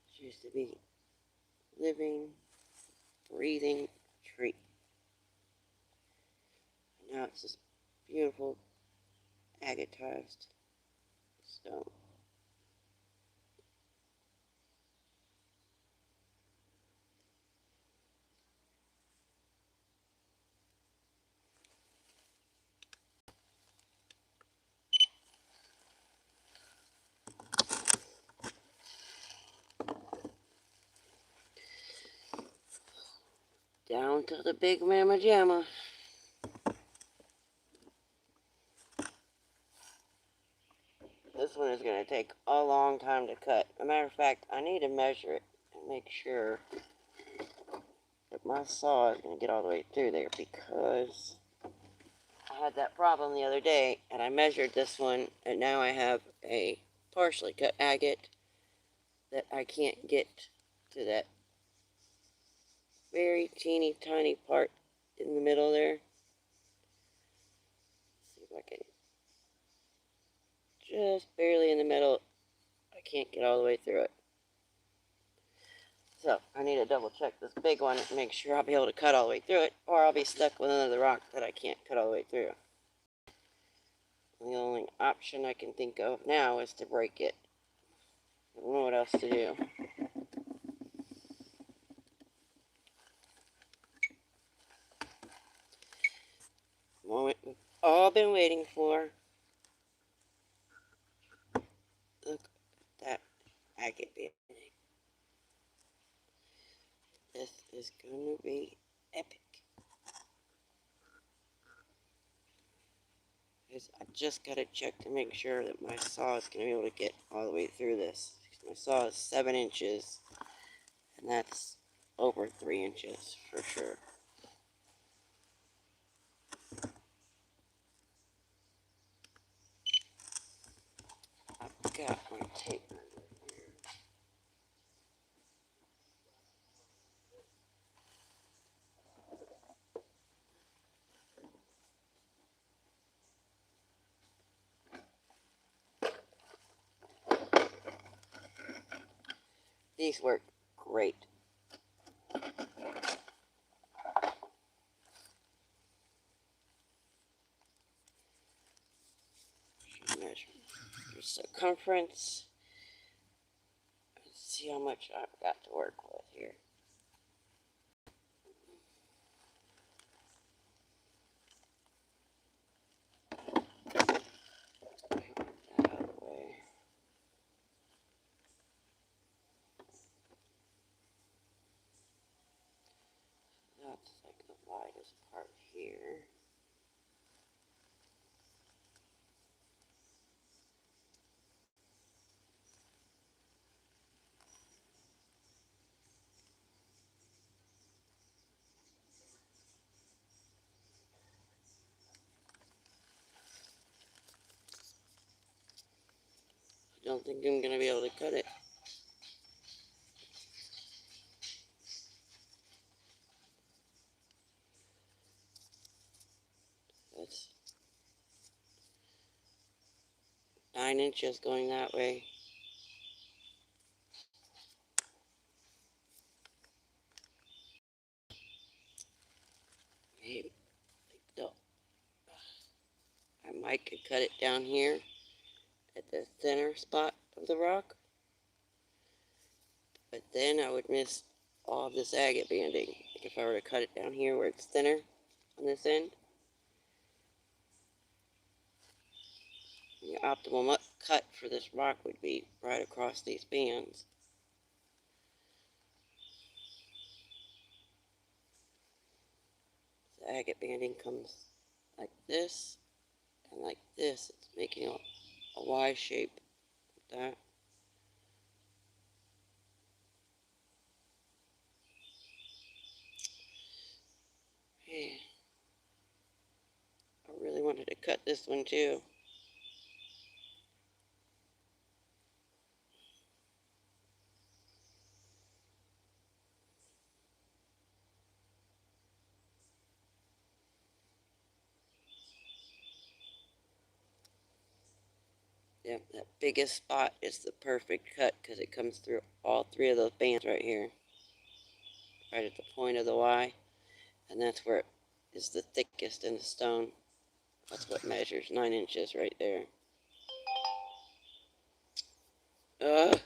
It used to be living, breathing tree. And now it's this beautiful agatized stone. Down to the big mamma jamma. This one is going to take a long time to cut. As a matter of fact, I need to measure it and make sure that my saw is going to get all the way through there, because I had that problem the other day and I measured this one and now I have a partially cut agate that I can't get to that very teeny tiny part in the middle there. Let's see if I can, just barely in the middle. I can't get all the way through it. So I need to double check this big one and make sure I'll be able to cut all the way through it, or I'll be stuck with another rock that I can't cut all the way through. And the only option I can think of now is to break it. I don't know what else to do. Moment we've all been waiting for. Look at that agate banding. This is going to be epic. I just got to check to make sure that my saw is going to be able to get all the way through this. My saw is 7 inches, and that's over 3 inches for sure. I've got my tape measure here. These work great. Measure your circumference. Let's see how much I've got to work with here. Get that out of the way. That's like the widest part here. I don't think I'm going to be able to cut it. That's 9 inches going that way. Maybe I might could cut it down here at the center spot of the rock, but then I would miss all of this agate banding. Like if I were to cut it down here where it's thinner on this end, the optimal cut for this rock would be right across these bands. The agate banding comes like this and like this. It's making a Y shape like that. Hey, I really wanted to cut this one too. Yep, that biggest spot is the perfect cut because it comes through all 3 of those bands right here. Right at the point of the Y. And that's where it is the thickest in the stone. That's what measures 9 inches right there. I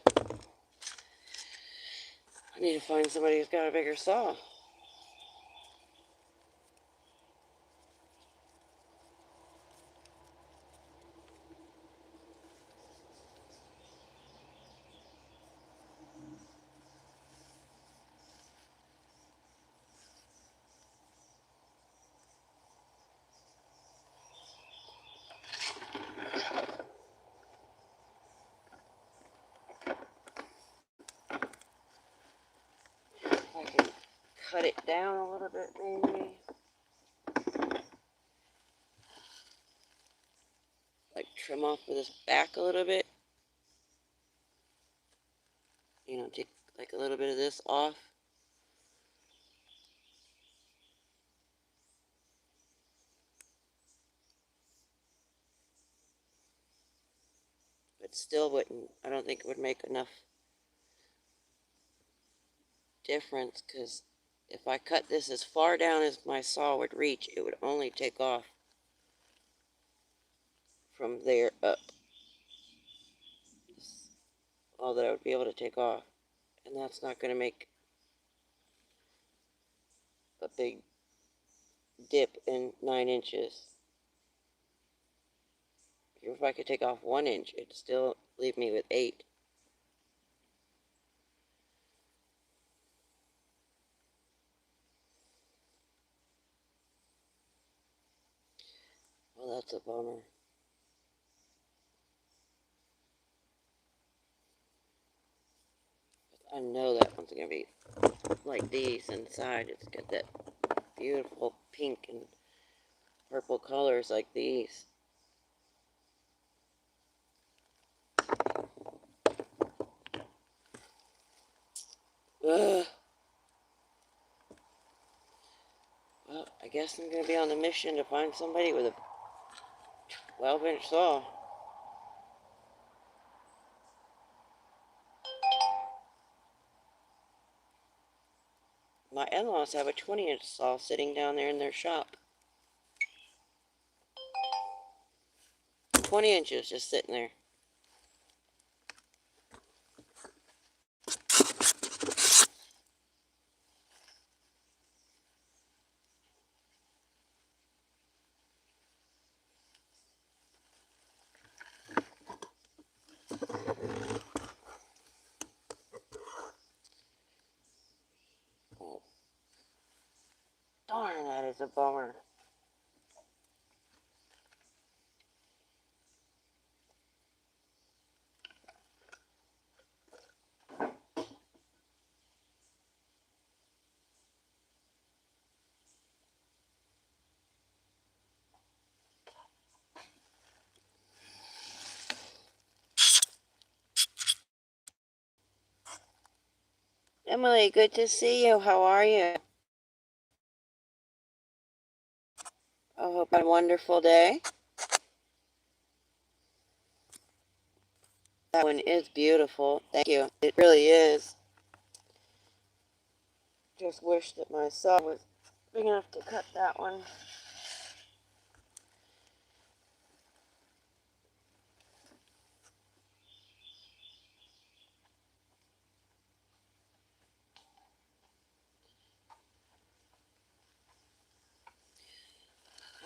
need to find somebody who's got a bigger saw. I can cut it down a little bit maybe. Like trim off of this back a little bit. You know, take like a little bit of this off. But still wouldn't, I don't think it would make enough difference, because if I cut this as far down as my saw would reach, it would only take off from there up. That's all that I would be able to take off. And that's not going to make a big dip in 9 inches. Even if I could take off 1 inch, it'd still leave me with 8. Well, that's a bummer. I know that one's going to be like these inside. It's got that beautiful pink and purple colors like these. Ugh. Well, I guess I'm going to be on a mission to find somebody with a 12-inch saw. My in-laws have a 20-inch saw sitting down there in their shop. 20 inches just sitting there. Oh, darn, that is a bummer. Emily, good to see you. How are you? I hope you had a wonderful day. That one is beautiful. Thank you. It really is. Just wish that my saw was big enough to cut that one.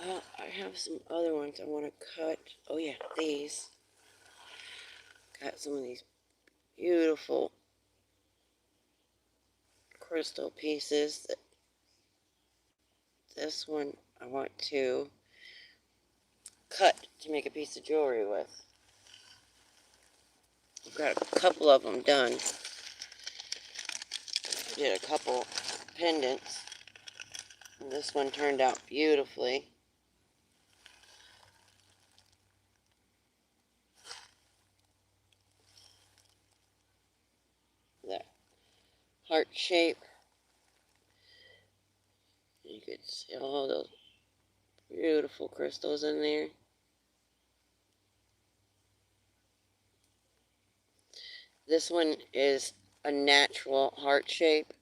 Well, I have some other ones I want to cut. Oh yeah, these. Got some of these beautiful crystal pieces. This one I want to cut to make a piece of jewelry with. I've got a couple of them done. I did a couple pendants. And this one turned out beautifully. That heart shape. You could see all those beautiful crystals in there. This one is a natural heart shape.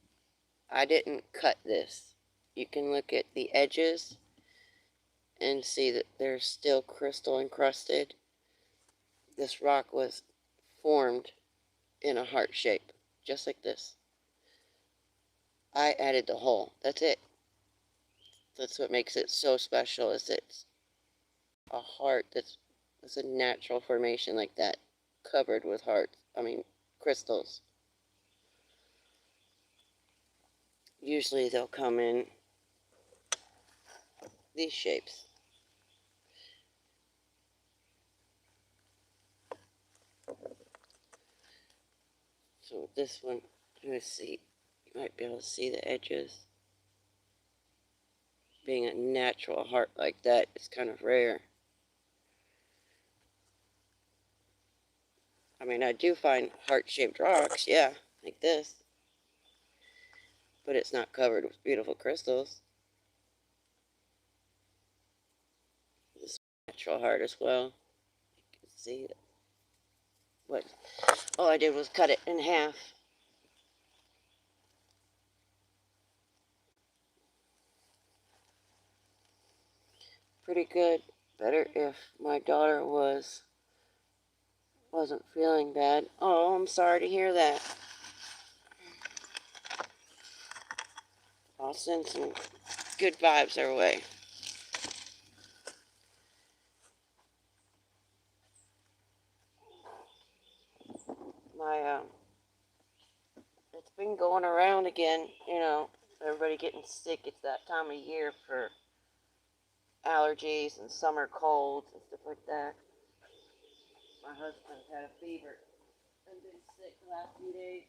I didn't cut this. You can look at the edges and see that they're still crystal encrusted. This rock was formed in a heart shape, just like this. I added the hole. That's it. That's what makes it so special, is it's a heart that's a natural formation like that, covered with crystals. Usually they'll come in these shapes. So this one, let me see, you might be able to see the edges. Being a natural heart like that is kind of rare. I mean, I do find heart-shaped rocks, yeah, like this. But it's not covered with beautiful crystals. This is a natural heart as well. You can see it. What all I did was cut it in half. pretty good. Better if my daughter wasn't feeling bad. Oh, I'm sorry to hear that. I'll send some good vibes our way. My it's been going around again, everybody getting sick. It's that time of year for allergies and summer colds and stuff like that. My husband's had a fever and been sick the last few days.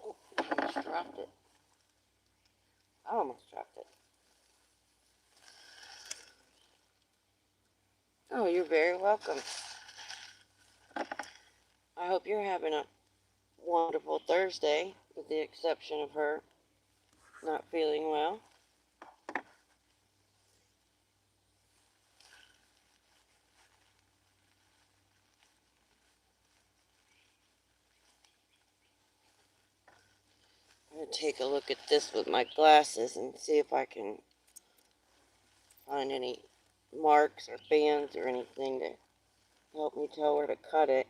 Oh, I almost dropped it. I almost dropped it. Oh, you're very welcome. I hope you're having a wonderful Thursday, with the exception of her not feeling well. I'm going to take a look at this with my glasses and see if I can find any marks or bands or anything to help me tell where to cut it.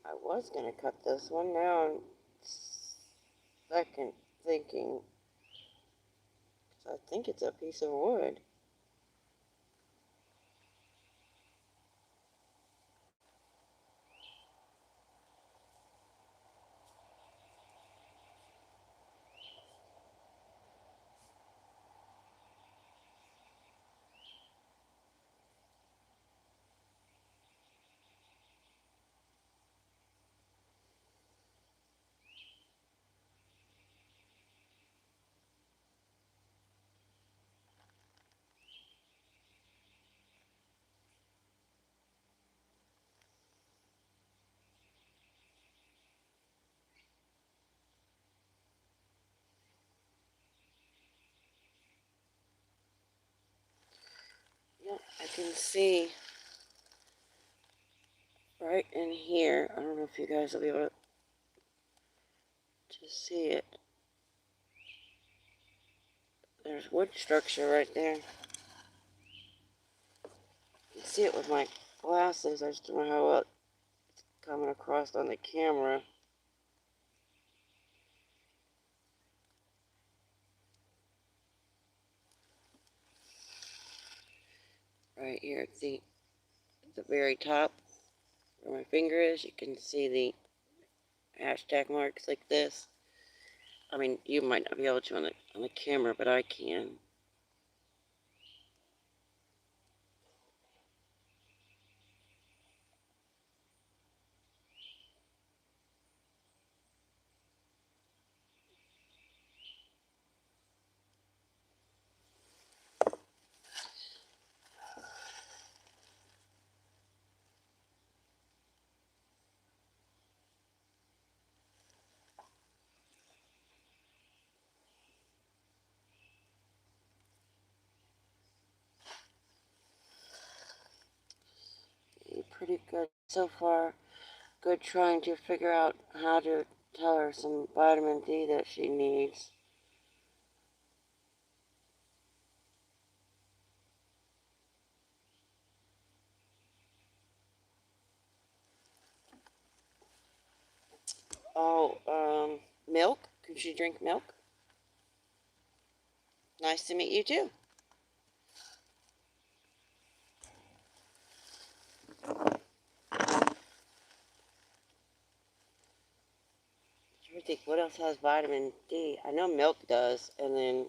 I was going to cut this one. Now I'm second thinking, 'cause I think it's a piece of wood. Yep, I can see right in here. I don't know if you guys will be able to see it. There's wood structure right there. You can see it with my glasses. I just don't know how well it's coming across on the camera. right here at the very top where my finger is. You can see the hashtag marks like this. I mean, you might not be able to on the camera, but I can. Pretty good so far. Good trying to figure out how to tell her some vitamin D that she needs. Oh, milk? Can she drink milk? Nice to meet you too. I think what else has vitamin D? I know milk does, and then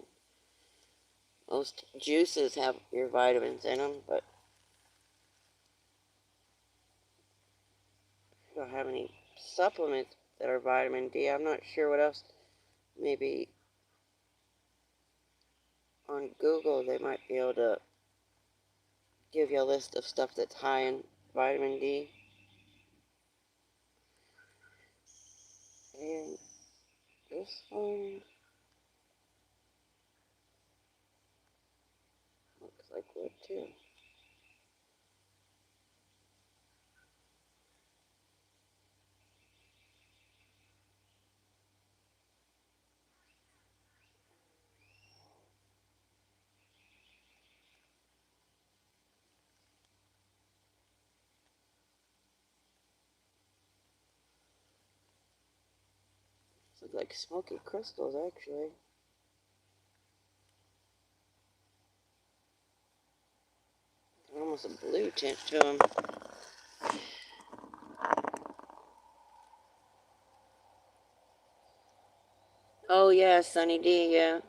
most juices have your vitamins in them, but I don't have any supplements that are vitamin D. I'm not sure what else. Maybe on Google they might be able to give you a list of stuff that's high in vitamin D. And this one looks like wood too. Look like smoky crystals actually. Almost a blue tint to them. Oh yeah, Sunny D, yeah.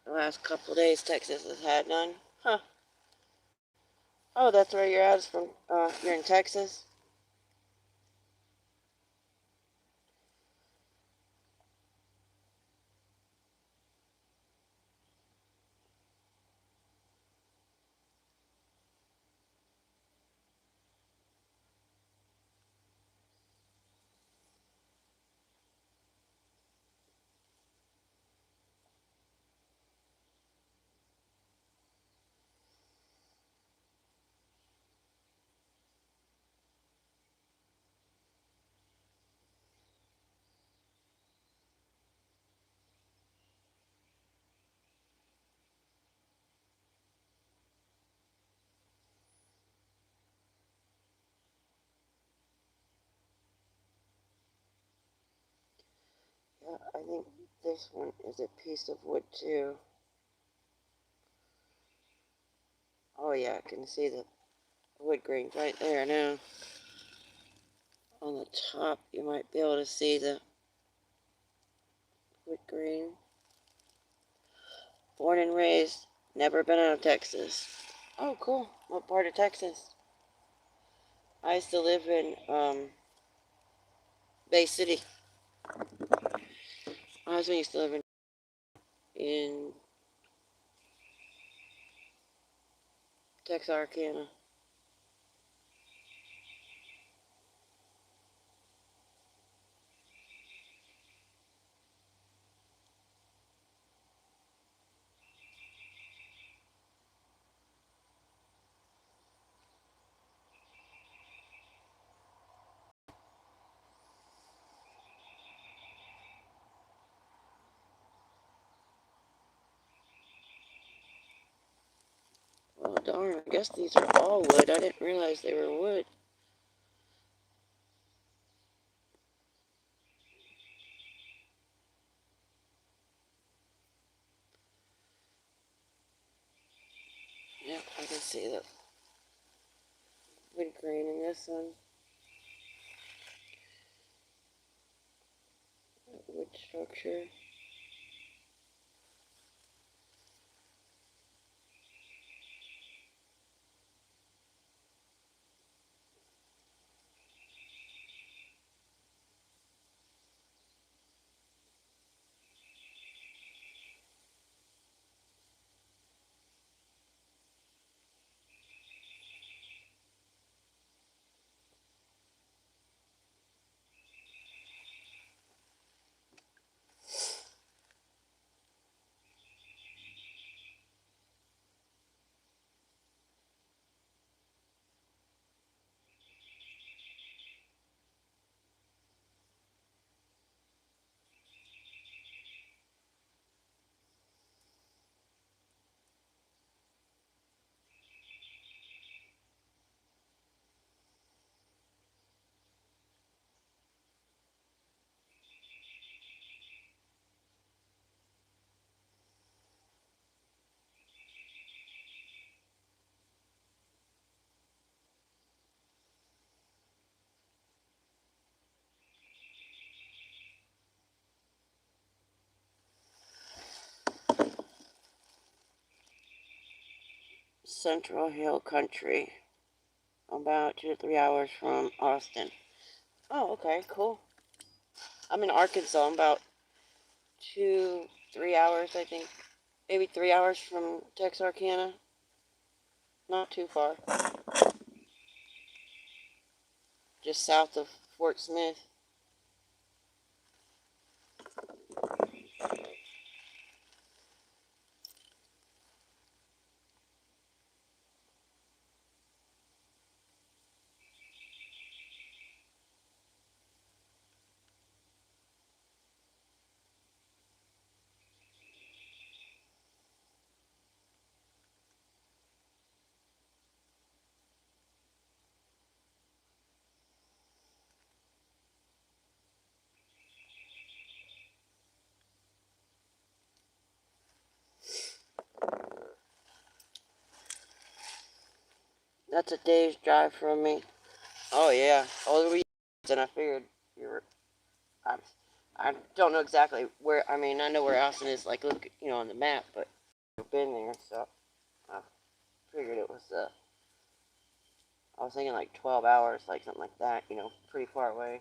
The last couple of days Texas has had none. Huh. Oh, that's where you're at, is from, you're in Texas? Yeah, I think this one is a piece of wood too. Oh yeah, I can see the wood grains right there now. On the top, you might be able to see the wood grain. Born and raised, never been out of Texas. Oh, cool. What part of Texas? I used to live in Bay City. My husband used to live in Texarkana. Well, darn, I guess these are all wood. I didn't realize they were wood. I can see the wood grain in this one. Wood structure. Central Hill Country. About 2 to 3 hours from Austin. Oh, okay, cool. I'm in Arkansas. I'm about 2, 3 hours, I think. Maybe 3 hours from Texarkana. Not too far. Just south of Fort Smith. That's a day's drive from me. Oh yeah, all the way. And I figured you were. I don't know exactly where. I mean, I know where Austin is. Like, look, on the map, but I've been there, so I figured it was. I was thinking like 12 hours, like something like that. Pretty far away.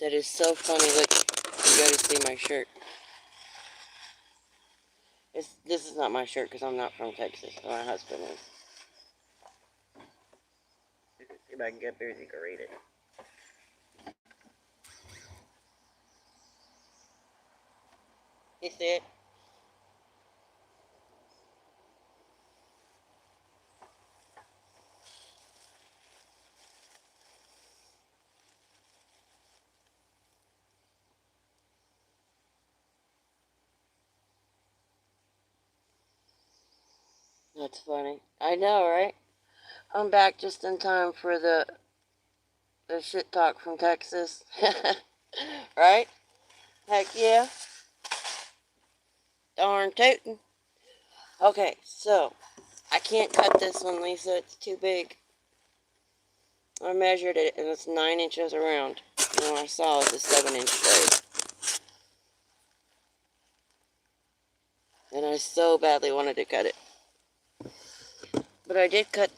That is so funny. Look, you gotta see my shirt. This is not my shirt because I'm not from Texas. My husband is. See if I can get there so you can read it. You see it? That's funny. I know, right? I'm back just in time for the shit talk from Texas. Right? Heck yeah. Darn tootin'. Okay, so I can't cut this one, Lisa. It's too big. I measured it and it's 9 inches around. And what I saw is a 7-inch blade. And I so badly wanted to cut it. But I did cut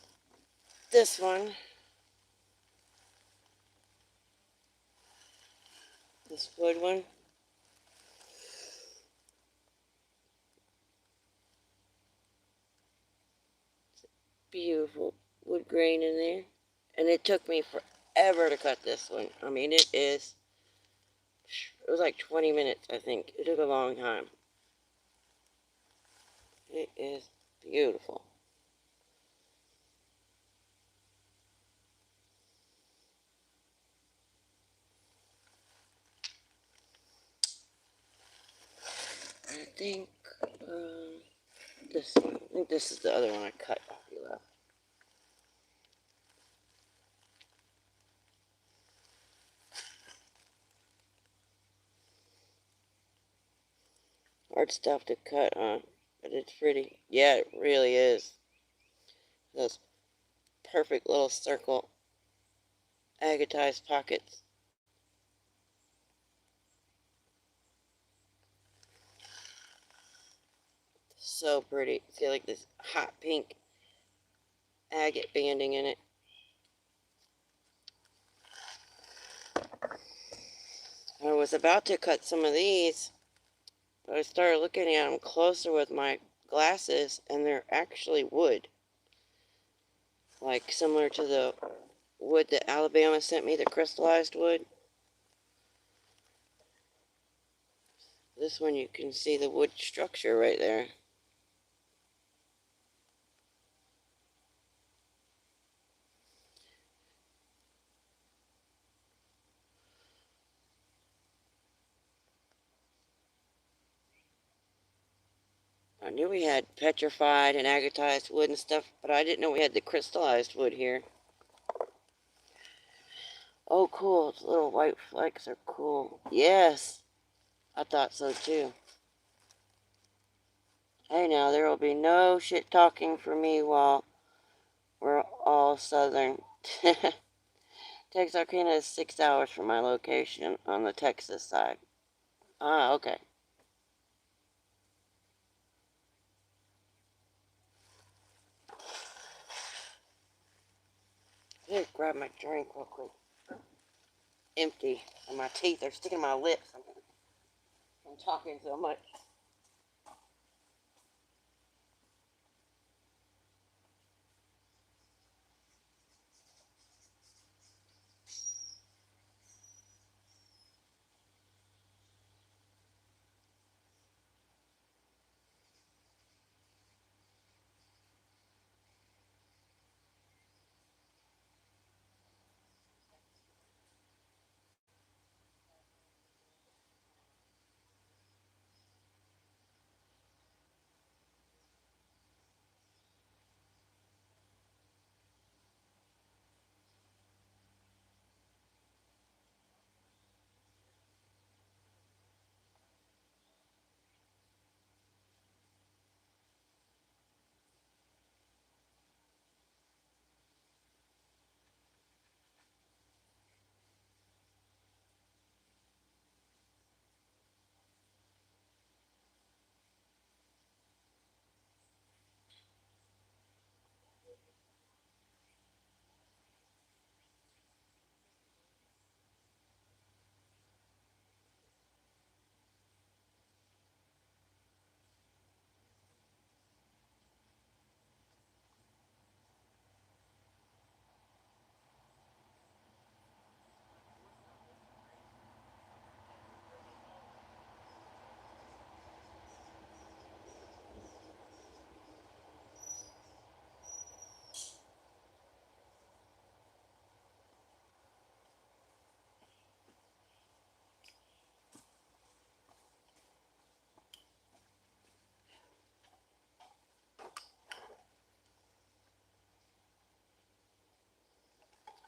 this one. This wood one. Beautiful wood grain in there. And it took me forever to cut this one. I mean, it was like 20 minutes, I think. It took a long time. It is beautiful. I think this one. I think this is the other one I cut off you left. Hard stuff to cut on, but it's pretty. Yeah, it really is. Those perfect little circle agatized pockets. So pretty. See, like this hot pink agate banding in it. I was about to cut some of these, but I started looking at them closer with my glasses, and they're actually wood. Like similar to the wood that Alabama sent me, the crystallized wood. This one you can see the wood structure right there. I knew we had petrified and agatized wood and stuff, but I didn't know we had the crystallized wood here. Oh, cool. The little white flecks are cool. Yes, I thought so too. Hey, now, there will be no shit talking for me while we're all southern. Texarkana is 6 hours from my location on the Texas side. Ah, okay. Here, grab my drink real quick. Empty, and my teeth are sticking to my lips. I'm talking so much.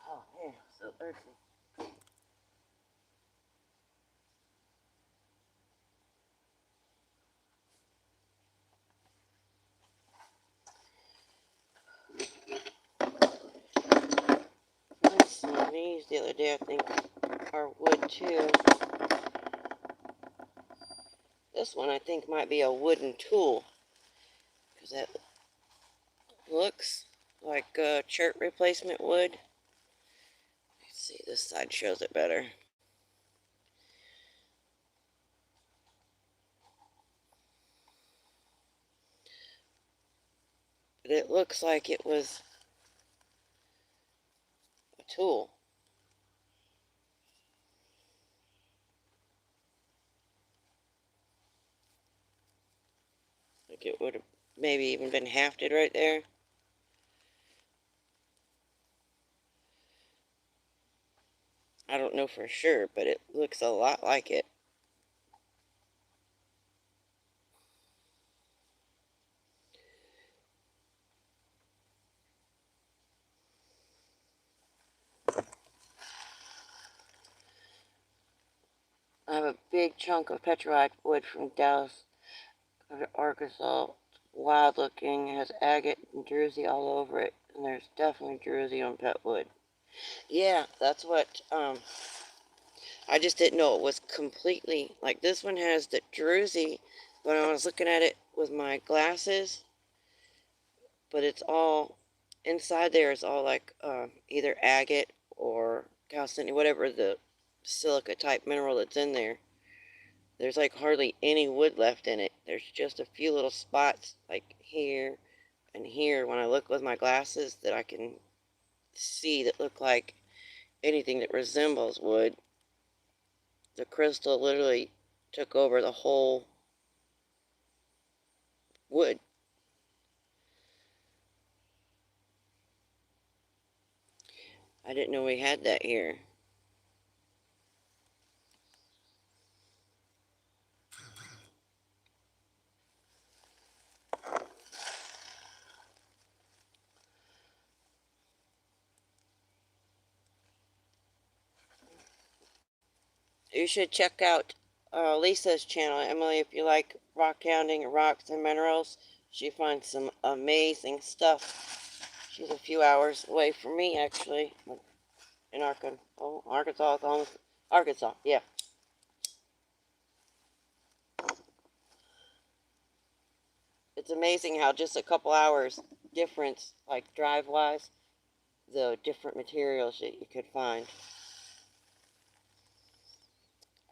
Oh, yeah, so thirsty. I saw these the other day, I think, are wood too. This one I think might be a wooden tool, because it looks like chert replacement wood. Let's see, this side shows it better. But it looks like it was a tool. like it would have maybe even been hafted right there. I don't know for sure, but it looks a lot like it. I have a big chunk of petrified wood from Dallas, Arkansas. Wild looking, it has agate and druzy all over it, and there's definitely druzy on pet wood. Yeah, that's what, I just didn't know it was completely, like this one has the druzy when I was looking at it with my glasses, but it's all, inside there is all like either agate or calcite, whatever the silica type mineral that's in there. There's like hardly any wood left in it. There's just a few little spots like here and here when I look with my glasses that I can see that look like anything that resembles wood. The crystal literally took over the whole wood. I didn't know we had that here. You should check out Lisa's channel, Emily, if you like rockhounding, rocks, and minerals. She finds some amazing stuff. She's a few hours away from me, actually, in Arkansas. Oh, Arkansas, Arkansas, yeah. It's amazing how just a couple hours difference, like drive-wise, the different materials that you could find.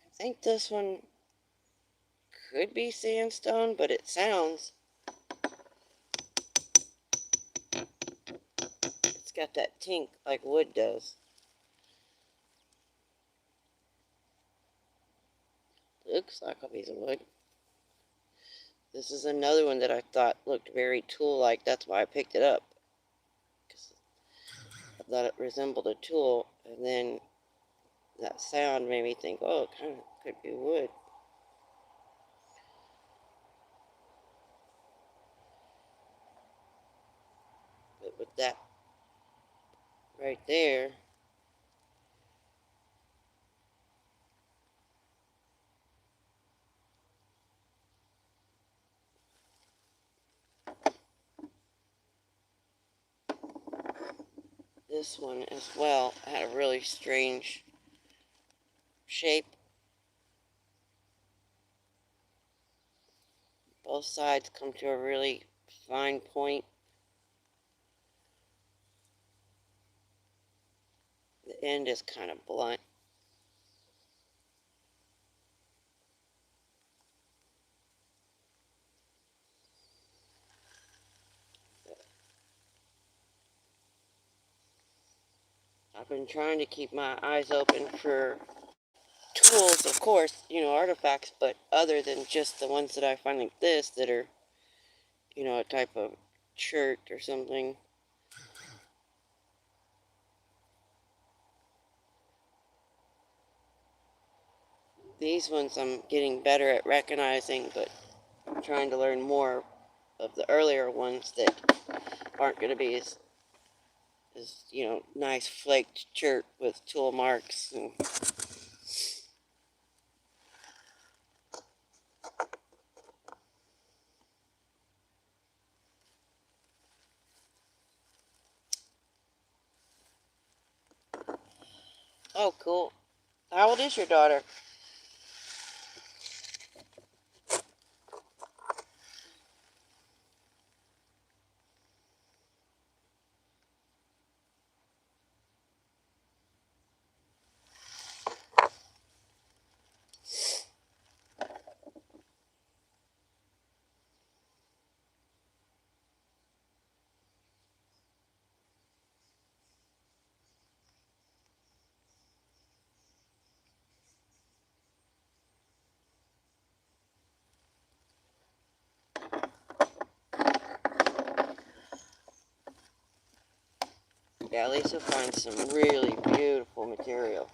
I think this one could be sandstone, but it sounds, it's got that tink like wood does. Looks like a piece of wood. This is another one that I thought looked very tool-like. That's why I picked it up, because I thought it resembled a tool, and then that sound made me think, oh, it kind of could be wood. But with that right there, this one as well had a really strange shape. Both sides come to a really fine point. The end is kind of blunt. I've been trying to keep my eyes open for tools, of course, artifacts, but other than just the ones that I find like this that are, a type of shirt or something. These ones I'm getting better at recognizing, but I'm trying to learn more of the earlier ones that aren't going to be as nice flaked shirt with tool marks. And oh, cool. How old is your daughter? Yeah, at least you'll find some really beautiful material.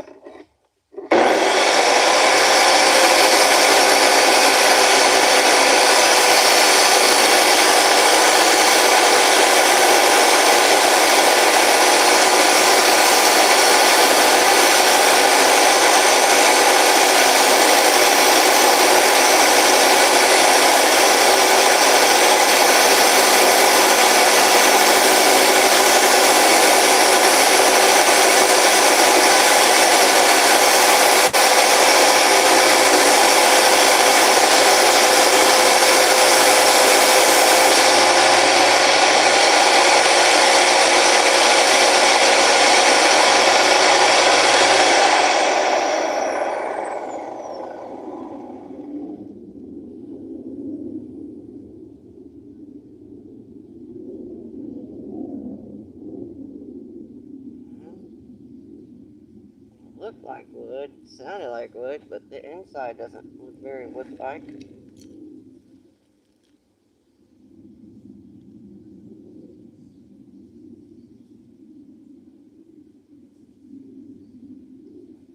Looked like wood, sounded like wood, but the inside doesn't look very wood-like.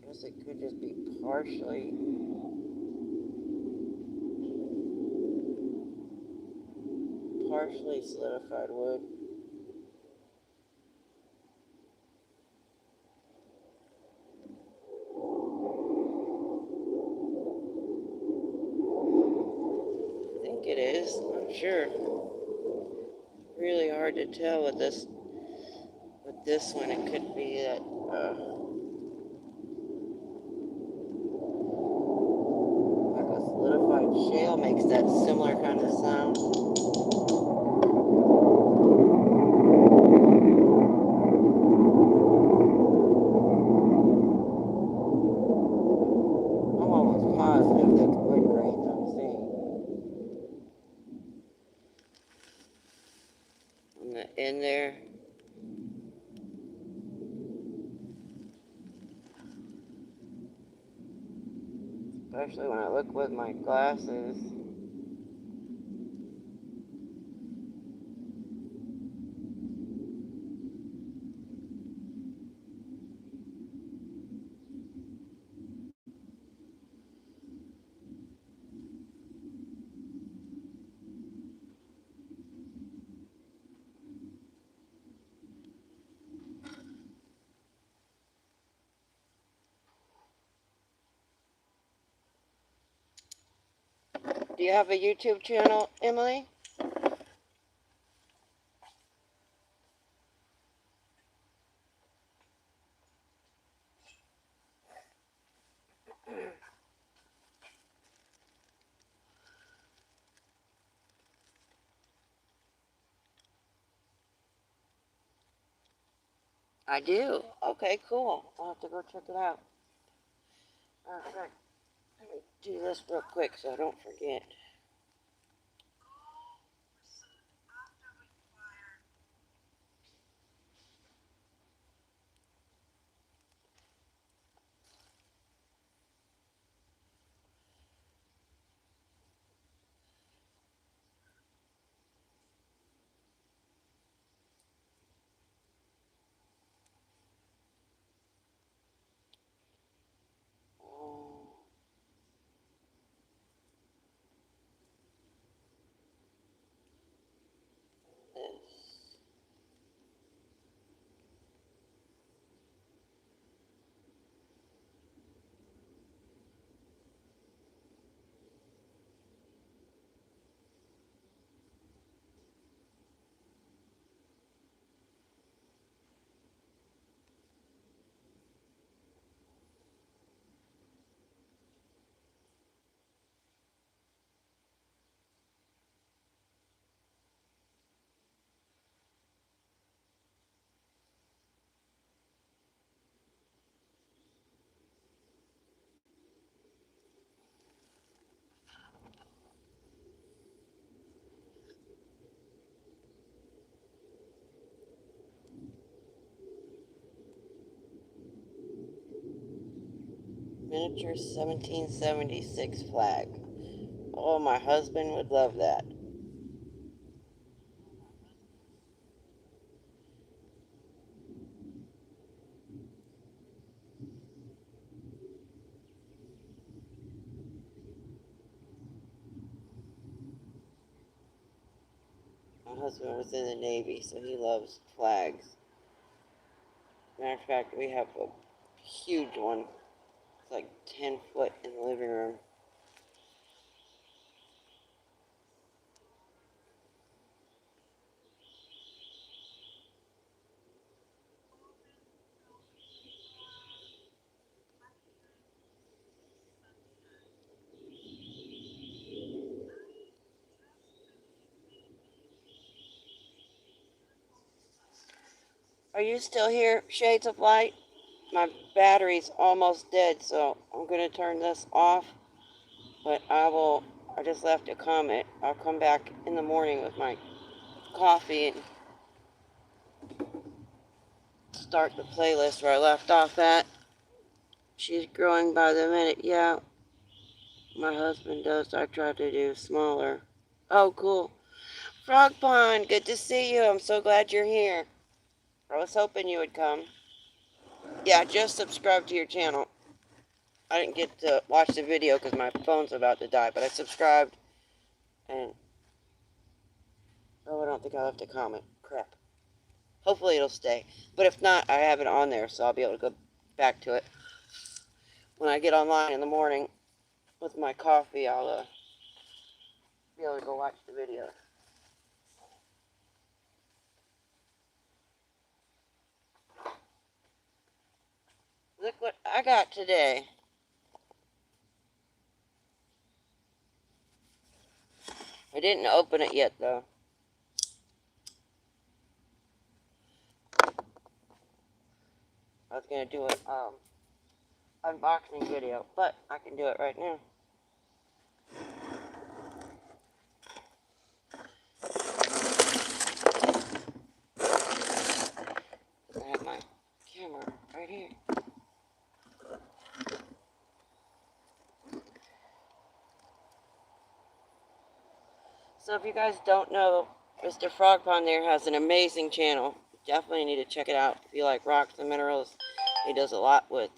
Guess it could just be partially solidified wood. I think it is, I'm sure. Really hard to tell with this one. It could be that like a solidified shale makes that similar kind of sound. I'm almost positive that's wood grains I'm seeing. On the end there. Especially when I look with my glasses. Do you have a YouTube channel, Emily? I do. Okay, cool. I'll have to go check it out. Alright, let me do this real quick so I don't forget. This. Miniature 1776 flag. Oh, my husband would love that. My husband was in the Navy, so he loves flags. Matter of fact, we have a huge one. It's like 10 foot in the living room. Are you still here, Shades of Light? My battery's almost dead, so I'm going to turn this off. But I just left a comment. I'll come back in the morning with my coffee and start the playlist where I left off at. She's growing by the minute. Yeah, my husband does. I try to do smaller. Oh, cool. Frog Pond, good to see you. I'm so glad you're here. I was hoping you would come. Yeah, I just subscribed to your channel. I didn't get to watch the video because my phone's about to die, but I subscribed. And, oh, I don't think I left a comment. Crap. Hopefully it'll stay. But if not, I have it on there, so I'll be able to go back to it. When I get online in the morning with my coffee, I'll be able to go watch the video. Look what I got today. I didn't open it yet, though. I was going to do an unboxing video, but I can do it right now. I have my camera right here. So if you guys don't know, Mr. Frog Pond there has an amazing channel. Definitely need to check it out if you like rocks and minerals. He does a lot with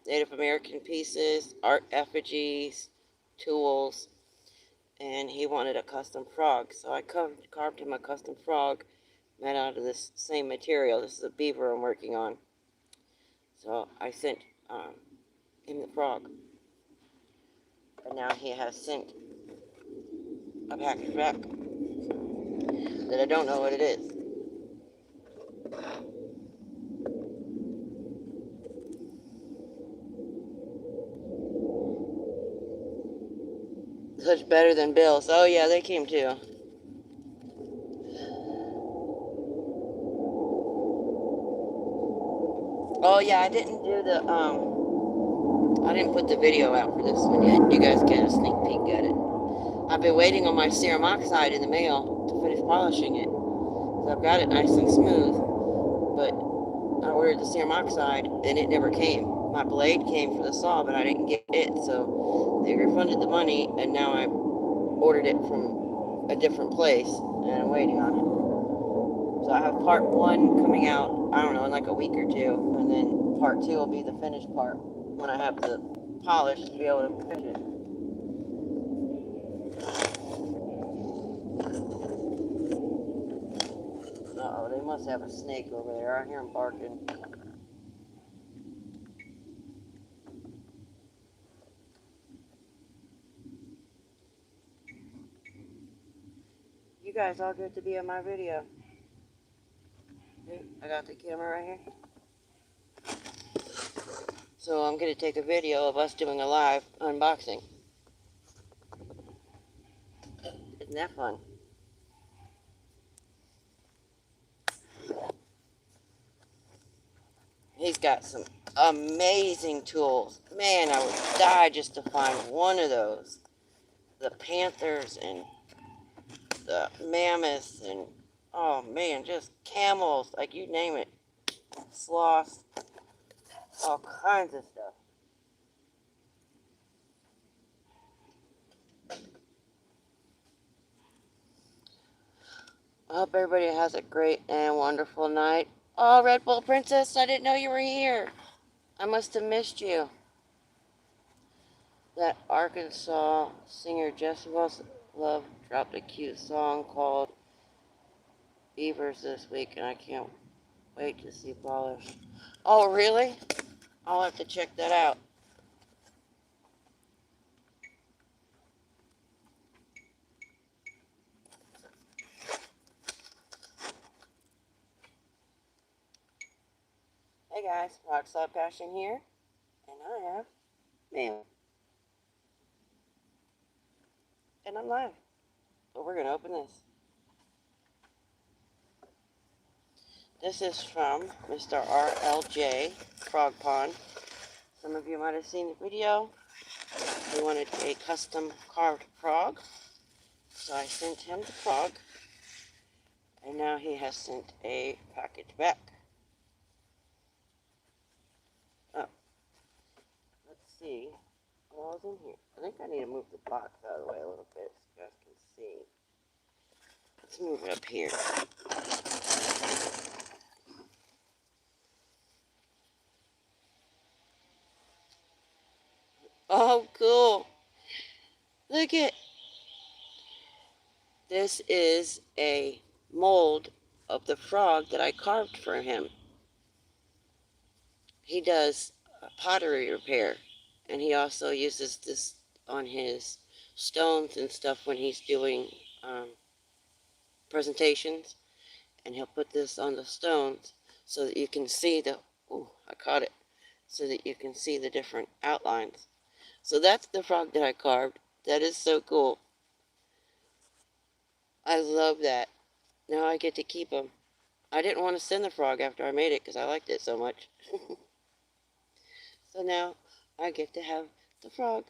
Native American pieces, art effigies, tools, and he wanted a custom frog. So I carved him a custom frog made out of this same material. This is a beaver I'm working on. So I sent him the frog. And now he has sent a package back that I don't know what it is. Such better than Bill's. Oh yeah, they came too. Oh yeah, I didn't do the I didn't put the video out for this one yet. You guys get a sneak peek at it. I've been waiting on my serum oxide in the mail to finish polishing it. So I've got it nice and smooth. But I ordered the serum oxide and it never came. My blade came for the saw, but I didn't get it. So they refunded the money and now I ordered it from a different place and I'm waiting on it. So I have part 1 coming out, I don't know, in like a week or 2. And then part 2 will be the finished part when I have the polish to be able to finish it. Uh-oh, they must have a snake over there. I hear him barking. You guys all good to be on my video. I got the camera right here. So I'm going to take a video of us doing a live unboxing. Isn't that fun? He's got some amazing tools. Man, I would die just to find one of those. The panthers and the mammoths and, oh man, just camels, like you name it. Sloths, all kinds of stuff. I hope everybody has a great and wonderful night. Oh, Red Bull Princess, I didn't know you were here. I must have missed you. That Arkansas singer Jasper Love dropped a cute song called beavers this week, and I can't wait to see ballers. Oh, really? I'll have to check that out. Hey guys, Rockslide Passion here, and I have mail. And I'm live. So we're going to open this. This is from Mr. RLJ Frog Pond. Some of you might have seen the video. He wanted a custom carved frog. So I sent him the frog. And now he has sent a package back. Oh, let's see what all's in here. I think I need to move the box out of the way a little bit so you guys can see. Let's move it up here. Oh, cool. Look at this. Is a mold of the frog that I carved for him. He does pottery repair, and he also uses this on his stones and stuff when he's doing presentations, and he'll put this on the stones so that you can see the, oh, I caught it, so that you can see the different outlines. So that's the frog that I carved. That is so cool. I love that. Now I get to keep him. I didn't want to send the frog after I made it because I liked it so much. So now I get to have the frog.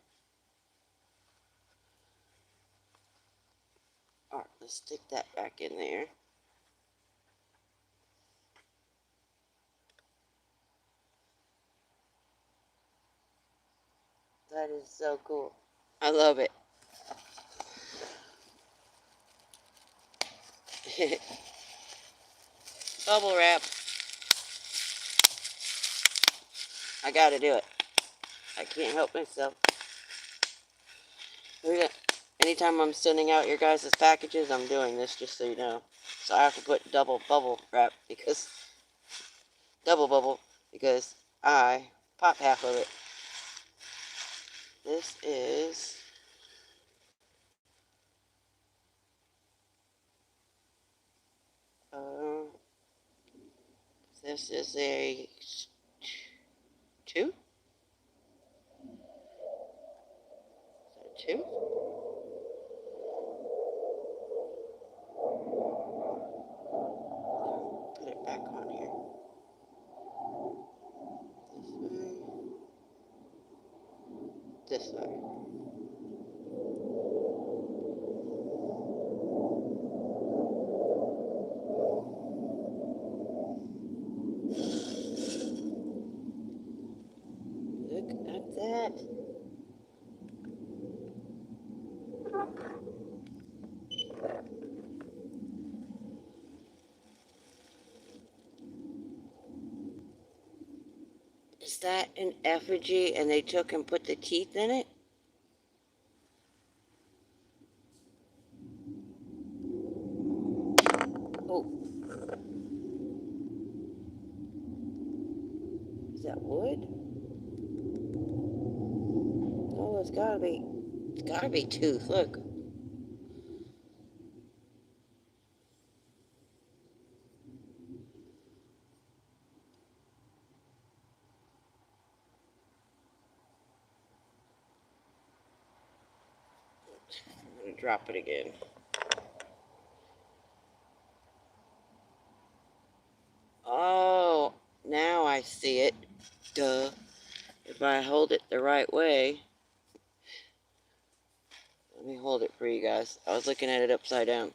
Alright, let's stick that back in there. That is so cool. I love it. Bubble wrap. I gotta do it. I can't help myself. Anytime I'm sending out your guys' packages, I'm doing this, just so you know. So I have to put double bubble wrap because I pop half of it. This is this is a 2? Is that a 2? Put it back on here. This way. Look at that. Is that an effigy and they took and put the teeth in it? Oh. Is that wood? Oh, it's gotta be tooth, look. I'm gonna drop it again. Oh, now I see it. Duh. If I hold it the right way. Let me hold it for you guys. I was looking at it upside down.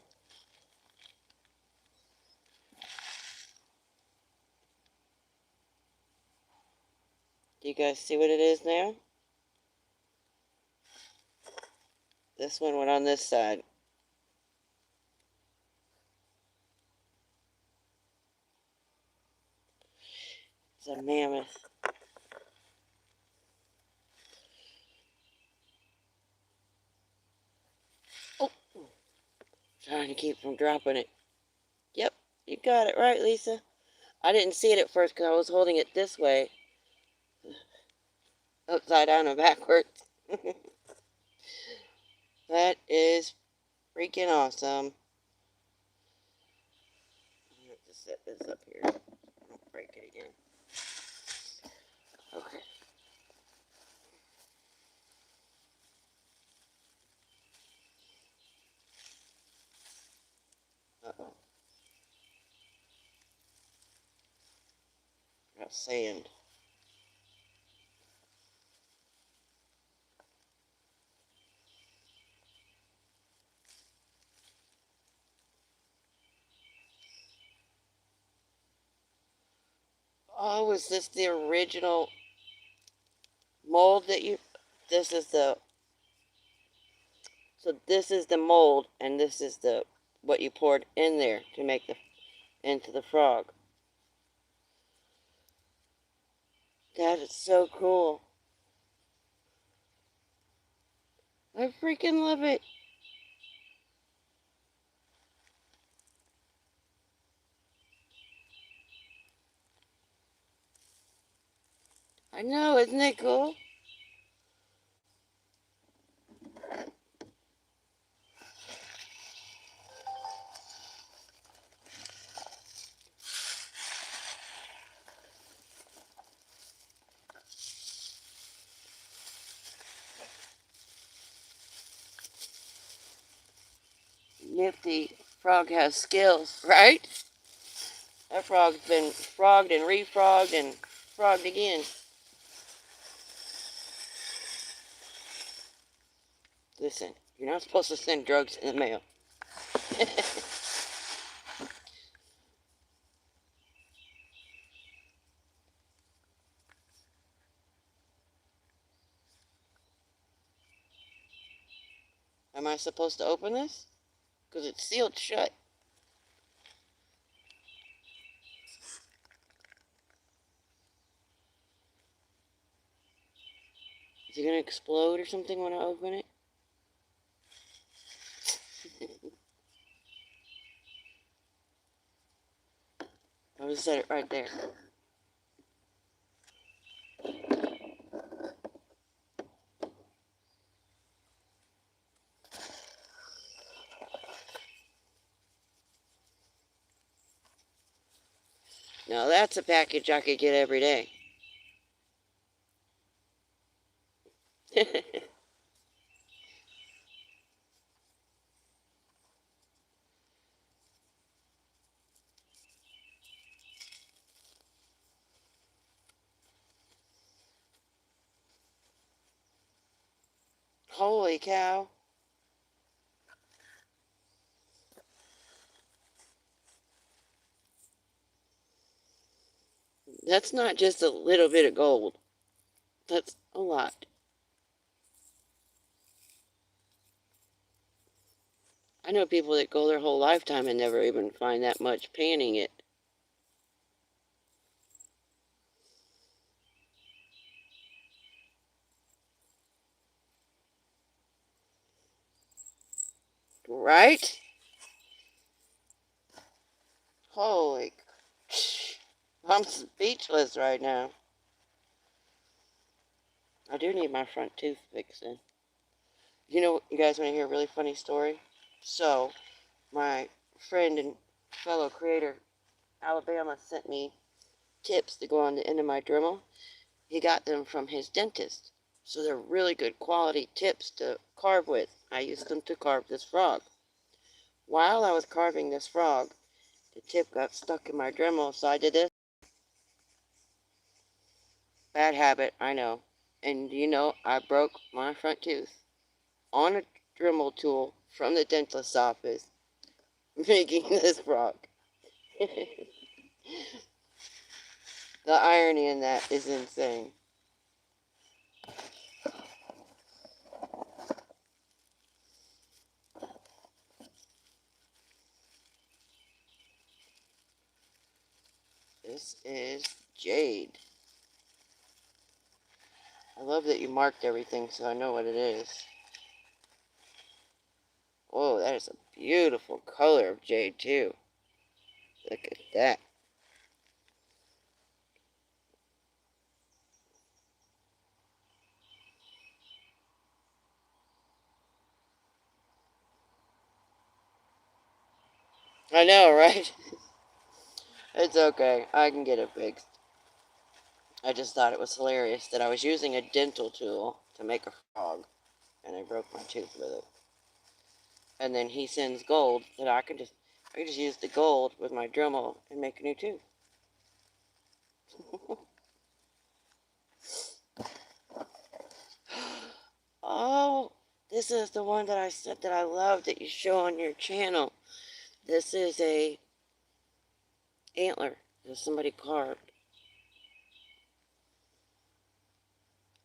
Do you guys see what it is now? This one went on this side. It's a mammoth. Oh, trying to keep from dropping it. Yep, You got it right, Lisa. I didn't see it at first because I was holding it this way, upside down and backwards. That is freaking awesome. I have to set this up here. Don't break it again. Okay. Uh-oh. Got sand. Oh, was this the original mold that you... This is the... So this is the mold, and this is the what you poured in there to make the into the frog. That is so cool. I freaking love it. I know, isn't it cool? Nifty. Frog has skills, right? That frog's been frogged and refrogged and frogged again. Listen, you're not supposed to send drugs in the mail. Am I supposed to open this? Because it's sealed shut. Is it going to explode or something when I open it? I'll just set it right there. Now that's a package I could get every day. Holy cow. That's not just a little bit of gold. That's a lot. I know people that go their whole lifetime and never even find that much panning it. Right? Holy. I'm speechless right now. I do need my front tooth fixed in. You know, you guys want to hear a really funny story? So, my friend and fellow creator, Alabama, sent me tips to go on the end of my Dremel. He got them from his dentist. So they're really good quality tips to carve with. I used them to carve this frog. While I was carving this frog, the tip got stuck in my Dremel, so I did this. Bad habit, I know. And you know, I broke my front tooth on a Dremel tool from the dentist's office, making this frog. The irony in that is insane. This is jade. I love that you marked everything so I know what it is. Whoa, that is a beautiful color of jade too. Look at that. I know, right? It's okay. I can get it fixed. I just thought it was hilarious that I was using a dental tool to make a frog, and I broke my tooth with it. And then he sends gold that I can just use the gold with my Dremel and make a new tooth. Oh, this is the one that I said that I love that you show on your channel. This is a antler that somebody carved.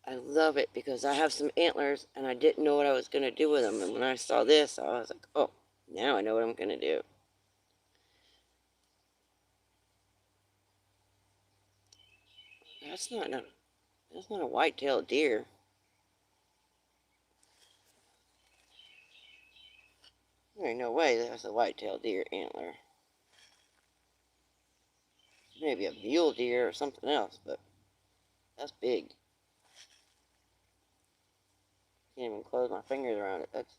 I love it because I have some antlers and I didn't know what I was going to do with them. And when I saw this, I was like, oh, now I know what I'm going to do. That's not a white-tailed deer. There ain't no way that's a white-tailed deer antler. Maybe a mule deer or something else, but that's big. Can't even close my fingers around it. That's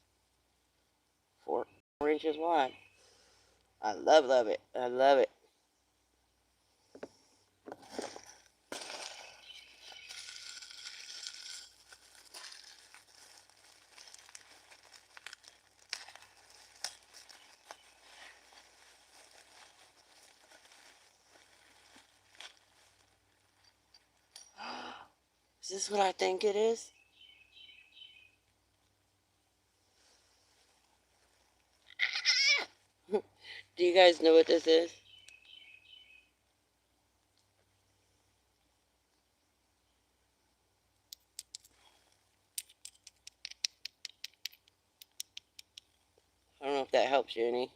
4 inches wide. I love it. I love it. Is this what I think it is? Do you guys know what this is? I don't know if that helps you any.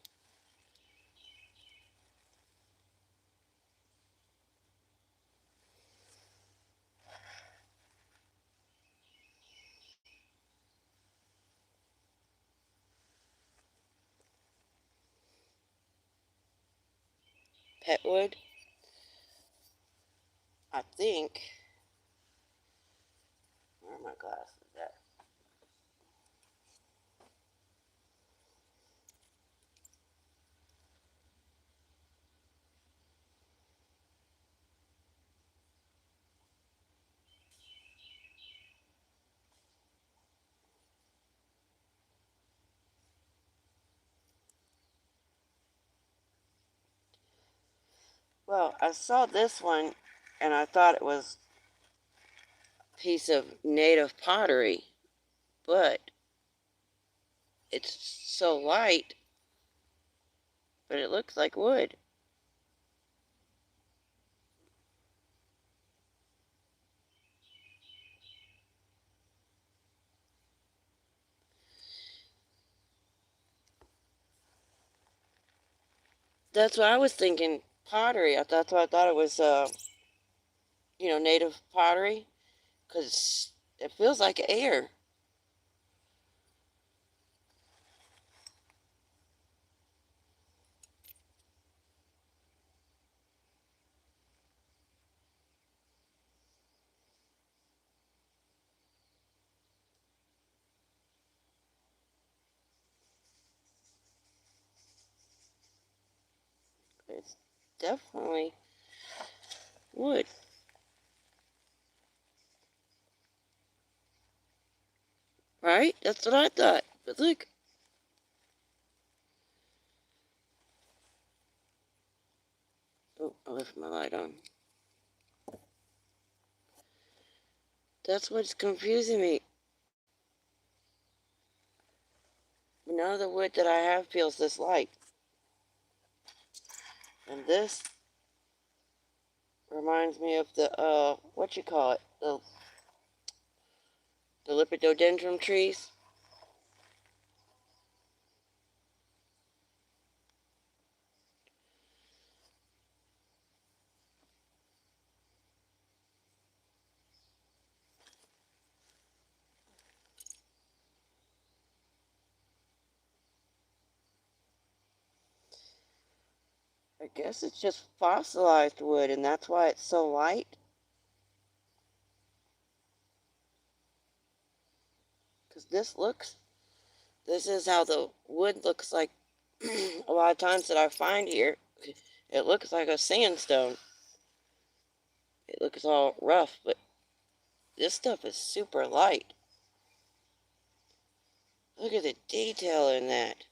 Pet wood? I think. Where are my glasses at? Well, I saw this one and I thought it was a piece of native pottery, but it's so light, but it looks like wood. That's what I was thinking, pottery. That's why I thought it was, native pottery, because it feels like air. It's definitely wood. Right? That's what I thought. But look. Oh, I left my light on. That's what's confusing me. None of the wood that I have feels this light. And this reminds me of the, what you call it? The Lepidodendron trees. I I guess it's just fossilized wood, and that's why it's so light. Because this is how the wood looks like a lot of times that I find here. It looks like a sandstone. It looks all rough, but this stuff is super light. Look at the detail in that.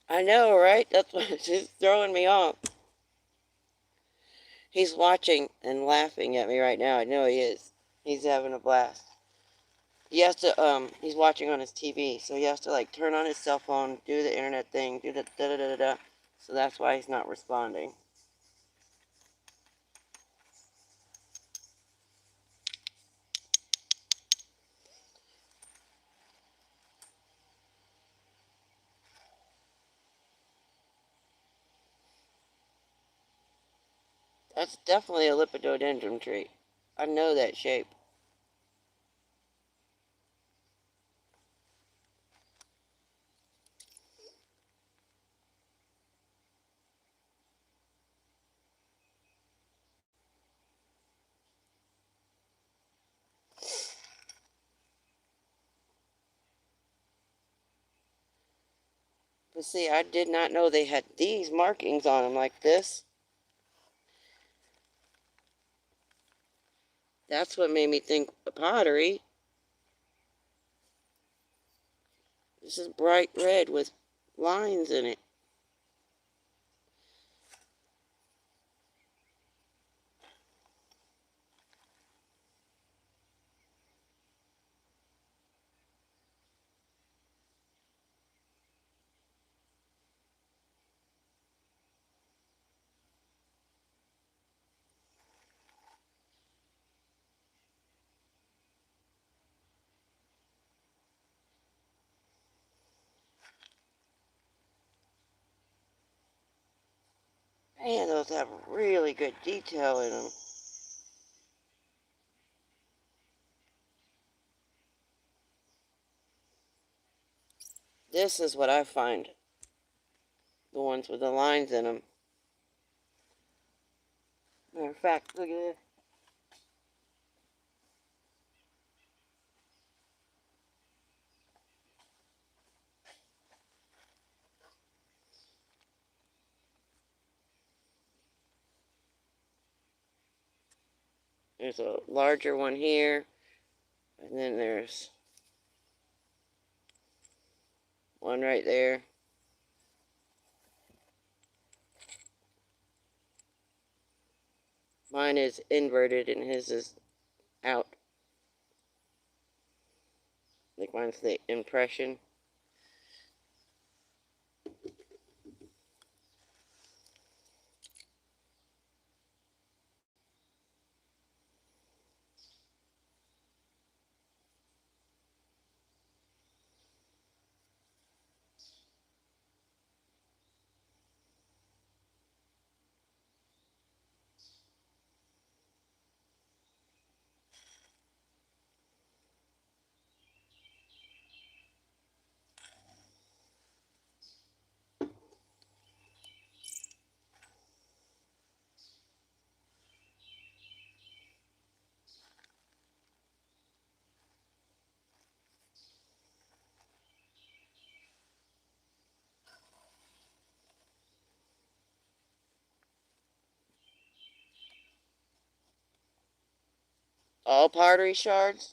I know, right? That's what it's just throwing me off. He's watching and laughing at me right now. I know he is. He's having a blast. He has to, he's watching on his TV, so he has to, like, turn on his cell phone, do the internet thing, do the da-da-da-da-da. So that's why he's not responding. That's definitely a Lepidodendron tree. I know that shape. But see, I did not know they had these markings on them like this. That's what made me think of pottery. This is bright red with lines in it. Man, those have really good detail in them. This is what I find. The ones with the lines in them. Matter of fact, look at this. There's a larger one here. And then there's one right there. Mine is inverted and his is out. Like mine's the impression. All pottery shards?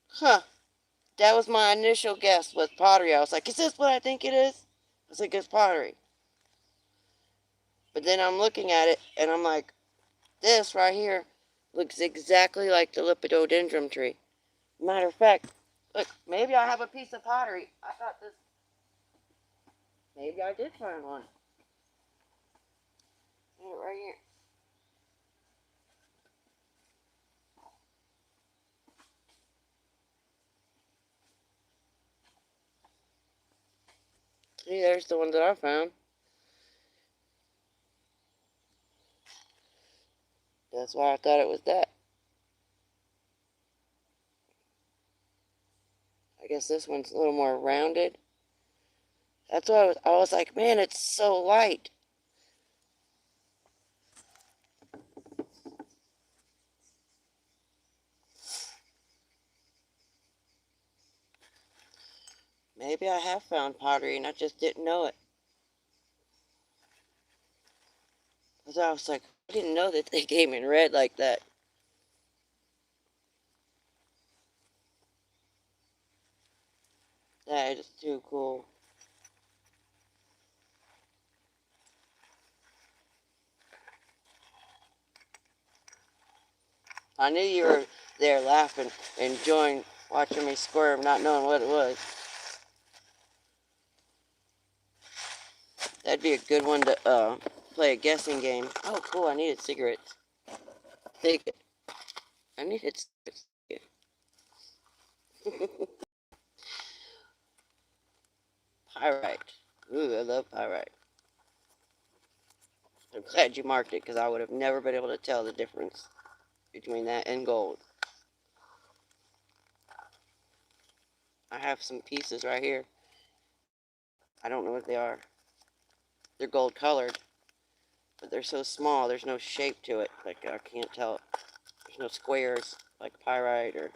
Huh. That was my initial guess with pottery. I was like, is this what I think it is? I was like, it's pottery. But then I'm looking at it and I'm like, this right here looks exactly like the Lepidodendron tree. Matter of fact, look, maybe I have a piece of pottery. I thought this, maybe I did find one. Right here. See, there's the one that I found. That's why I thought it was that. I guess this one's a little more rounded. That's why I was like, man, it's so light. Maybe I have found pottery and I just didn't know it. Because I was like, I didn't know that they came in red like that. That is too cool. I knew you were there laughing, enjoying watching me squirm, not knowing what it was. That'd be a good one to play a guessing game. Oh, cool, I needed cigarettes. Take it. I needed cigarettes. Pyrite. Ooh, I love pyrite. I'm glad you marked it because I would have never been able to tell the difference between that and gold. I have some pieces right here. I don't know what they are. They're gold colored, but they're so small, there's no shape to it. Like, I can't tell. There's no squares like pyrite or...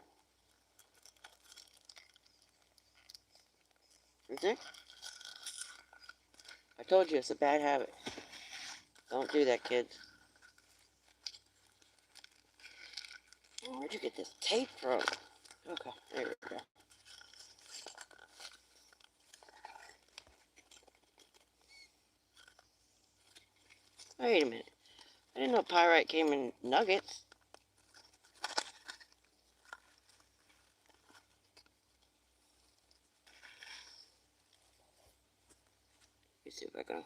Is there? I told you it's a bad habit. Don't do that, kids. Oh, where'd you get this tape from? Okay, there we go. Wait a minute. I didn't know pyrite came in nuggets. Let me see if I can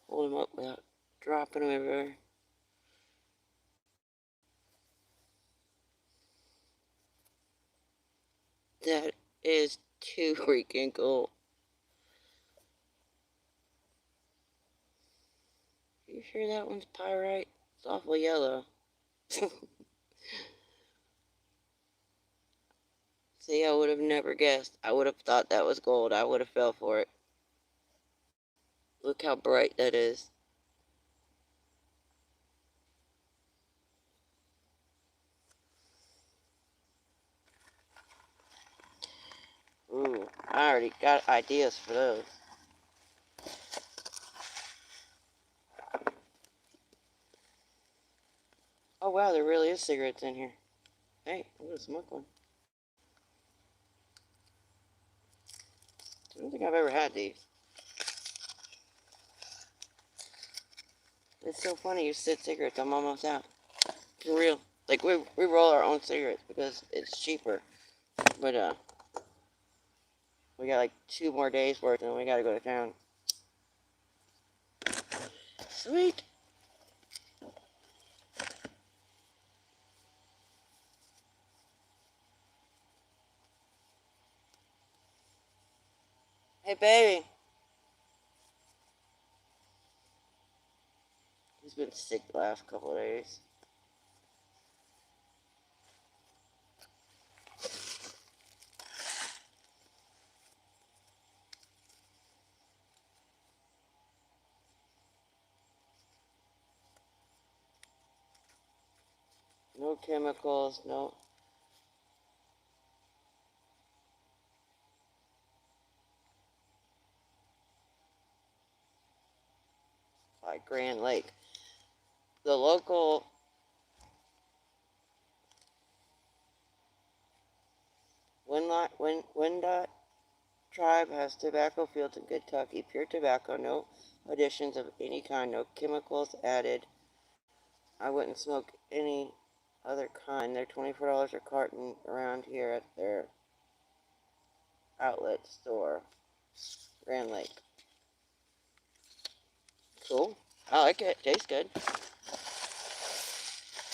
hold them up without dropping them everywhere. That is too freaking cool. You sure that one's pyrite? It's awful yellow. See, I would have never guessed. I would have thought that was gold. I would have fell for it. Look how bright that is. Ooh, I already got ideas for those. Oh wow, there really is cigarettes in here. Hey, I'm gonna smoke one. I don't think I've ever had these. It's so funny you said cigarettes. I'm almost out. For real. Like we roll our own cigarettes because it's cheaper. But we got like 2 more days worth and we gotta go to town. Sweet. Hey baby. He's been sick the last couple of days. No chemicals, no. By Grand Lake. The local Windot tribe has tobacco fields in Kentucky. Pure tobacco, no additions of any kind, no chemicals added. I wouldn't smoke any other kind. They're $24 a carton around here at their outlet store. Grand Lake. Cool. I like it. Tastes good.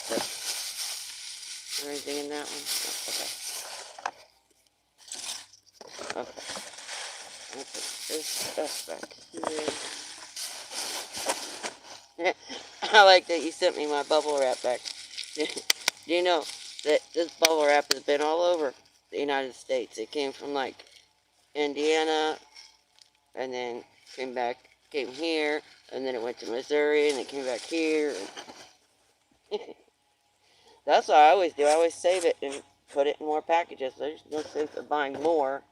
Is there anything in that one? Oh, okay. Okay. I'm gonna put this stuff back here. I like that you sent me my bubble wrap back. Do you know that this bubble wrap has been all over the United States. It came from like Indiana, and then came here, and then it went to Missouri, and it came back here. And that's what I always do. I always save it and put it in more packages. There's no sense of buying more,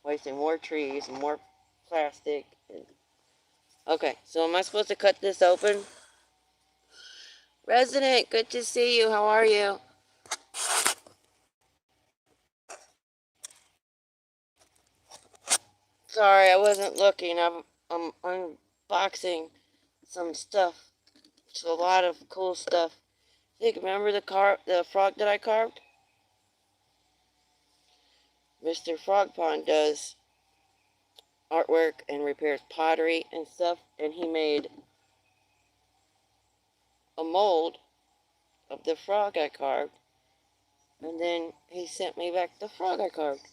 wasting more trees and more plastic. Okay, so am I supposed to cut this open? Resident, good to see you. How are you? Sorry, I wasn't looking. I'm unboxing some stuff. It's a lot of cool stuff. Think, remember the frog that I carved? Mr. Frog Pond does artwork and repairs pottery and stuff, and he made a mold of the frog I carved, and then he sent me back the frog I carved.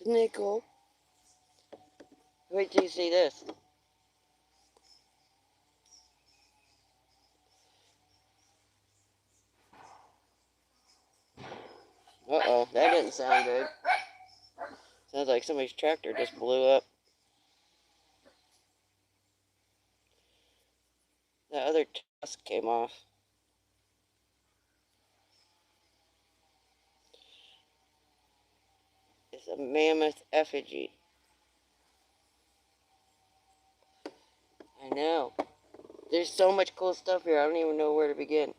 Isn't that cool? Wait till you see this. Uh-oh, that didn't sound good. Sounds like somebody's tractor just blew up. The other tusk came off. It's a mammoth effigy. I know. There's so much cool stuff here, I don't even know where to begin.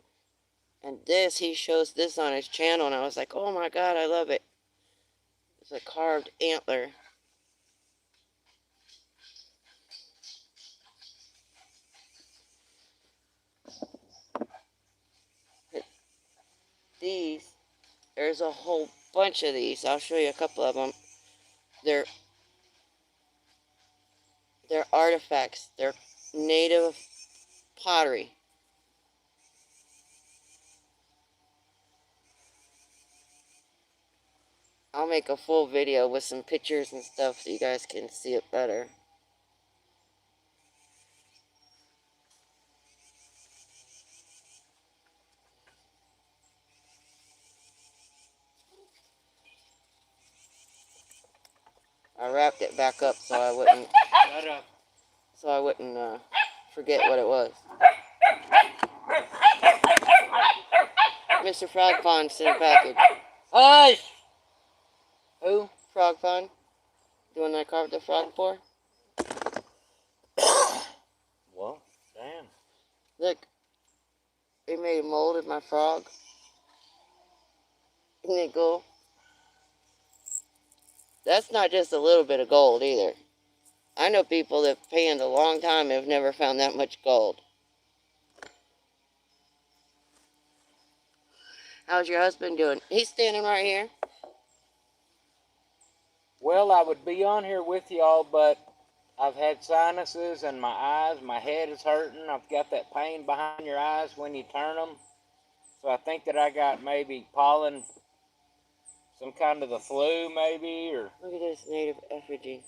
And this, he shows this on his channel, and I was like, oh my god, I love it. It's a carved antler. These, there's a whole bunch of these. I'll show you a couple of them. They're artifacts. They're native pottery. I'll make a full video with some pictures and stuff so you guys can see it better. I wrapped it back up so I wouldn't forget what it was. Mr. Frog Pond sent a package. Hush! Who? Frog Pond. The one I carved the frog for. Well, damn. Look. He made a mold of my frog. Isn't it cool? That's not just a little bit of gold either. I know people that panned a long time and have never found that much gold. How's your husband doing? He's standing right here. Well, I would be on here with y'all, but I've had sinuses and my head is hurting. I've got that pain behind your eyes when you turn them. So I think that I got maybe pollen, some kind of the flu maybe, or... Look at this native effigy.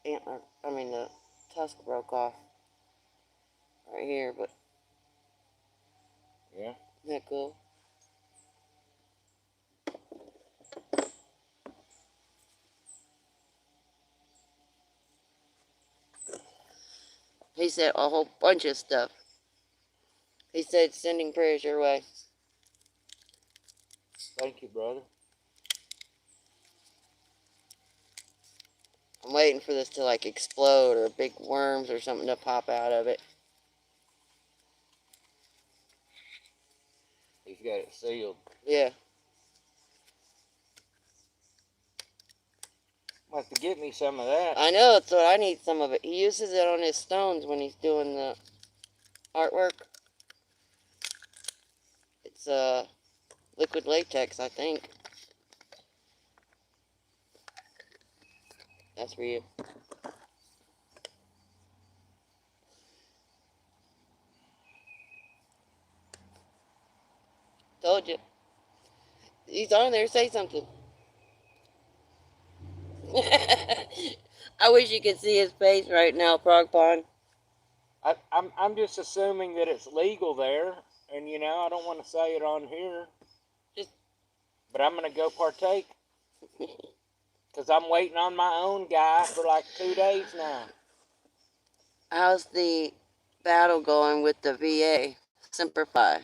The tusk broke off right here, but... Yeah. Isn't that cool? He said a whole bunch of stuff. He said sending prayers your way. Thank you, brother. I'm waiting for this to like explode or big worms or something to pop out of it. He's got it sealed. Yeah. I'll have to get me some of that. I know, that's what I need some of it. He uses it on his stones when he's doing the artwork. It's liquid latex, I think. That's for you. Told you. He's on there, say something. I wish you could see his face right now, Frog Pond. I'm just assuming that it's legal there, and you know, I don't want to say it on here. But I'm going to go partake. Because I'm waiting on my own guy for like 2 days now. How's the battle going with the VA? Simplify.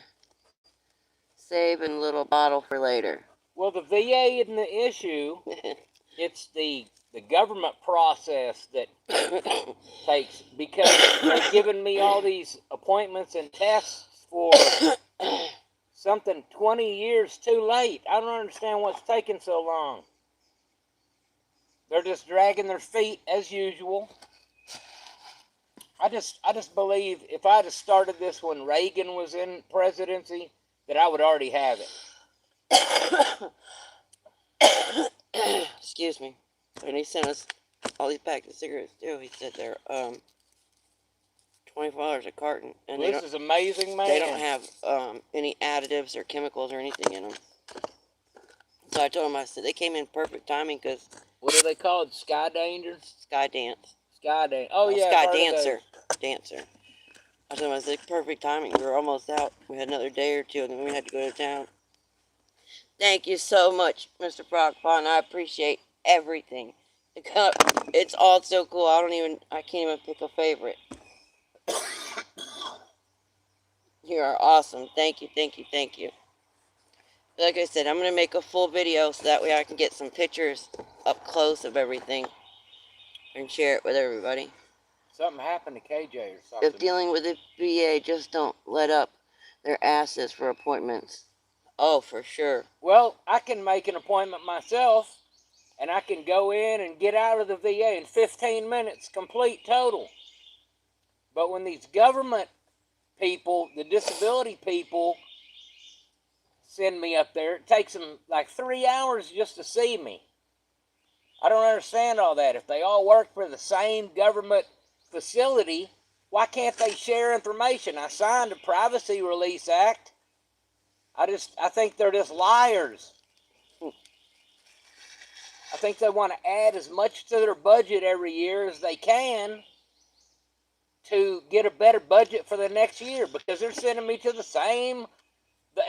Save a little bottle for later. Well, the VA isn't the issue. It's the government process that takes, because they're giving me all these appointments and tests for something 20 years too late. I don't understand what's taking so long. They're just dragging their feet as usual. I just believe if I'd have started this when Reagan was in presidency, that I would already have it. Excuse me. And he sent us all these packs of cigarettes too. He said they're $24 a carton, and well, this is amazing, man. They don't have any additives or chemicals or anything in them. So I told him, I said they came in perfect timing because what are they called? Sky Danger? Sky Dance. Sky Dance. Oh yeah, Sky Dancer. Dancer. I told him, I said perfect timing. We were almost out. We had another day or two, and then we had to go to town. Thank you so much, Mr. Frogpond. I appreciate everything. It's all so cool. I can't even pick a favorite. You are awesome. Thank you, thank you, thank you. Like I said, I'm going to make a full video so that way I can get some pictures up close of everything and share it with everybody. Something happened to KJ or something. If dealing with the VA, just don't let up their asses for appointments. Oh, for sure. Well, I can make an appointment myself, and I can go in and get out of the VA in 15 minutes, complete total. But when these government people, the disability people, send me up there, it takes them like 3 hours just to see me. I don't understand all that. If they all work for the same government facility, why can't they share information? I signed a Privacy Release Act. I think they're just liars. I think they want to add as much to their budget every year as they can to get a better budget for the next year, because they're sending me to the same,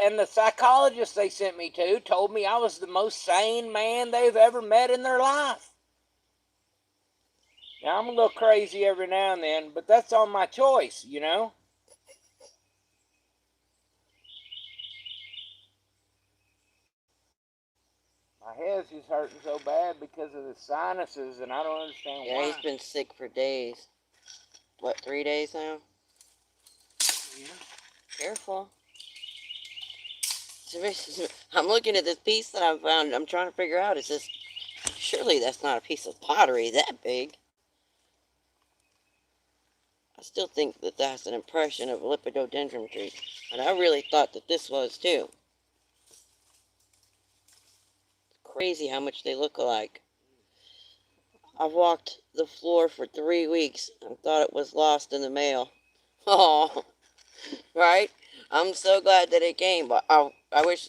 and the psychologist they sent me to told me I was the most sane man they've ever met in their life. Now, I'm a little crazy every now and then, but that's on my choice, you know? My head's just hurting so bad because of the sinuses, and I don't understand why. Yeah, he's been sick for days. What, 3 days now? Yeah. Careful. I'm looking at this piece that I found. I'm trying to figure out, is this... Surely that's not a piece of pottery that big. I still think that that's an impression of a Lepidodendron tree. And I really thought that this was too. Crazy how much they look alike. I've walked the floor for 3 weeks and thought it was lost in the mail. Oh, right? I'm so glad that it came, but I wish,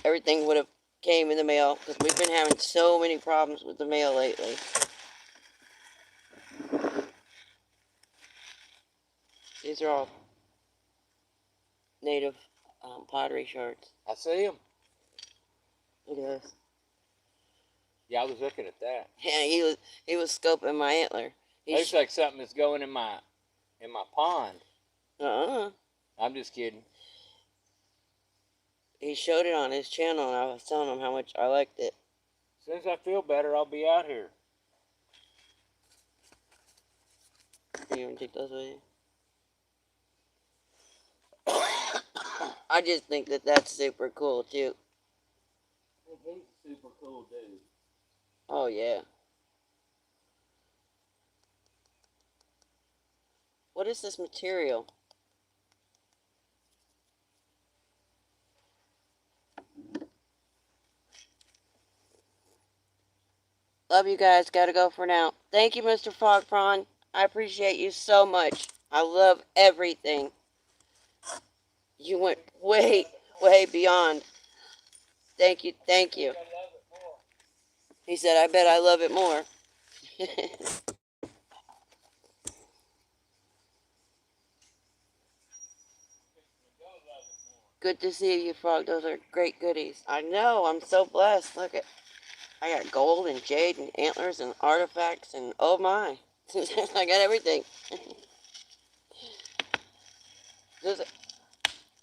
everything would have came in the mail, because we've been having so many problems with the mail lately. These are all native pottery shards. I see them. Look at this. Yeah, I was looking at that. Yeah, he was scoping my antler. Looks like something that's going in my pond. I'm just kidding. He showed it on his channel, and I was telling him how much I liked it. As soon as I feel better, I'll be out here. You want to take those with you? I just think that that's super cool, too. He's a super cool dude. Oh, yeah. What is this material? Love you guys. Gotta go for now. Thank you, Mr. Frogpond. I appreciate you so much. I love everything. You went way, way beyond. Thank you, thank you. He said, I bet I love it more. Good to see you, Frog. Those are great goodies. I know. I'm so blessed. Look at, I got gold and jade and antlers and artifacts and oh my. I got everything.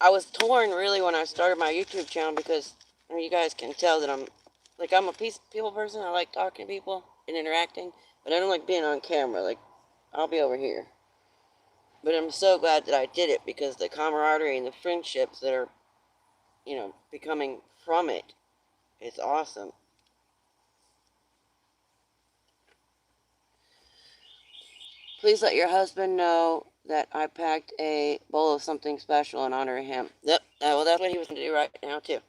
I was torn really when I started my YouTube channel because you guys can tell that I'm a people person. I like talking to people and interacting, but I don't like being on camera. Like, I'll be over here. But I'm so glad that I did it because the camaraderie and the friendships that are, becoming from it is awesome. Please let your husband know that I packed a bowl of something special in honor of him. Yep. Well, that's what he was going to do right now, too.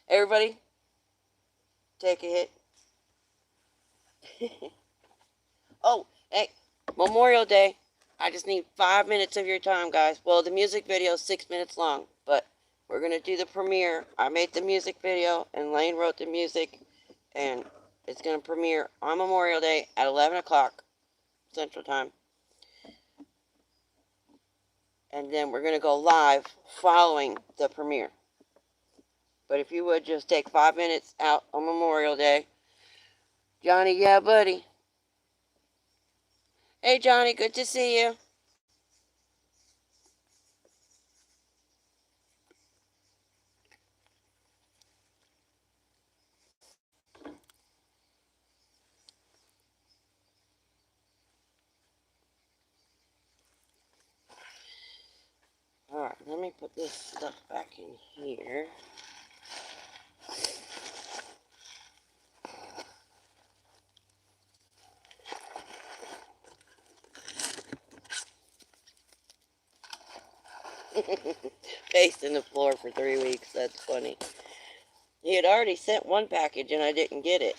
Everybody, take a hit. Oh, hey, Memorial Day. I just need 5 minutes of your time, guys. Well, the music video is 6 minutes long, but we're going to do the premiere. I made the music video, and Lane wrote the music, and it's going to premiere on Memorial Day at 11 o'clock Central Time. And then we're going to go live following the premiere. But if you would just take 5 minutes out on Memorial Day. Johnny, yeah, buddy. Hey, Johnny, good to see you. Alright, let me put this stuff back in here. Pacing the floor for 3 weeks. That's funny. He had already sent one package and I didn't get it.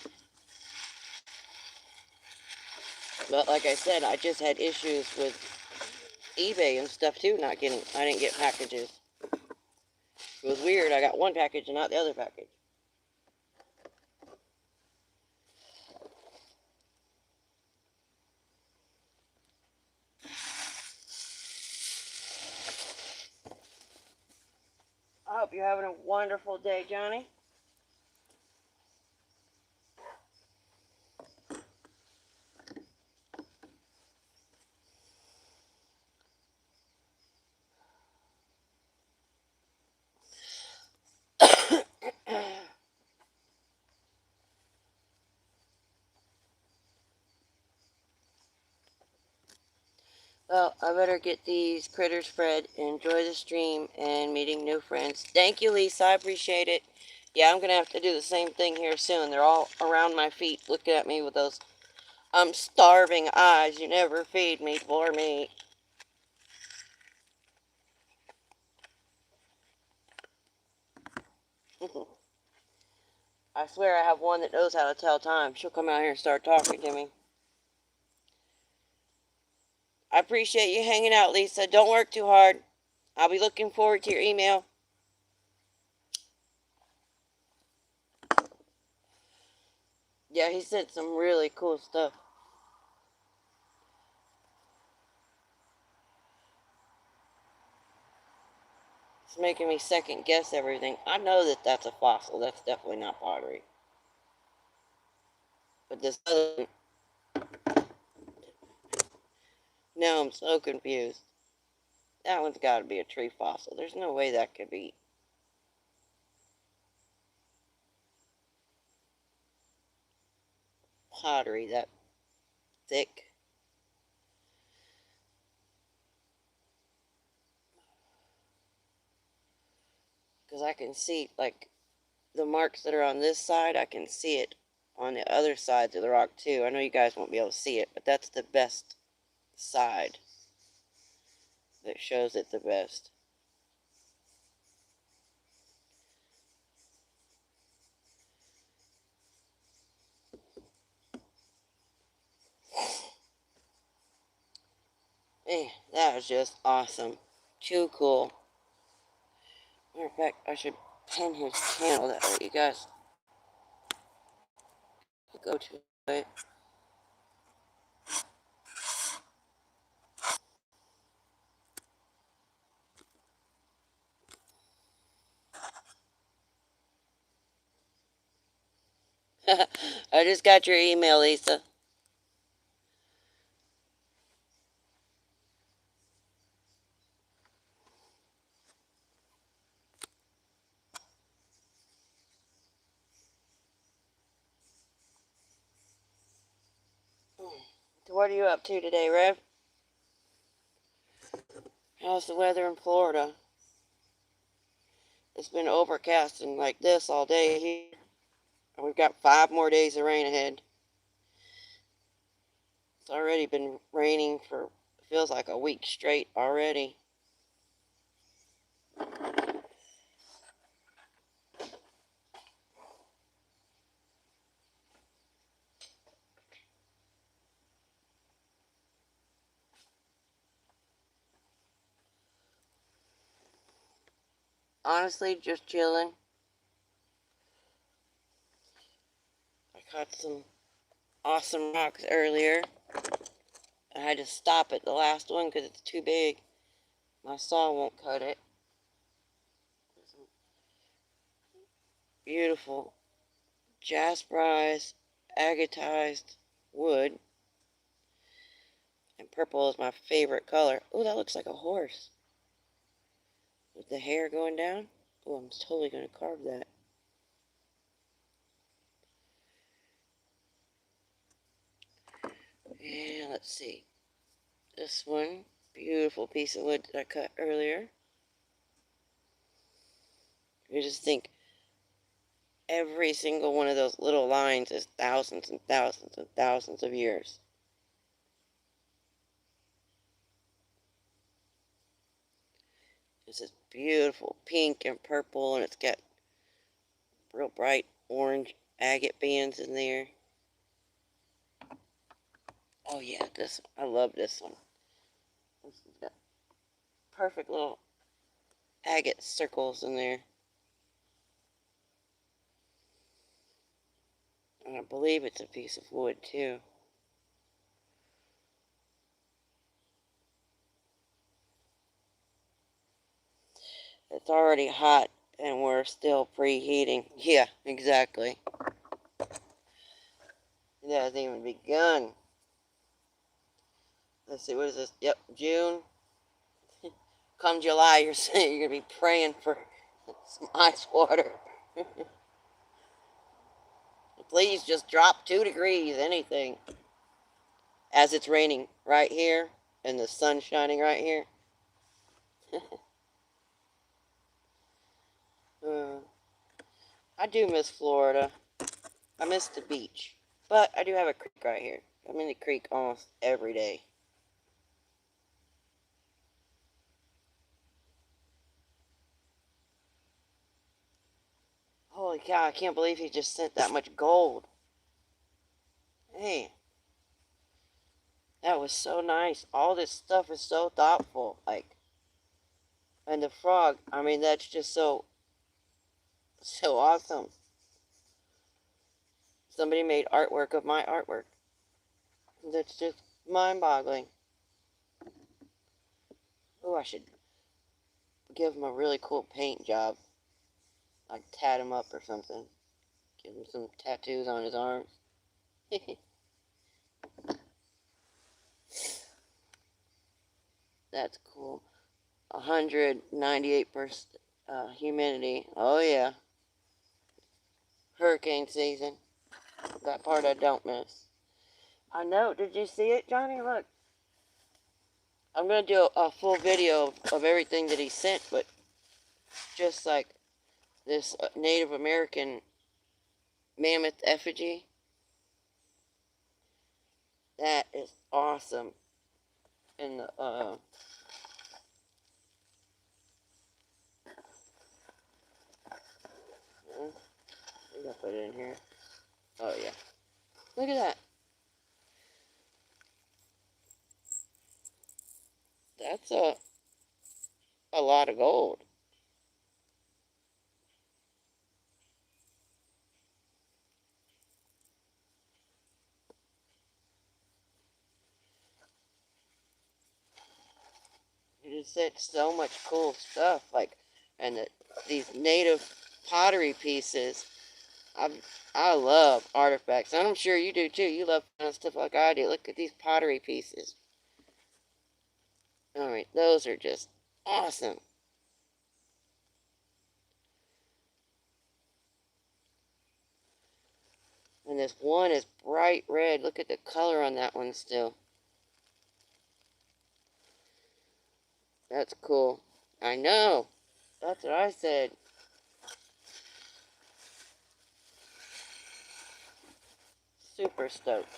But like I said, I just had issues with eBay and stuff too, I didn't get packages. It was weird. I got one package and not the other package. I hope you're having a wonderful day, Johnny. Well, I better get these critters fed, enjoy the stream, and meeting new friends. Thank you, Lisa. I appreciate it. Yeah, I'm going to have to do the same thing here soon. They're all around my feet looking at me with those starving eyes. You never feed me for me. I swear I have one that knows how to tell time. She'll come out here and start talking to me. I appreciate you hanging out, Lisa. Don't work too hard. I'll be looking forward to your email. Yeah, he sent some really cool stuff. It's making me second guess everything. I know that that's a fossil. That's definitely not pottery. But this other one, now I'm so confused. That one's got to be a tree fossil. There's no way that could be pottery that thick. Because I can see, like, the marks that are on this side, I can see it on the other sides of the rock, too. I know you guys won't be able to see it, but that's the best side that shows it the best. That was just awesome. Too cool. Matter of fact, I should pin his channel that way you guys go to it. I just got your email, Lisa. So what are you up to today, Rev? How's the weather in Florida? It's been overcast and like this all day here. And we've got 5 more days of rain ahead. It's already been raining for, feels like a week straight already. Honestly, just chilling. I caught some awesome rocks earlier. I had to stop at the last one because it's too big. My saw won't cut it. Some beautiful Jasperized, agatized wood. And purple is my favorite color. Oh, that looks like a horse. With the hair going down. Oh, I'm totally going to carve that. And let's see. This one, beautiful piece of wood that I cut earlier. You just think every single one of those little lines is thousands and thousands and thousands of years. It's this beautiful pink and purple, and it's got real bright orange agate bands in there. Oh yeah, this I love this one. This has got perfect little agate circles in there. And I believe it's a piece of wood too. It's already hot and we're still preheating. Yeah, exactly. It hasn't even begun. Let's see, what is this? Yep, June. Come July, you're saying you're going to be praying for some ice water. Please just drop 2 degrees, anything. As it's raining right here and the sun's shining right here. uh, I do miss Florida. I miss the beach. But I do have a creek right here. I'm in the creek almost every day. Holy cow, I can't believe he just sent that much gold. Hey, that was so nice. All this stuff is so thoughtful. Like, and the frog, I mean, that's just so awesome. Somebody made artwork of my artwork. That's just mind-boggling. Oh, I should give him a really cool paint job. Like tat him up or something. Give him some tattoos on his arms. That's cool. 198% humidity. Oh yeah. Hurricane season. That part I don't miss. I know. Did you see it, Johnny? Look. I'm going to do a full video of everything that he sent, but just like this Native American mammoth effigy. That is awesome. And the, I think I put it in here. Oh yeah. Look at that. That's a lot of gold. It just said so much cool stuff, like, and these native pottery pieces. I love artifacts, and I'm sure you do too. You love finding stuff like I do. Look at these pottery pieces. Alright, those are just awesome. And this one is bright red. Look at the color on that one still. That's cool. I know. That's what I said. Super stoked.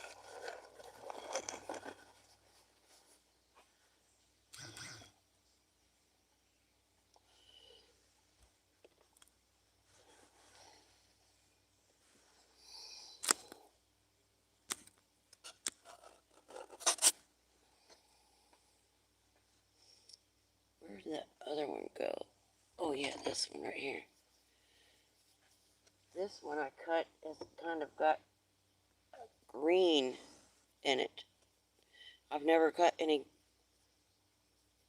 Where did that other one go? Oh yeah, this one right here. This one I cut has kind of got green in it. I've never cut any.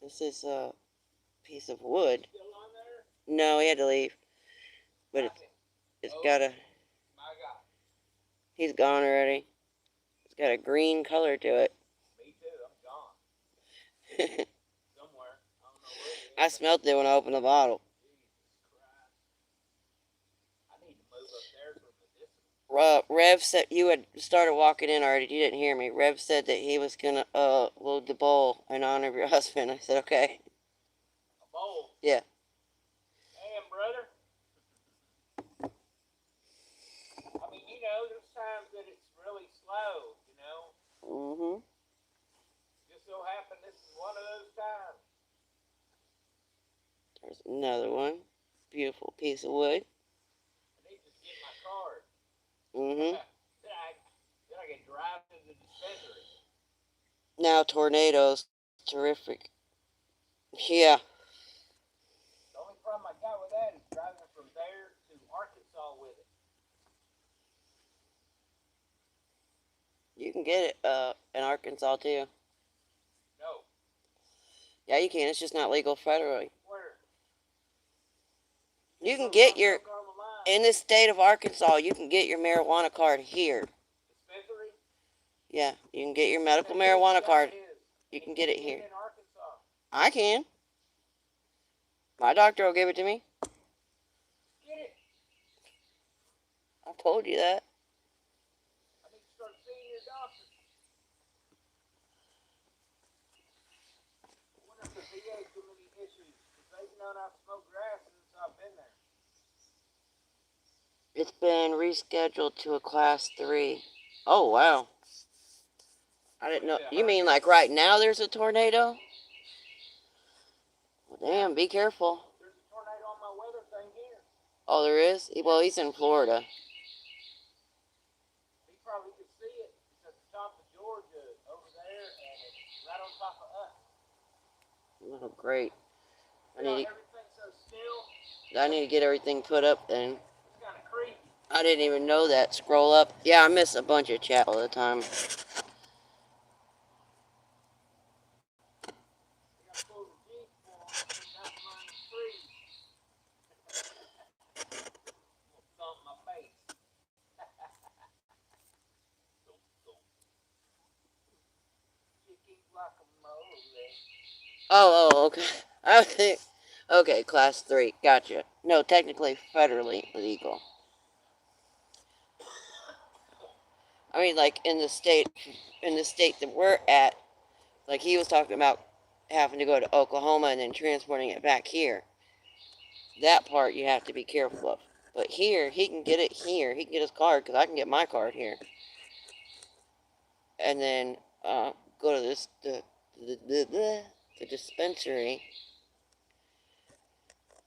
This is a piece of wood. No, he had to leave. But it's got a. He's gone already. It's got a green color to it. Me too, I'm gone. Somewhere. I don't know where it is. I smelled it when I opened the bottle. Rev said you had started walking in already. You didn't hear me. Rev said that he was gonna load the bowl in honor of your husband. I said okay. A bowl? Yeah. Damn, brother. I mean, you know, there's times that it's really slow, you know. Mm-hmm. Just so happened this is one of those times. There's another one. Beautiful piece of wood. I need to get my card. Mm-hmm. Then I can drive to the dispensary. Now tornadoes. Terrific. Yeah. The only problem I got with that is driving from there to Arkansas with it. You can get it in Arkansas too. No. Yeah, you can. It's just not legal federally. Where? You can get your, in the state of Arkansas, you can get your marijuana card here. Dispensary? Yeah, you can get your medical marijuana card. You can get it here. In Arkansas. I can. My doctor will give it to me. Get it. I told you that. I need to start seeing your doctor. I wonder if the VA too many issues. Because they've known I've smoked grass since I've been there. It's been rescheduled to a class 3. Oh, wow. I didn't know. You mean like right now there's a tornado? Well, damn, be careful. There's a tornado on my weather thing here. Oh, there is? Well, he's in Florida. He probably could see it. It's at the top of Georgia over there, and it's right on top of us. Oh, great. Everything's so still. I need to get everything put up then. It's kind of creepy. I didn't even know that. Scroll up. Yeah, I miss a bunch of chat all the time. Oh, okay. I think, okay, class 3. Gotcha. No, technically federally legal. I mean, like in the state that we're at, like he was talking about having to go to Oklahoma and then transporting it back here. That part you have to be careful of. But here, he can get it here. He can get his card because I can get my card here. And then go to the dispensary,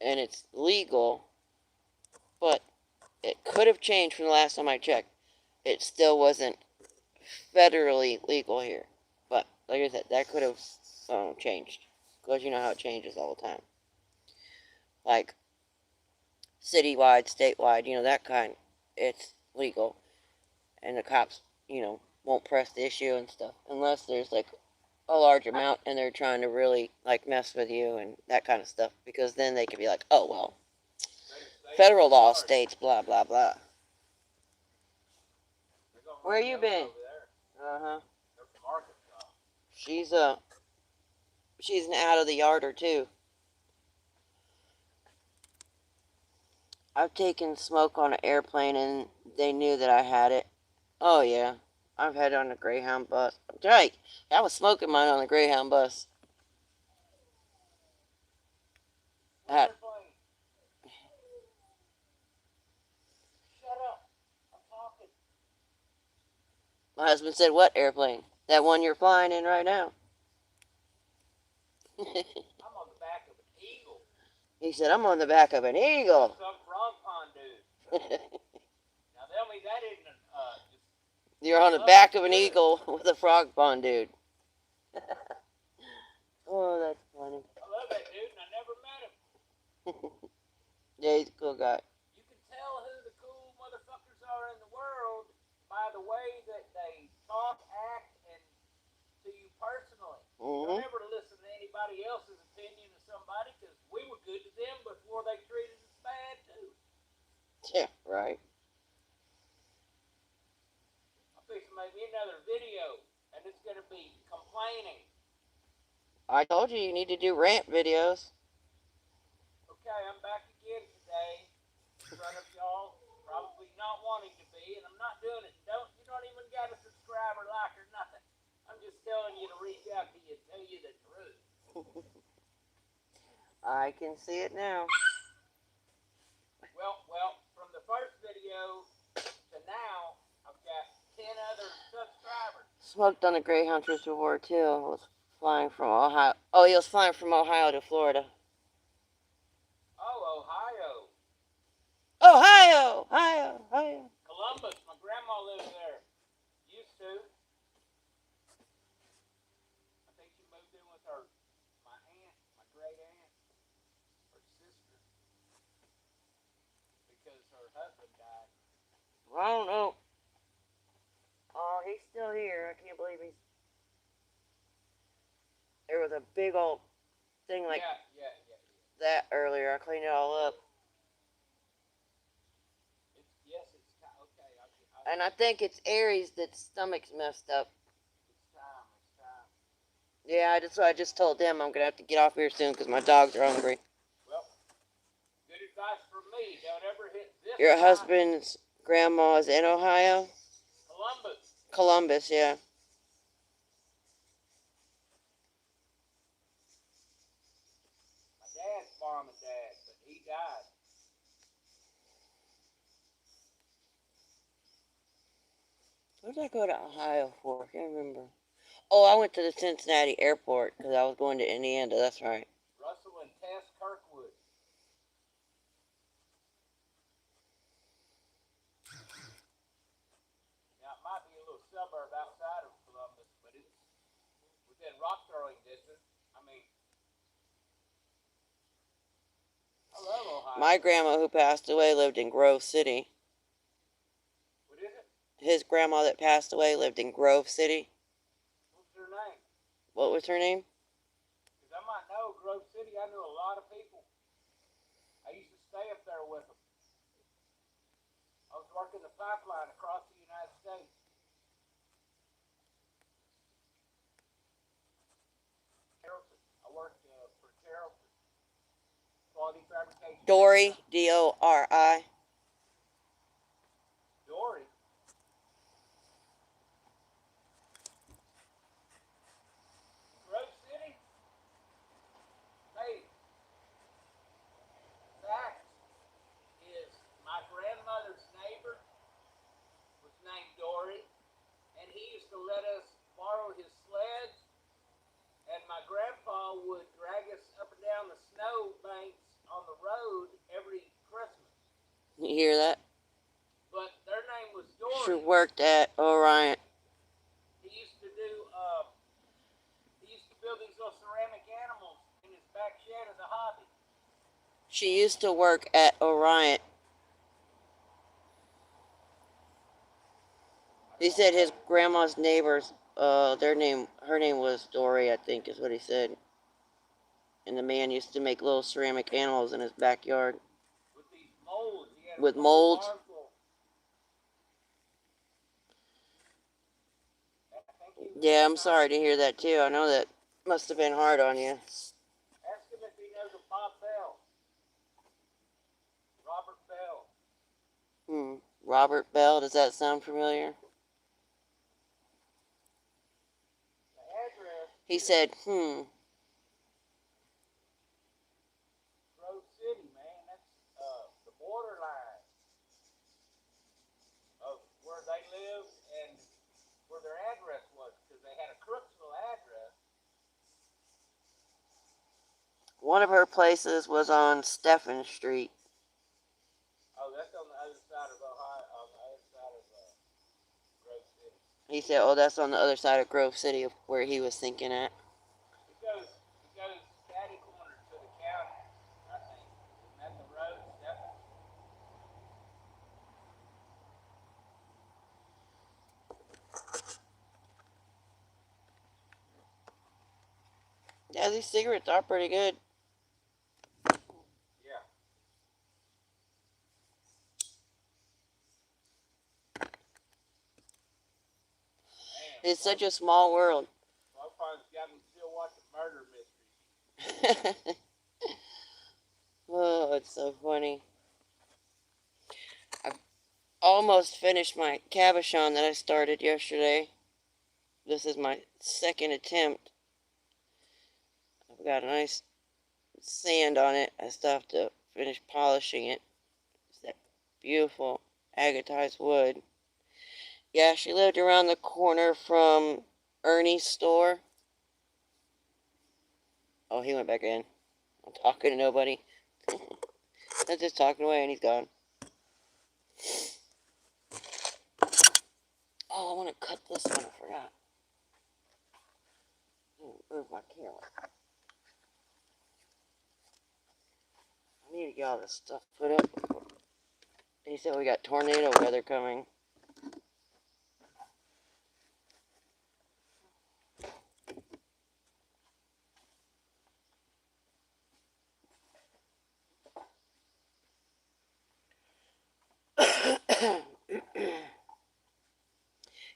and it's legal, but it could have changed from the last time I checked. It still wasn't federally legal here. But, like I said, that could have changed. Because you know how it changes all the time. Like, citywide, statewide, you know, that kind, it's legal. And the cops, you know, won't press the issue and stuff. Unless there's, like, a large amount and they're trying to really, like, mess with you and that kind of stuff. Because then they could be like, oh, well, federal law states blah, blah, blah. Where you been? Uh-huh. They're from Arkansas. She's an out of the yarder too. I've taken smoke on an airplane and they knew that I had it. Oh yeah. I've had it on a Greyhound bus. Right. I was smoking mine on the Greyhound bus. Had, Shut up. I'm talking. my husband said, what airplane? That one you're flying in right now. I'm on the back of an eagle. He said, I'm on the back of an eagle. Some frog pond dude. Now tell me that isn't You're on the back of an eagle with a frog pond dude. Oh, that's funny. I love that dude and I never met him. Yeah, he's a cool guy. You can tell who the cool motherfuckers are in the world by the way that they talk, act, and to you personally. Don't ever listen to anybody else's opinion of somebody because we were good to them before they treated us bad too. Yeah, right. I'm fixing to make me another video and it's going to be complaining. I told you need to do rant videos. Okay, I'm back again today in front of y'all, probably not wanting to be, and I'm not doing it. You don't even got to subscribe or like or nothing. I'm just telling you to reach out to you and tell you the truth. I can see it now. Well, from the first video to now, I've got 10 other subscribers. Smoked on a Greyhound trip before too. Was flying from Ohio. Oh, he was flying from Ohio to Florida. Oh, Ohio. Ohio! Ohio! Columbus. My grandma lives there. Used to. I think she moved in with my aunt, my great aunt, her sister, because her husband died. I don't know. Oh, he's still here. I can't believe he's... There was a big old thing like that earlier. I cleaned it all up. Okay. And I think it's Aries that's stomach's messed up. It's time. Yeah, that's what I just told them. I'm going to have to get off here soon because my dogs are hungry. Well, good advice from me. Don't ever hit this. Your husband's grandma is in Ohio? Columbus, yeah. My dad's mom and dad, but he died. What did I go to Ohio for? I can't remember. Oh, I went to the Cincinnati airport because I was going to Indiana. That's right. Russell and Tess Kirkwood. Now, it might be a little suburb outside of Columbus, but it's within rock throwing distance. I mean, I love Ohio. My grandma who passed away lived in Grove City. What is it? His grandma that passed away lived in Grove City. What's her name? What was her name? Because I might know Grove City. I knew a lot of people. I used to stay up there with them. I was working the pipeline across the United States. Carrollton. I worked for Carrollton. Quality Fabrication. Dory, D-O-R-I. Dory. Grove City. Hey, fact is my grandmother's neighbor was named Dory, and he used to let us borrow his sleds, and my grandpa would drag us up and down the snow banks on the road every Christmas. You hear that? But their name was Dory. She worked at Orion. He used to build these little ceramic animals in his back shed as a hobby. She used to work at Orion. He said his grandma's neighbors, her name was Dory, I think is what he said. And the man used to make little ceramic animals in his backyard. With these molds. With molds. Yeah, I'm sorry to hear that too. I know that must have been hard on you. Ask him if he knows a Bob Bell. Robert Bell. Robert Bell, does that sound familiar? The address. He said, Grove City, man. That's the borderline of where they lived and where their address was, because they had a Crooksville address. One of her places was on Stephen Street. Oh, that's on the other side of Ohio, on the other side of Grove City. He said, oh, that's on the other side of Grove City, where he was thinking at. It goes catty corner to the county, I think. Isn't that the road, Stephen? Yeah, these cigarettes are pretty good. Yeah. Man, It's such a small world. Motherfuckers got me still watching murder mysteries. Oh, it's so funny. I've almost finished my cabochon that I started yesterday. This is my second attempt. I've got a nice sand on it. I still have to finish polishing it. It's that beautiful agatized wood. Yeah, she lived around the corner from Ernie's store. Oh, he went back in. I'm talking to nobody. I'm just talking away and he's gone. Oh, I want to cut this one. I forgot. Move my camera. I need to get all this stuff put up. He said we got tornado weather coming.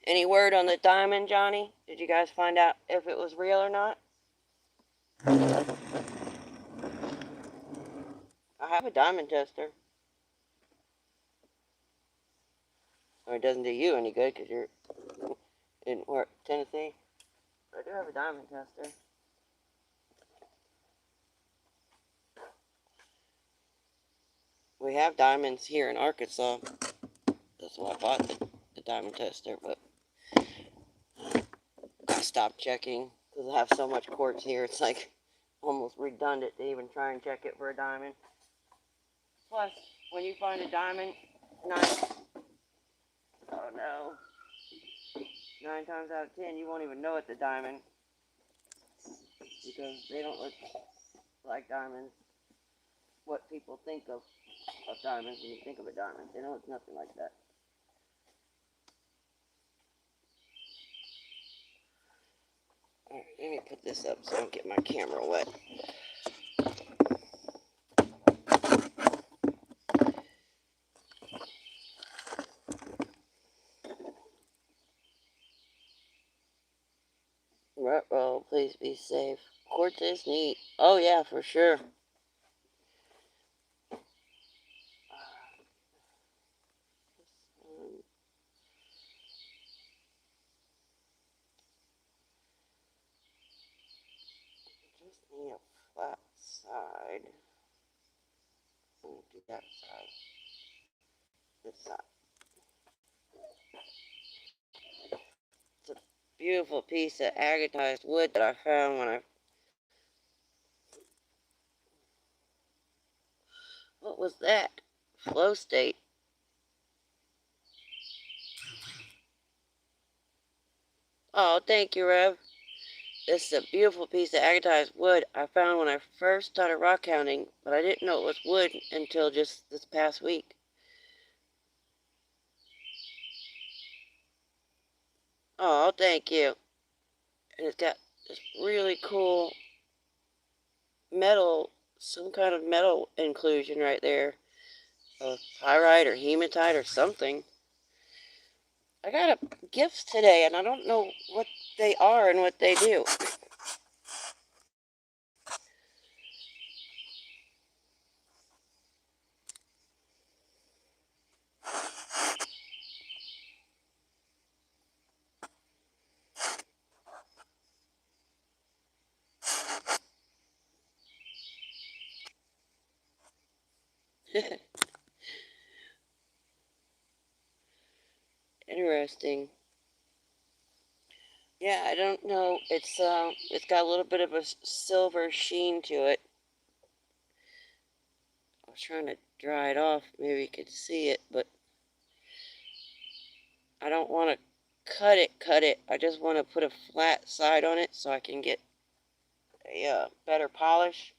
Any word on the diamond, Johnny? Did you guys find out if it was real or not? I have a diamond tester. Or it doesn't do you any good because you're in Tennessee. I do have a diamond tester. We have diamonds here in Arkansas. That's why I bought the diamond tester, but I stopped checking because I have so much quartz here. It's like almost redundant to even try and check it for a diamond. Plus, when you find a diamond, oh no, 9 times out of 10 you won't even know it's a diamond because they don't look like diamonds. What people think of diamonds when you think of a diamond, they know it's nothing like that. Alright, let me put this up so I don't get my camera wet. Ruh-roh, please be safe. Quartz is neat. Oh yeah, for sure. Just need a flat side. Let me do that side. This side. It's a beautiful piece of agatized wood that I found when I... What was that? Flow state. Oh, thank you, Rev. This is a beautiful piece of agatized wood I found when I first started rockhounding, but I didn't know it was wood until just this past week. Oh, thank you. And it's got this really cool metal, some kind of metal inclusion right there. Pyrite or hematite or something. I got a gift today, and I don't know what they are and what they do. Interesting. Yeah, I don't know. It's got a little bit of a silver sheen to it. I was trying to dry it off. Maybe you could see it, but I don't want to cut it. I just want to put a flat side on it so I can get a better polish,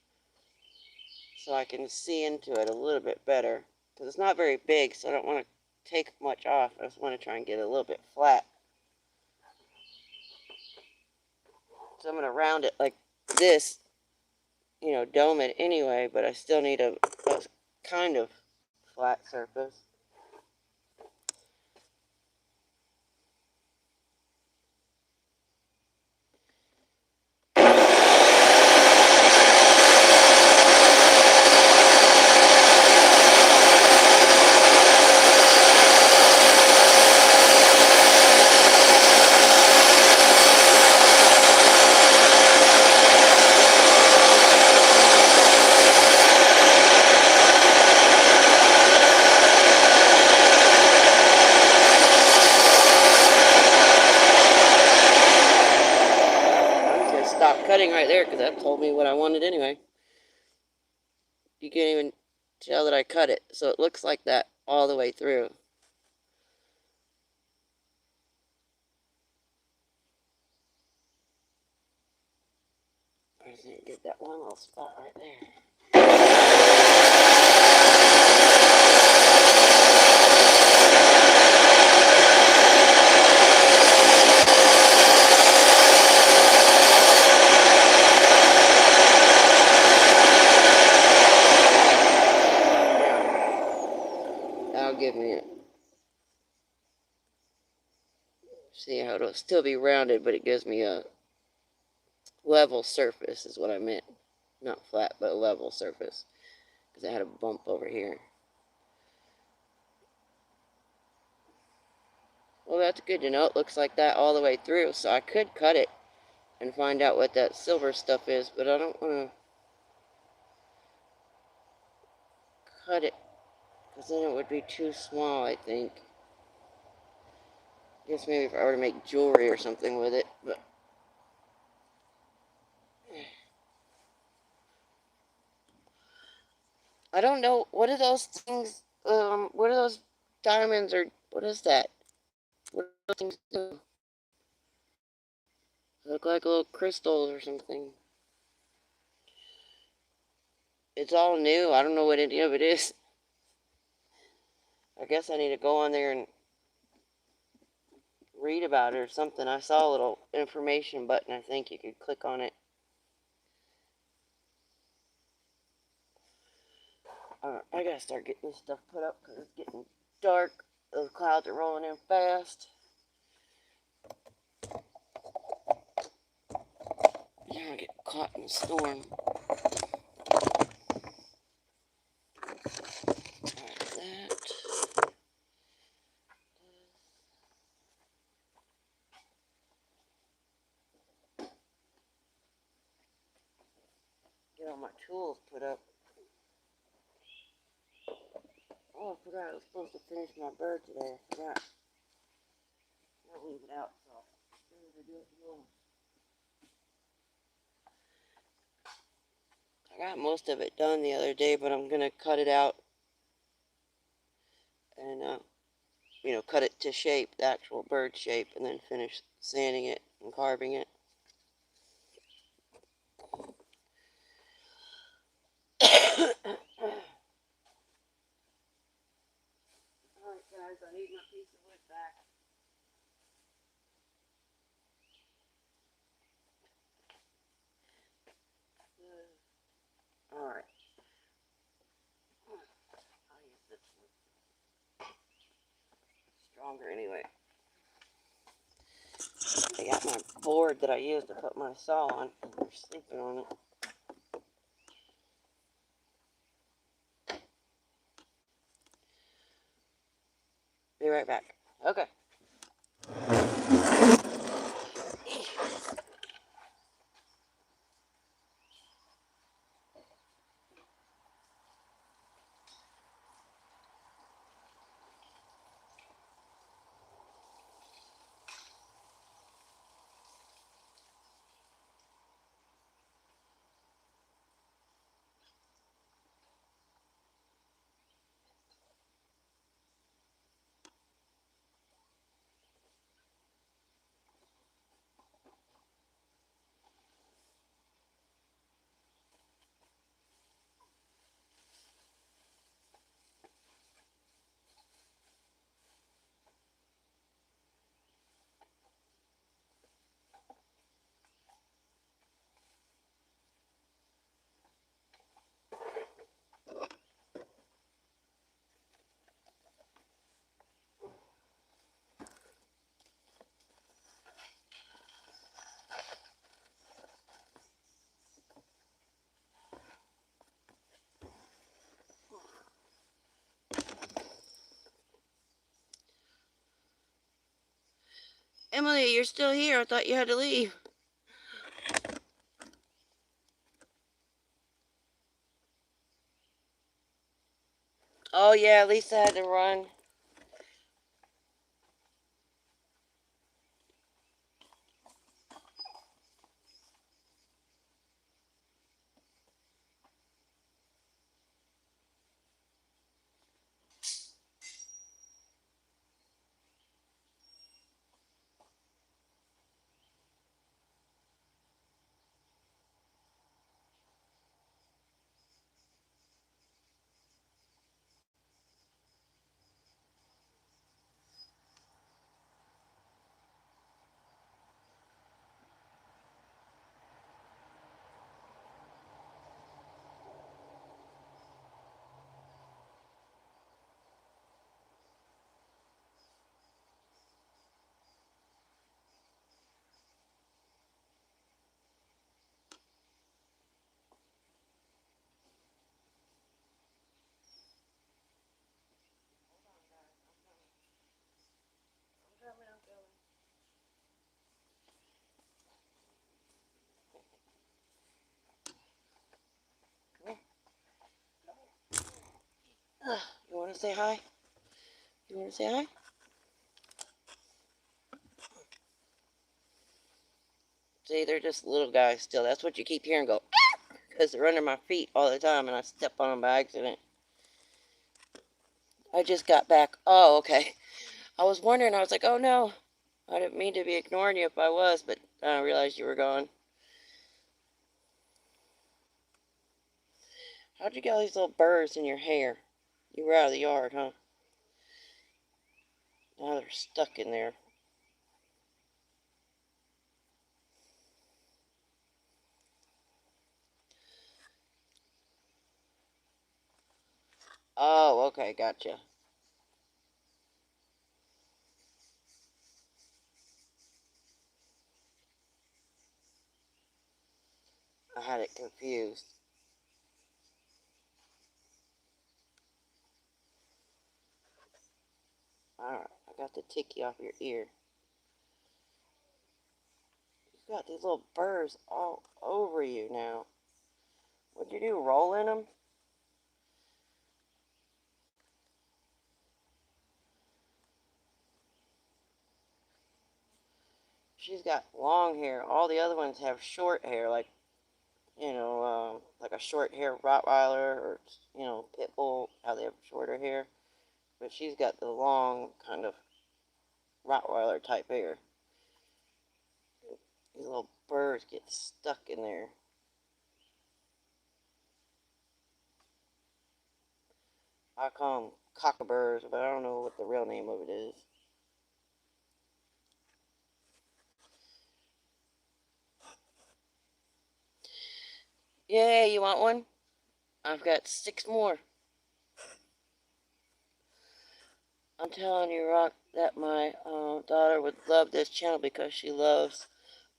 so I can see into it a little bit better. Because it's not very big, so I don't want to take much off. I just want to try and get it a little bit flat. So I'm going to round it like this, you know, dome it anyway, but I still need a kind of flat surface. Stop cutting right there because that told me what I wanted anyway. You can't even tell that I cut it, so it looks like that all the way through. I just need to get that one little spot right there. That'll give me it. See how it'll still be rounded, but it gives me a level surface is what I meant. Not flat, but a level surface. Because I had a bump over here. Well, that's good to know. It looks like that all the way through. So I could cut it and find out what that silver stuff is, but I don't want to cut it because then it would be too small, I think. I guess maybe if I were to make jewelry or something with it, but I don't know. What are those things? What are those diamonds or what is that? What do those things do? They look like little crystals or something. It's all new. I don't know what any of it is. I guess I need to go on there and read about it or something. I saw a little information button. I think you could click on it. I gotta start getting this stuff put up because it's getting dark. Those clouds are rolling in fast. Now I get caught in the storm. Like that. Get all my tools put up. Oh, I forgot I was supposed to finish my bird today. I forgot. I'll leave it out, so I'm going to do it tomorrow. I got most of it done the other day, but I'm going to cut it out and, you know, cut it to shape, the actual bird shape, and then finish sanding it and carving it. Alright guys, I need my piece of wood back. Alright. I'll use this one. Stronger anyway. Yeah. got my board that I used to put my saw on. They're sleeping on it. Be right back. Okay. Emily, you're still here. I thought you had to leave. Oh, yeah, Lisa had to run. You want to say hi? You want to say hi? See, they're just little guys still. That's what you keep hearing go, because they're under my feet all the time, and I step on them by accident. I just got back. Oh, okay. I was wondering. I was like, oh, no. I didn't mean to be ignoring you if I was, but I realized you were gone. How'd you get all these little burrs in your hair? You were out of the yard, huh? Now they're stuck in there. Oh, okay, gotcha. I had it confused. Alright, I got the ticky off your ear. You got these little burrs all over you now. What'd you do, roll in them? She's got long hair. All the other ones have short hair, like, like a short hair Rottweiler or, Pit Bull, how they have shorter hair. But she's got the long kind of Rottweiler type hair. These little burrs get stuck in there. I call them cockaburs, but I don't know what the real name of it is. Yeah, you want one? I've got 6 more. I'm telling you, Rock, that my daughter would love this channel because she loves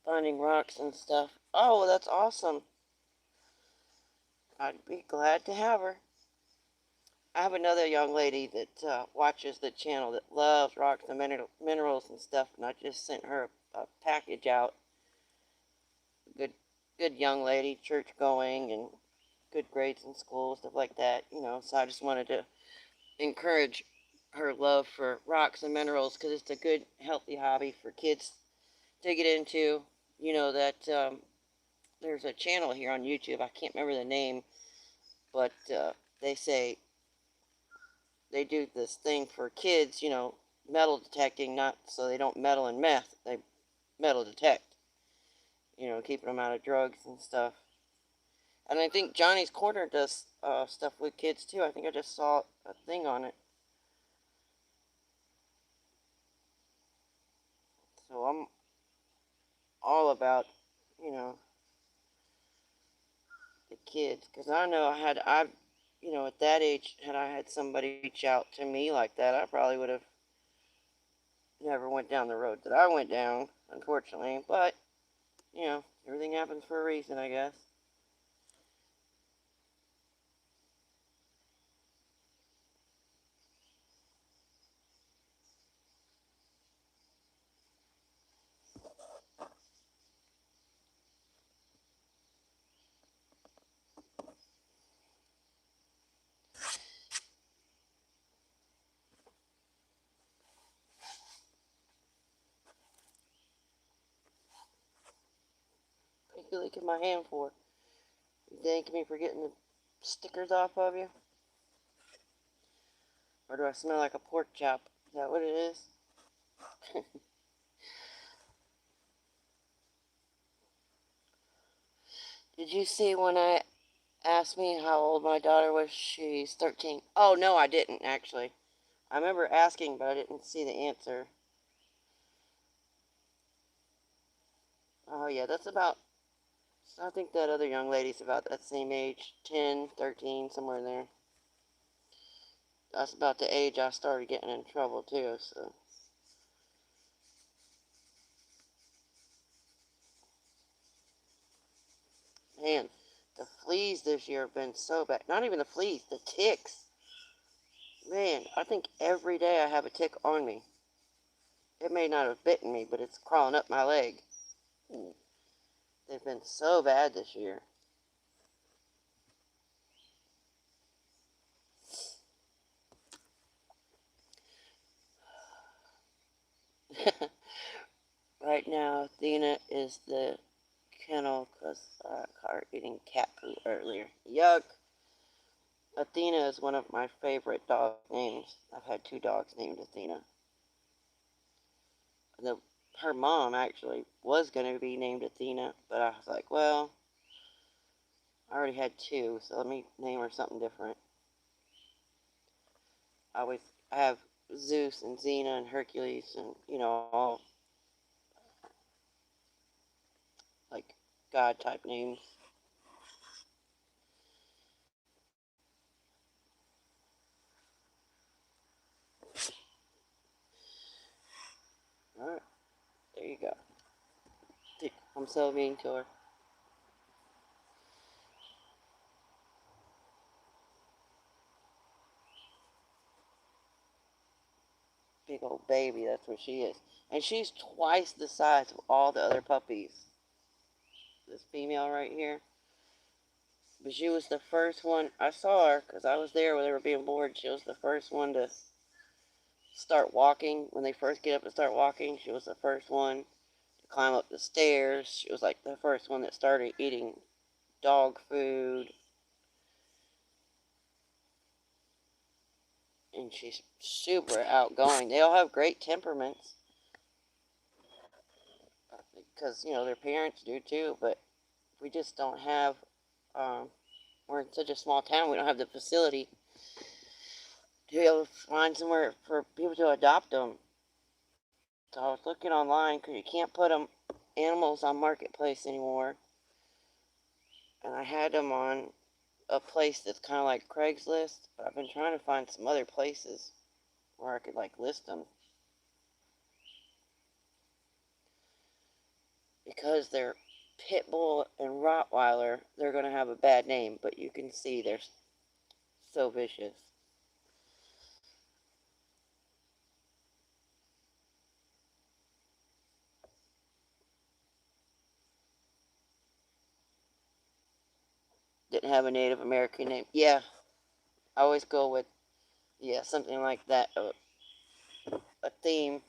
finding rocks and stuff. Oh, well, that's awesome. I'd be glad to have her. I have another young lady that watches the channel that loves rocks and minerals and stuff, and I just sent her a package out. Good, good young lady, church going and good grades in school, stuff like that. So I just wanted to encourage her love for rocks and minerals because it's a good, healthy hobby for kids to get into. That there's a channel here on YouTube. I can't remember the name, but they say they do this thing for kids, metal detecting, not so they don't meddle in meth. They metal detect, keeping them out of drugs and stuff. And I think Johnny's Corner does stuff with kids too. I think I just saw a thing on it. So I'm all about, you know, the kids. Because I know at that age, had I had somebody reach out to me like that, I probably would have never went down the road that I went down, unfortunately. But, everything happens for a reason, I guess. What are you licking my hand for? You thanking me for getting the stickers off of you? Or do I smell like a pork chop? Is that what it is? Did you see when I asked me how old my daughter was? She's 13. Oh, no, I didn't, actually. I remember asking, but I didn't see the answer. Oh, yeah, that's about, I think that other young lady's about that same age. 10, 13, somewhere in there. That's about the age I started getting in trouble, too, so. Man, the fleas this year have been so bad. Not even the fleas, the ticks. Man, I think every day I have a tick on me. It may not have bitten me, but it's crawling up my leg. They've been so bad this year. Right now, Athena is the kennel because I caught her eating cat food earlier. Yuck! Athena is one of my favorite dog names. I've had 2 dogs named Athena. The, her mom actually was going to be named Athena, but I was like, well, I already had 2, so let me name her something different. I have Zeus and Xena and Hercules and, all like God type names. Alright, there you go. I'm so mean to her. Big old baby, that's what she is. And she's twice the size of all the other puppies. This female right here. But she was the first one. I saw her because I was there when they were being bored. She was the first one to start walking. When they first get up and start walking, she was the first one to climb up the stairs. She was like the first one that started eating dog food. And she's super outgoing. They all have great temperaments because, their parents do too. But we just don't have, we're in such a small town, we don't have the facility to be able to find somewhere for people to adopt them. So I was looking online because you can't put animals on Marketplace anymore. And I had them on a place that's kind of like Craigslist, but I've been trying to find some other places where I could like list them. Because they're pit bull and Rottweiler, they're going to have a bad name, but you can see they're so vicious. Didn't have a Native American name. Yeah, I always go with, yeah, something like that, a theme.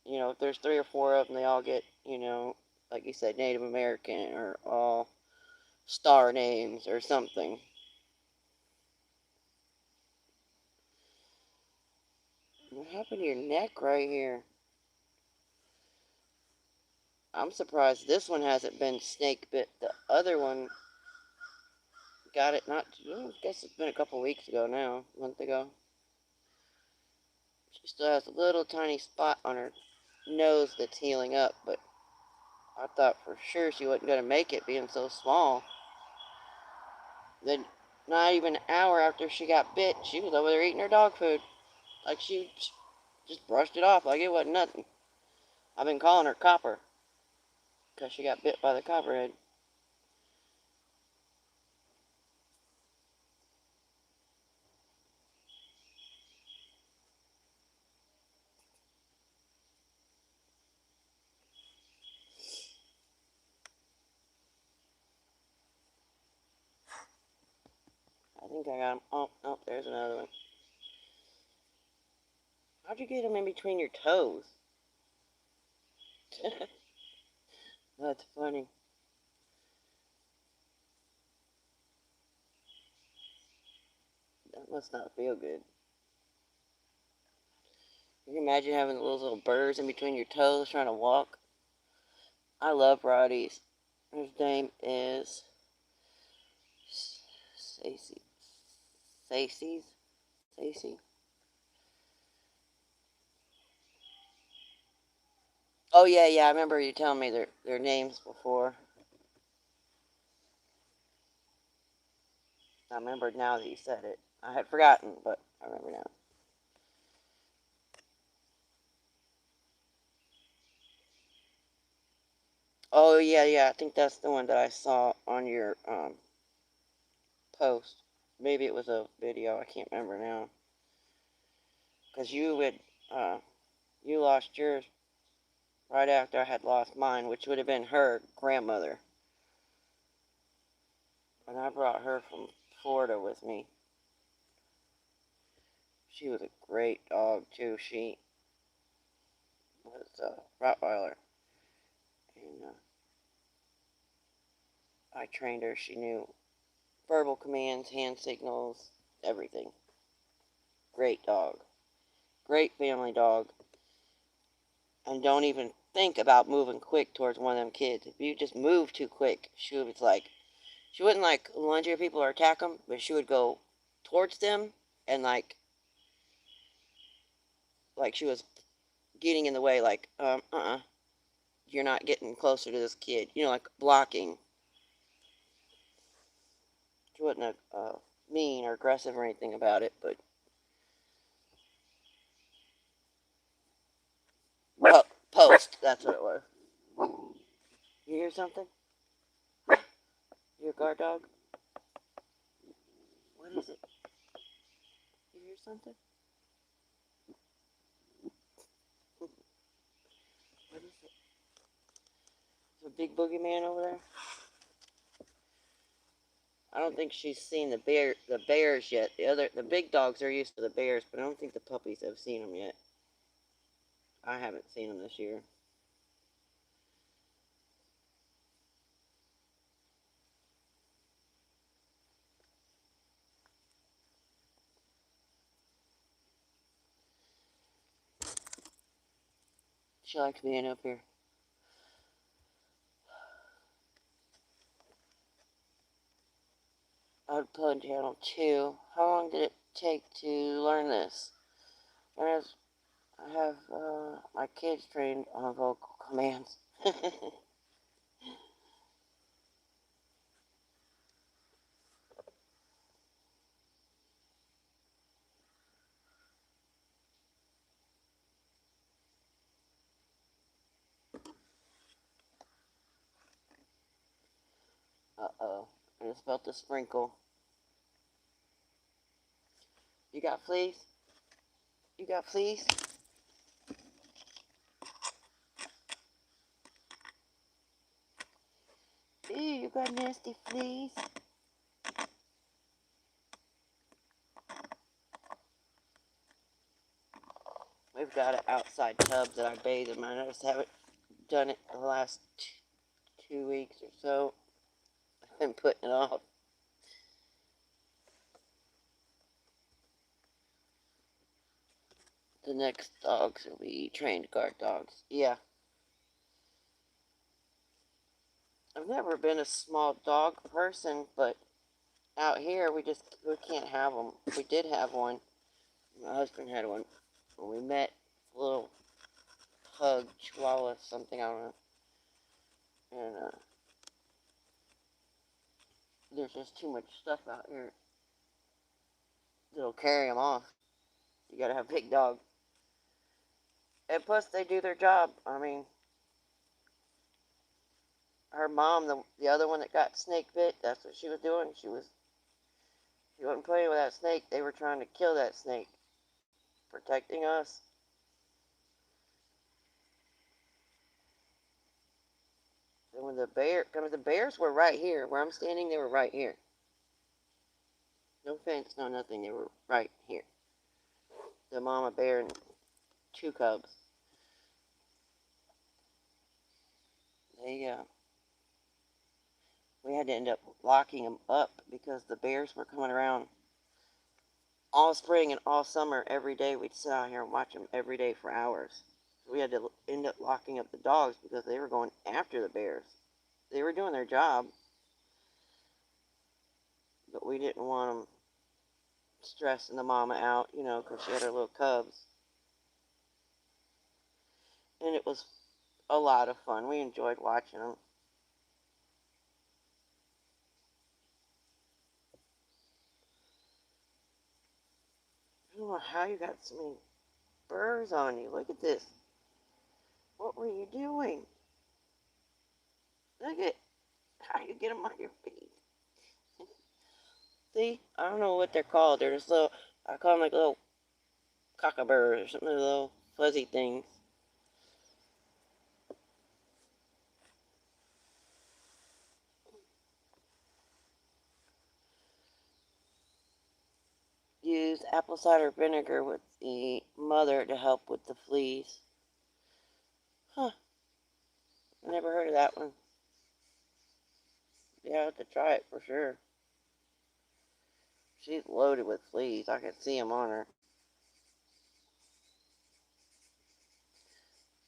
You know, if there's 3 or 4 of them, they all get, you know, like you said, Native American or all star names or something. What happened to your neck right here? I'm surprised this one hasn't been snake bit. The other one got it not, I guess it's been a couple weeks ago now, a month ago. She still has a little tiny spot on her nose that's healing up, but I thought for sure she wasn't going to make it being so small. Then, not even an hour after she got bit, she was over there eating her dog food. Like she just brushed it off like it wasn't nothing. I've been calling her Copper because she got bit by the copperhead. I think I got him. Oh, no, there's another one. How'd you get him in between your toes? That's funny. That must not feel good. Can you imagine having those little burrs in between your toes trying to walk? I love Roddy's. His name is Stacy. Stacy. Oh yeah. I remember you telling me their names before. I remember now that you said it. I had forgotten, but I remember now. Oh yeah. I think that's the one that I saw on your post. Maybe it was a video. I can't remember now. Cause you lost yours right after I had lost mine, which would have been her grandmother. And I brought her from Florida with me. She was a great dog too. She was a Rottweiler, and I trained her. She knew verbal commands, hand signals, everything. Great dog. Great family dog. And don't even think about moving quick towards one of them kids. If you just move too quick, she wouldn't like lunge at people or attack them, but she would go towards them and like she was getting in the way, like you're not getting closer to this kid. You know, like blocking. She wasn't mean or aggressive or anything about it, but post. That's what it was. You hear something? Your guard dog? What is it? You hear something? What is it? Is a big boogeyman over there? I don't think she's seen the bears yet. The big dogs are used to the bears, but I don't think the puppies have seen them yet. I haven't seen them this year. She likes being up here. Output channel 2. How long did it take to learn this? As I have my kids trained on vocal commands. just felt a sprinkle. You got fleas? You got fleas? Ew, you got nasty fleas. We've got an outside tub that I bathe in. I just haven't done it the last 2 weeks or so. I've been putting it off. The next dogs will be trained guard dogs. Yeah. I've never been a small dog person, but out here we can't have them. We did have one. My husband had one when we met. A little pug, chihuahua, something, I don't know. And there's just too much stuff out here that'll carry them off. You gotta have a big dog. And plus, they do their job. I mean, her mom, the other one that got snake bit, that's what she was doing. She wasn't playing with that snake. They were trying to kill that snake, protecting us. And when the bears were right here, where I'm standing, they were right here. No fence, no nothing. They were right here. The mama bear and 2 cubs. We had to end up locking them up because the bears were coming around all spring and all summer. Every day we'd sit out here and watch them every day for hours. So we had to end up locking up the dogs because they were going after the bears. They were doing their job, but we didn't want them stressing the mama out, because she had her little cubs. And it was a lot of fun. We enjoyed watching them. I don't know how you got so many burrs on you. Look at this. What were you doing? Look at how you get them on your feet. See? I don't know what they're called. They're just little, I call them like little cockaburs or something, little fuzzy things. Use apple cider vinegar with the mother to help with the fleas. Huh. I never heard of that one. Yeah, I have to try it for sure. She's loaded with fleas. I can see them on her.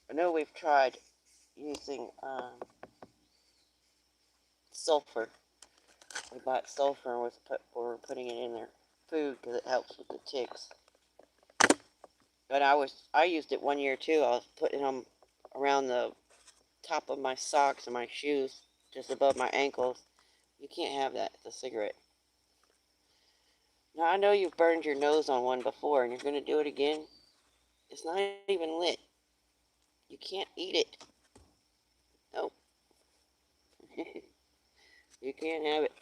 I know we've tried using sulfur. We bought sulfur and we're putting it in their food because it helps with the ticks. But I used it one year too. I was putting them around the top of my socks and my shoes, just above my ankles. You can't have that. It's a cigarette. Now I know you've burned your nose on one before and you're going to do it again. It's not even lit. You can't eat it. Nope. You can't have it.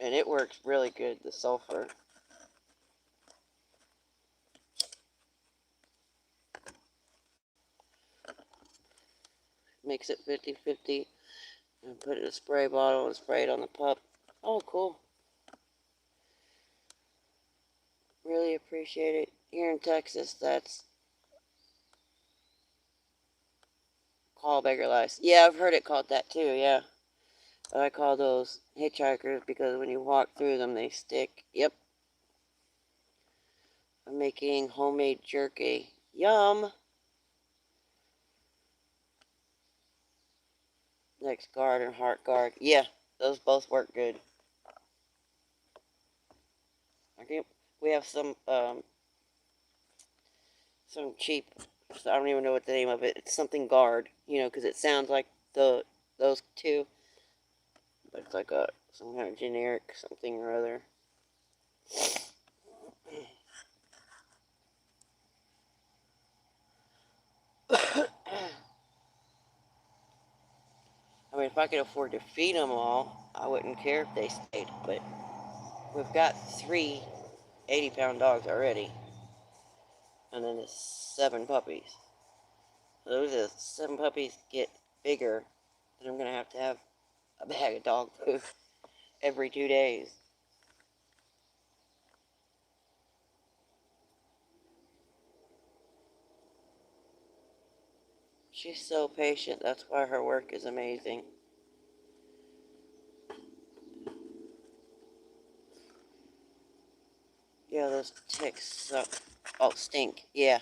And it works really good, the sulfur. Mix it 50-50 and put it in a spray bottle and spray it on the pup. Oh, cool. Really appreciate it. Here in Texas, that's called beggar lice. Yeah, I've heard it called that too, yeah. But I call those hitchhikers because when you walk through them, they stick. Yep. I'm making homemade jerky. Yum! Next guard and heart guard. Yeah, those both work good. We have some cheap, I don't even know what the name of it. It's something guard, because it sounds like those two, but it's like some kind of generic something or other. if I could afford to feed them all, I wouldn't care if they stayed. But we've got 3 80-pound dogs already. And then there's 7 puppies. So those 7 puppies get bigger, then I'm going to have a bag of dog food every 2 days. She's so patient. That's why her work is amazing. Yeah, those ticks suck. Oh, stink. Yeah.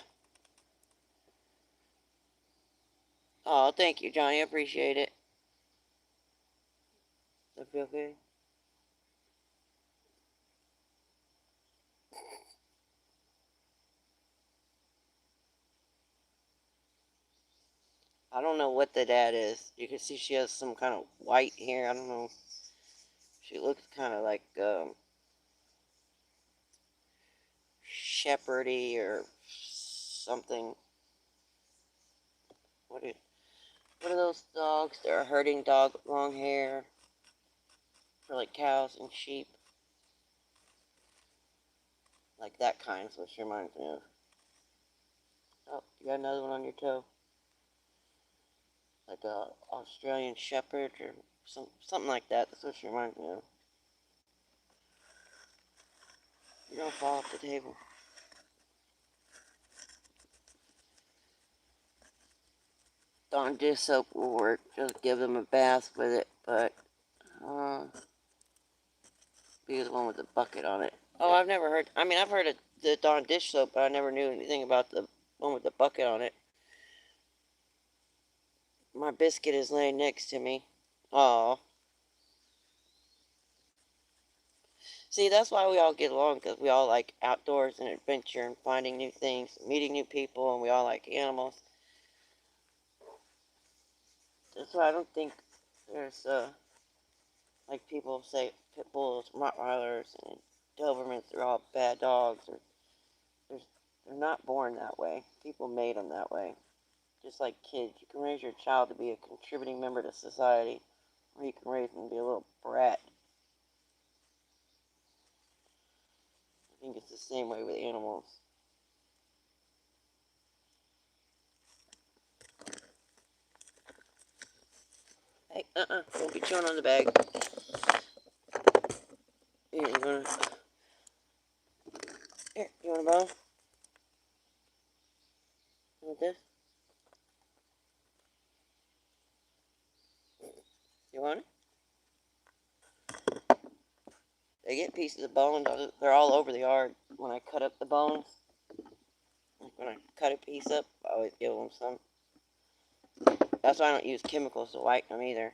Oh, thank you, Johnny. I appreciate it. Does that feel okay? I don't know what the dad is. You can see she has some kind of white hair. I don't know. She looks kind of like shepherdy or something. What are those dogs? They're a herding dog with long hair for like cows and sheep. Like that kind is what she reminds me of. Oh, you got another one on your toe. Like a Australian shepherd or something like that. That's what she reminds me of. You don't fall off the table. Dawn dish soap will work. Just give them a bath with it, but be the one with the bucket on it. Oh, I've never heard. I mean, I've heard of the Dawn dish soap, but I never knew anything about the one with the bucket on it. My biscuit is laying next to me. Oh, see, that's why we all get along, because we all like outdoors and adventure and finding new things, meeting new people, and we all like animals. That's why I don't think there's like people say pit bulls, Rottweilers, and Dobermans are all bad dogs. Or they're not born that way. People made them that way. Just like kids, you can raise your child to be a contributing member to society, or you can raise them to be a little brat. I think it's the same way with animals. Hey, don't be chewing on the bag. Here, you want a bone? You want this? You want it? They get pieces of bone. They're all over the yard. When I cut up the bones, like when I cut a piece up, I always give them some. That's why I don't use chemicals to whiten them either.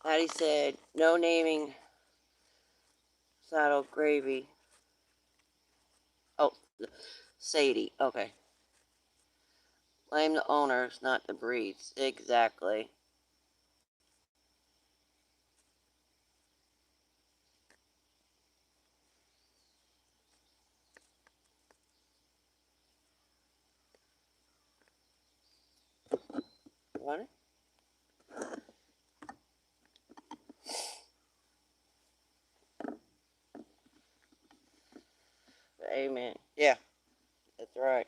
Laddie said, no naming saddle gravy. Oh, Sadie. Okay. Blame the owners, not the breeds. Exactly. You want it? Amen. Yeah, that's right.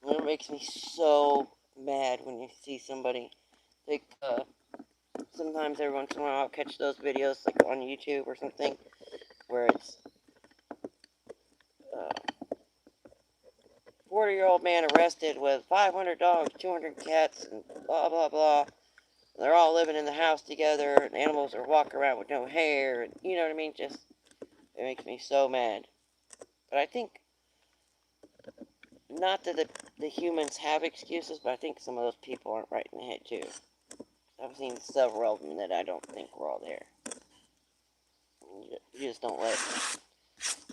It makes me so mad when you see somebody. Like, sometimes every once in a while I'll catch those videos, like on YouTube or something, where it's 40-year-old man arrested with 500 dogs, 200 cats, and blah, blah, blah. They're all living in the house together, and animals are walking around with no hair, and you know what I mean? Just, it makes me so mad. But I think, not that the humans have excuses, but I think some of those people aren't right in the head, too. I've seen several of them that I don't think were all there. You just don't let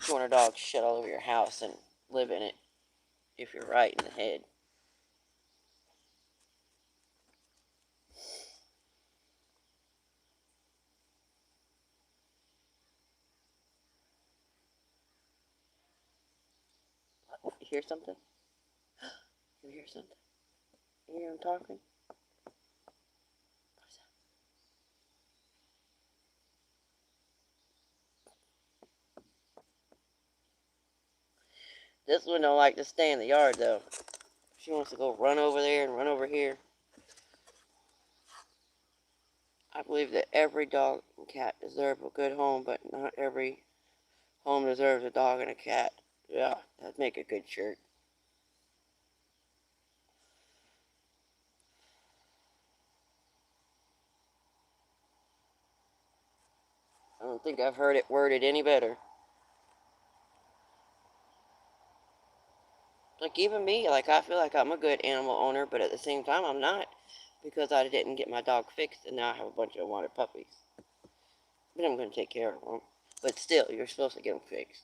200 dogs shit all over your house and live in it if you're right in the head. You hear something? You hear something? You hear him talking? This one don't like to stay in the yard though. She wants to go run over there and run over here. I believe that every dog and cat deserve a good home, but not every home deserves a dog and a cat. Yeah, that'd make a good shirt. I don't think I've heard it worded any better. Like even me, like I feel like I'm a good animal owner, but at the same time I'm not, because I didn't get my dog fixed and now I have a bunch of wanted puppies. But I'm going to take care of them. But still, you're supposed to get them fixed.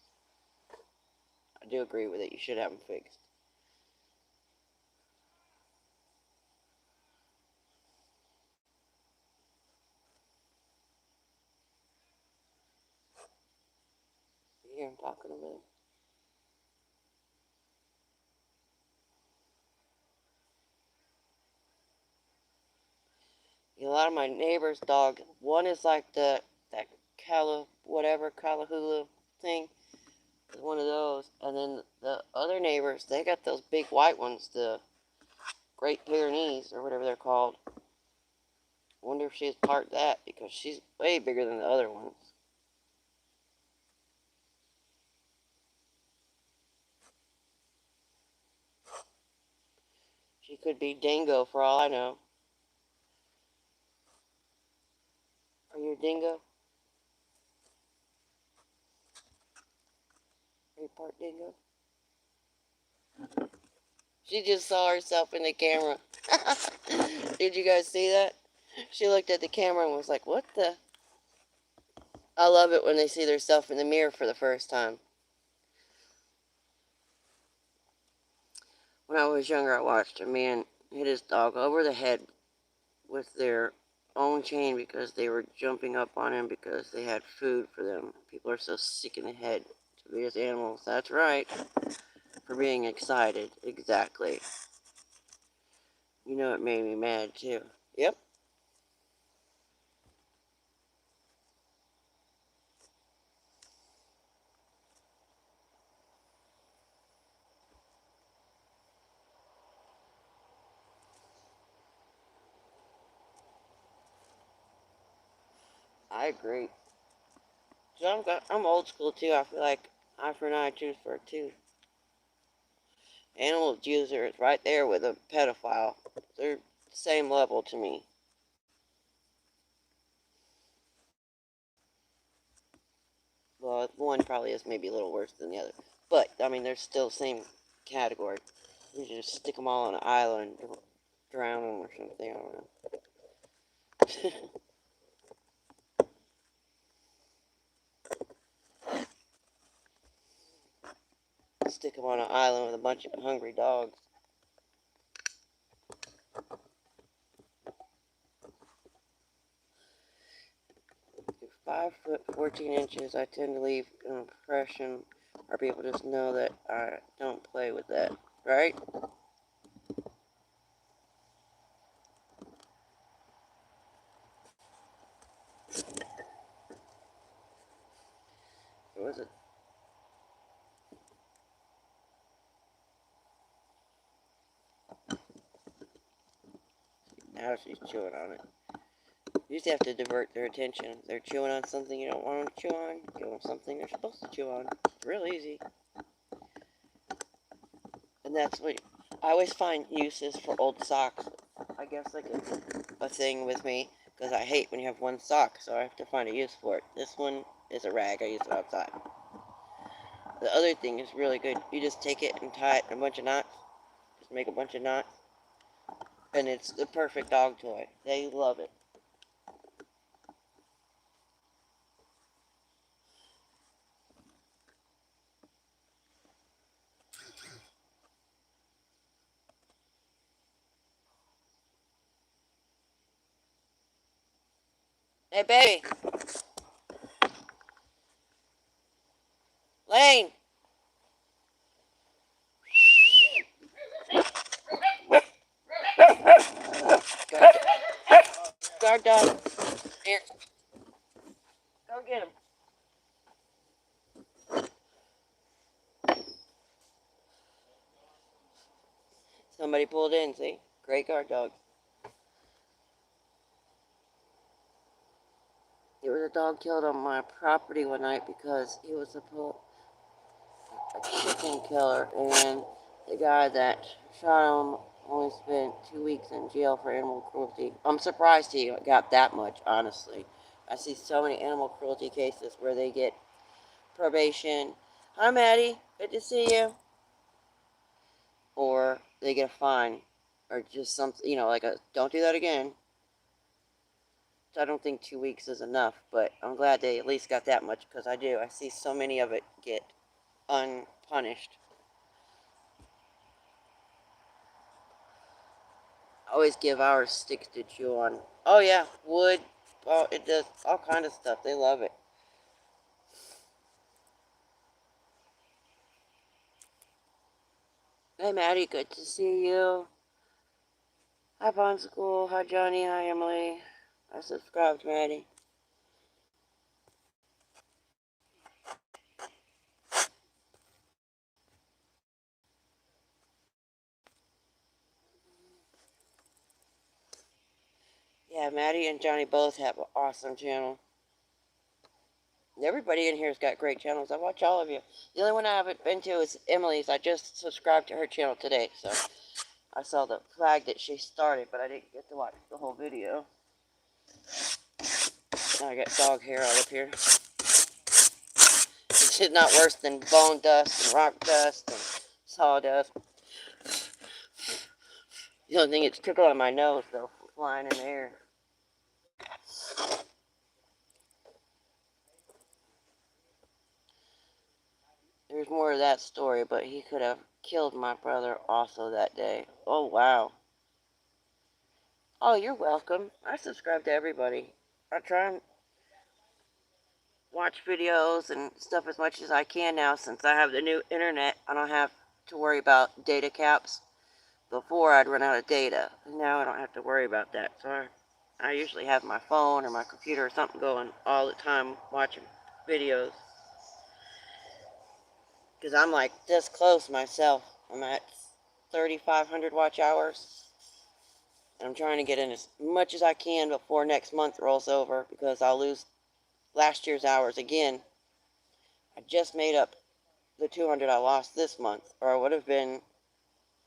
I do agree with it. You should have them fixed. You hear him talking over there? A lot of my neighbors' dogs, one is like that Calahula thing, one of those, and then the other neighbors, they got those big white ones, the Great Pyrenees or whatever they're called. I wonder if she's part of that because she's way bigger than the other ones. She could be dingo for all I know. Are you a dingo? Are you part dingo? She just saw herself in the camera. Did you guys see that? She looked at the camera and was like, what the? I love it when they see themselves in the mirror for the first time. When I was younger, I watched a man hit his dog over the head with their own chain because they were jumping up on him because they had food for them. People are so sick in the head to be as animals. That's right. For being excited. Exactly. You know it made me mad too. Yep. I agree. So I'm old school too. I feel like eye for an eye, tooth for a tooth. Animal abuser is right there with a pedophile. They're the same level to me. Well, one probably is maybe a little worse than the other. But, I mean, they're still the same category. You just stick them all on an island and drown them or something. I don't know. Stick them on an island with a bunch of hungry dogs. You're 5 foot 14 inches. I tend to leave an impression, or people just know that I don't play with that, right? Or was it? Now she's chewing on it. You just have to divert their attention. If they're chewing on something you don't want them to chew on, give them something they're supposed to chew on. It's real easy. And that's what I always find uses for old socks. I guess like a thing with me because I hate when you have one sock, so I have to find a use for it. This one is a rag. I use it outside. The other thing is really good. You just take it and tie it in a bunch of knots. Just make a bunch of knots, and it's the perfect dog toy. They love it. Hey, baby. Lane. guard dog. Here. Go get him. Somebody pulled in, see? Great guard dog. There was a dog killed on my property one night because he was a chicken killer, and the guy that shot him only spent 2 weeks in jail for animal cruelty. I'm surprised he got that much, honestly. I see so many animal cruelty cases where they get probation. Hi, Maddie. Good to see you. Or they get a fine, or just something, you know, like a don't do that again. So I don't think 2 weeks is enough, but I'm glad they at least got that much, because I do. I see so many of it get unpunished. I always give ours sticks to chew on. Oh yeah, wood. Oh, it does all kind of stuff. They love it. Hey Maddie, good to see you. Hi School. Hi Johnny. Hi Emily. I subscribed, Maddie. Yeah, Maddie and Johnny both have an awesome channel. Everybody in here's got great channels. I watch all of you. The only one I haven't been to is Emily's. I just subscribed to her channel today, so I saw the flag that she started, but I didn't get to watch the whole video. Now I got dog hair all up here. It's not worse than bone dust and rock dust and sawdust. The only thing it's tickling my nose, though, flying in the air. There's more of that story, but he could have killed my brother also that day. Oh, wow. Oh, you're welcome. I subscribe to everybody. I try and watch videos and stuff as much as I can now since I have the new internet. I don't have to worry about data caps. Before, I'd run out of data. Now I don't have to worry about that. So I usually have my phone or my computer or something going all the time watching videos. Because I'm like this close myself. I'm at 3,500 watch hours. And I'm trying to get in as much as I can before next month rolls over, because I'll lose last year's hours again. I just made up the 200 I lost this month, or I would have been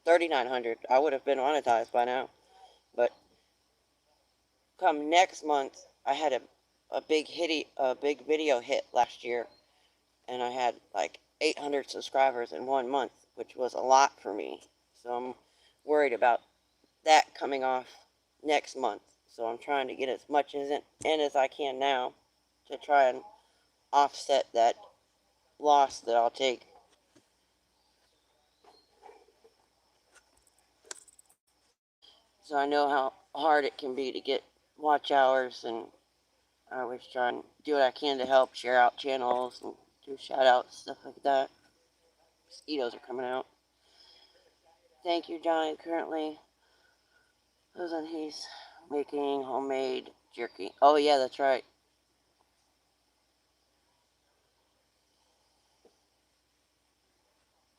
3,900. I would have been monetized by now. But come next month, I had a big video hit last year, and I had like 800 subscribers in 1 month, which was a lot for me. So I'm worried about that coming off next month. So I'm trying to get as much in as I can now to try and offset that loss that I'll take. So I know how hard it can be to get watch hours, and I always try and do what I can to help share out channels and do shout outs, stuff like that. Mosquitoes are coming out. Thank you, Johnny. Currently, he's making homemade jerky. Oh, yeah, that's right.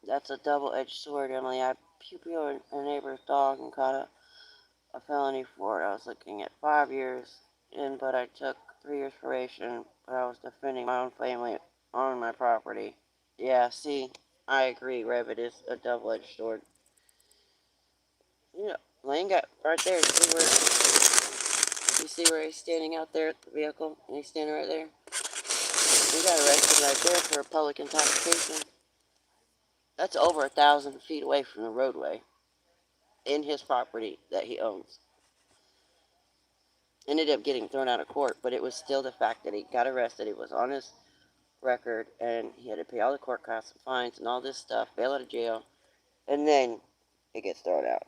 That's a double-edged sword, Emily. I pew-pewed a neighbor's dog and caught a felony for it. I was looking at 5 years in, but I took 3 years probation, but I was defending my own family on my property. Yeah, see, I agree, Rev, it is a double-edged sword. You know, Lane got right there. You see where he's standing out there at the vehicle? And he's standing right there. He got arrested right there for public intoxication. That's over 1,000 feet away from the roadway in his property that he owns. Ended up getting thrown out of court, but it was still the fact that he got arrested. It was on his record, and he had to pay all the court costs and fines and all this stuff, bail out of jail, and then it gets thrown out.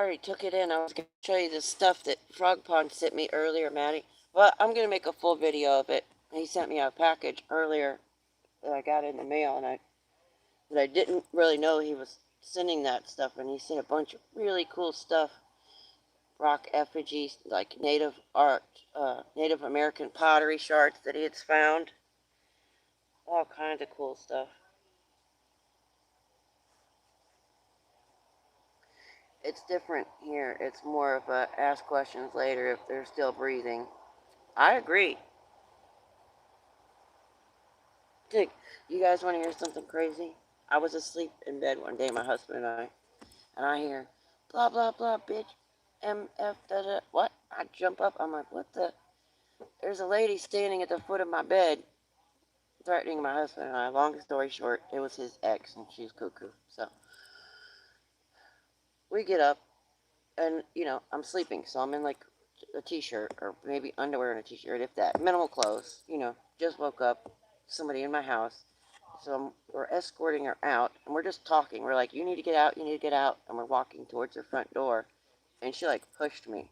already took it in. I was going to show you the stuff that Frog Pond sent me earlier, Maddie. Well, I'm going to make a full video of it. He sent me a package earlier that I got in the mail, and I didn't really know he was sending that stuff, and he sent a bunch of really cool stuff. Rock effigies, like native art, Native American pottery shards that he had found. All kinds of cool stuff. It's different here. It's more of a ask questions later if they're still breathing. I agree. Dude, you guys want to hear something crazy? I was asleep in bed one day, my husband and I hear blah blah blah, bitch, MF da da. What? I jump up. I'm like, what the? There's a lady standing at the foot of my bed, threatening my husband and I. Long story short, it was his ex, and she's cuckoo. So we get up, and I'm sleeping, so I'm in like a t-shirt or maybe underwear and a t-shirt, if that, minimal clothes. Just woke up, somebody in my house, so we're escorting her out, and we're just talking. We're like, you need to get out, you need to get out, and we're walking towards her front door, and she like pushed me.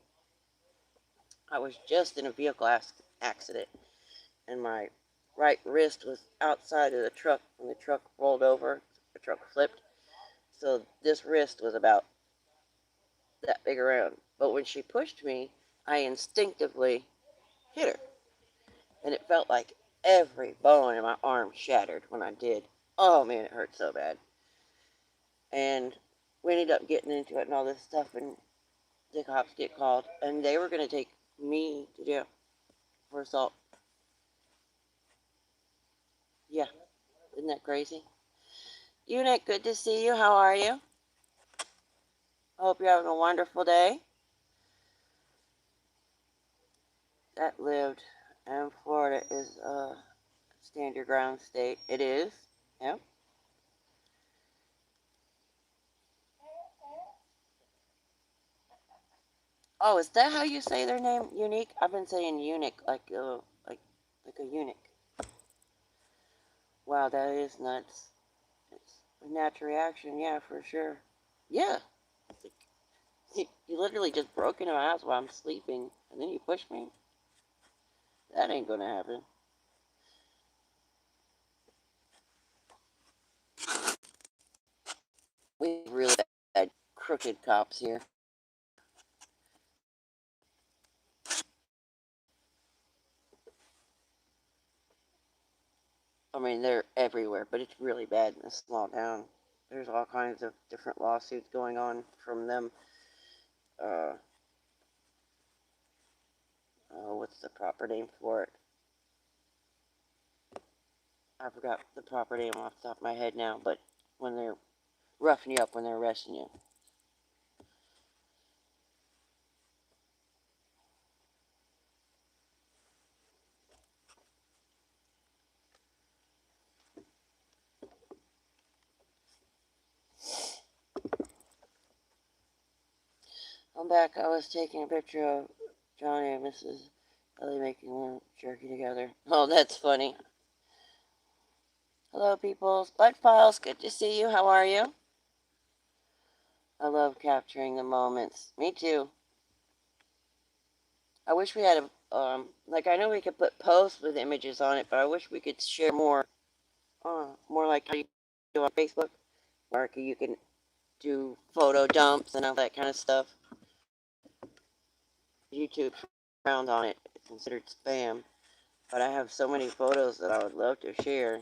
I was just in a vehicle accident, and my right wrist was outside of the truck when the truck rolled over. The truck flipped, so this wrist was about that big around. But when she pushed me, I instinctively hit her, and it felt like every bone in my arm shattered when I did. Oh man, it hurt so bad. And we ended up getting into it and all this stuff, and the cops get called, and they were going to take me to jail for assault. Yeah, isn't that crazy? Unit, good to see you. How are you? I hope you're having a wonderful day. That lived, and Florida is a stand your ground state. It is. Yep. Oh, is that how you say their name? Unique? I've been saying eunuch, like a eunuch. Wow, that is nuts. It's a natural reaction, yeah, for sure. Yeah. You literally just broke into my house while I'm sleeping, and then you push me. That ain't gonna happen. We have really bad crooked cops here. I mean, they're everywhere, but it's really bad in this small town. There's all kinds of different lawsuits going on from them. Uh, what's the proper name for it? I forgot the proper name off the top of my head now, but when they're roughing you up, when they're arresting you. I'm back. I was taking a picture of Johnny and Mrs. Ellie making one jerky together. Oh, that's funny. Hello, people. Blood Files, good to see you. How are you? I love capturing the moments. Me too. I wish we had like I know we could put posts with images on it, but I wish we could share more, more like how you do on Facebook, where you can do photo dumps and all that kind of stuff. YouTube frowned on it, it's considered spam, but I have so many photos that I would love to share.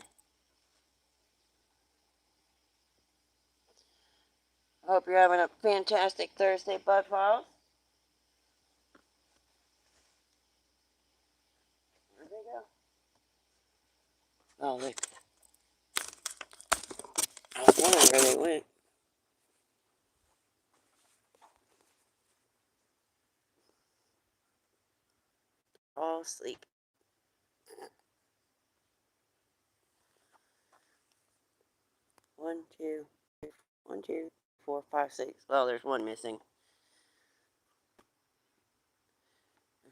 I hope you're having a fantastic Thursday, Bud Files. Where'd they go? Oh, I was wondering where they went. All asleep. 1, 2, 1, 2, 4, 5, 6. Well, there's one missing.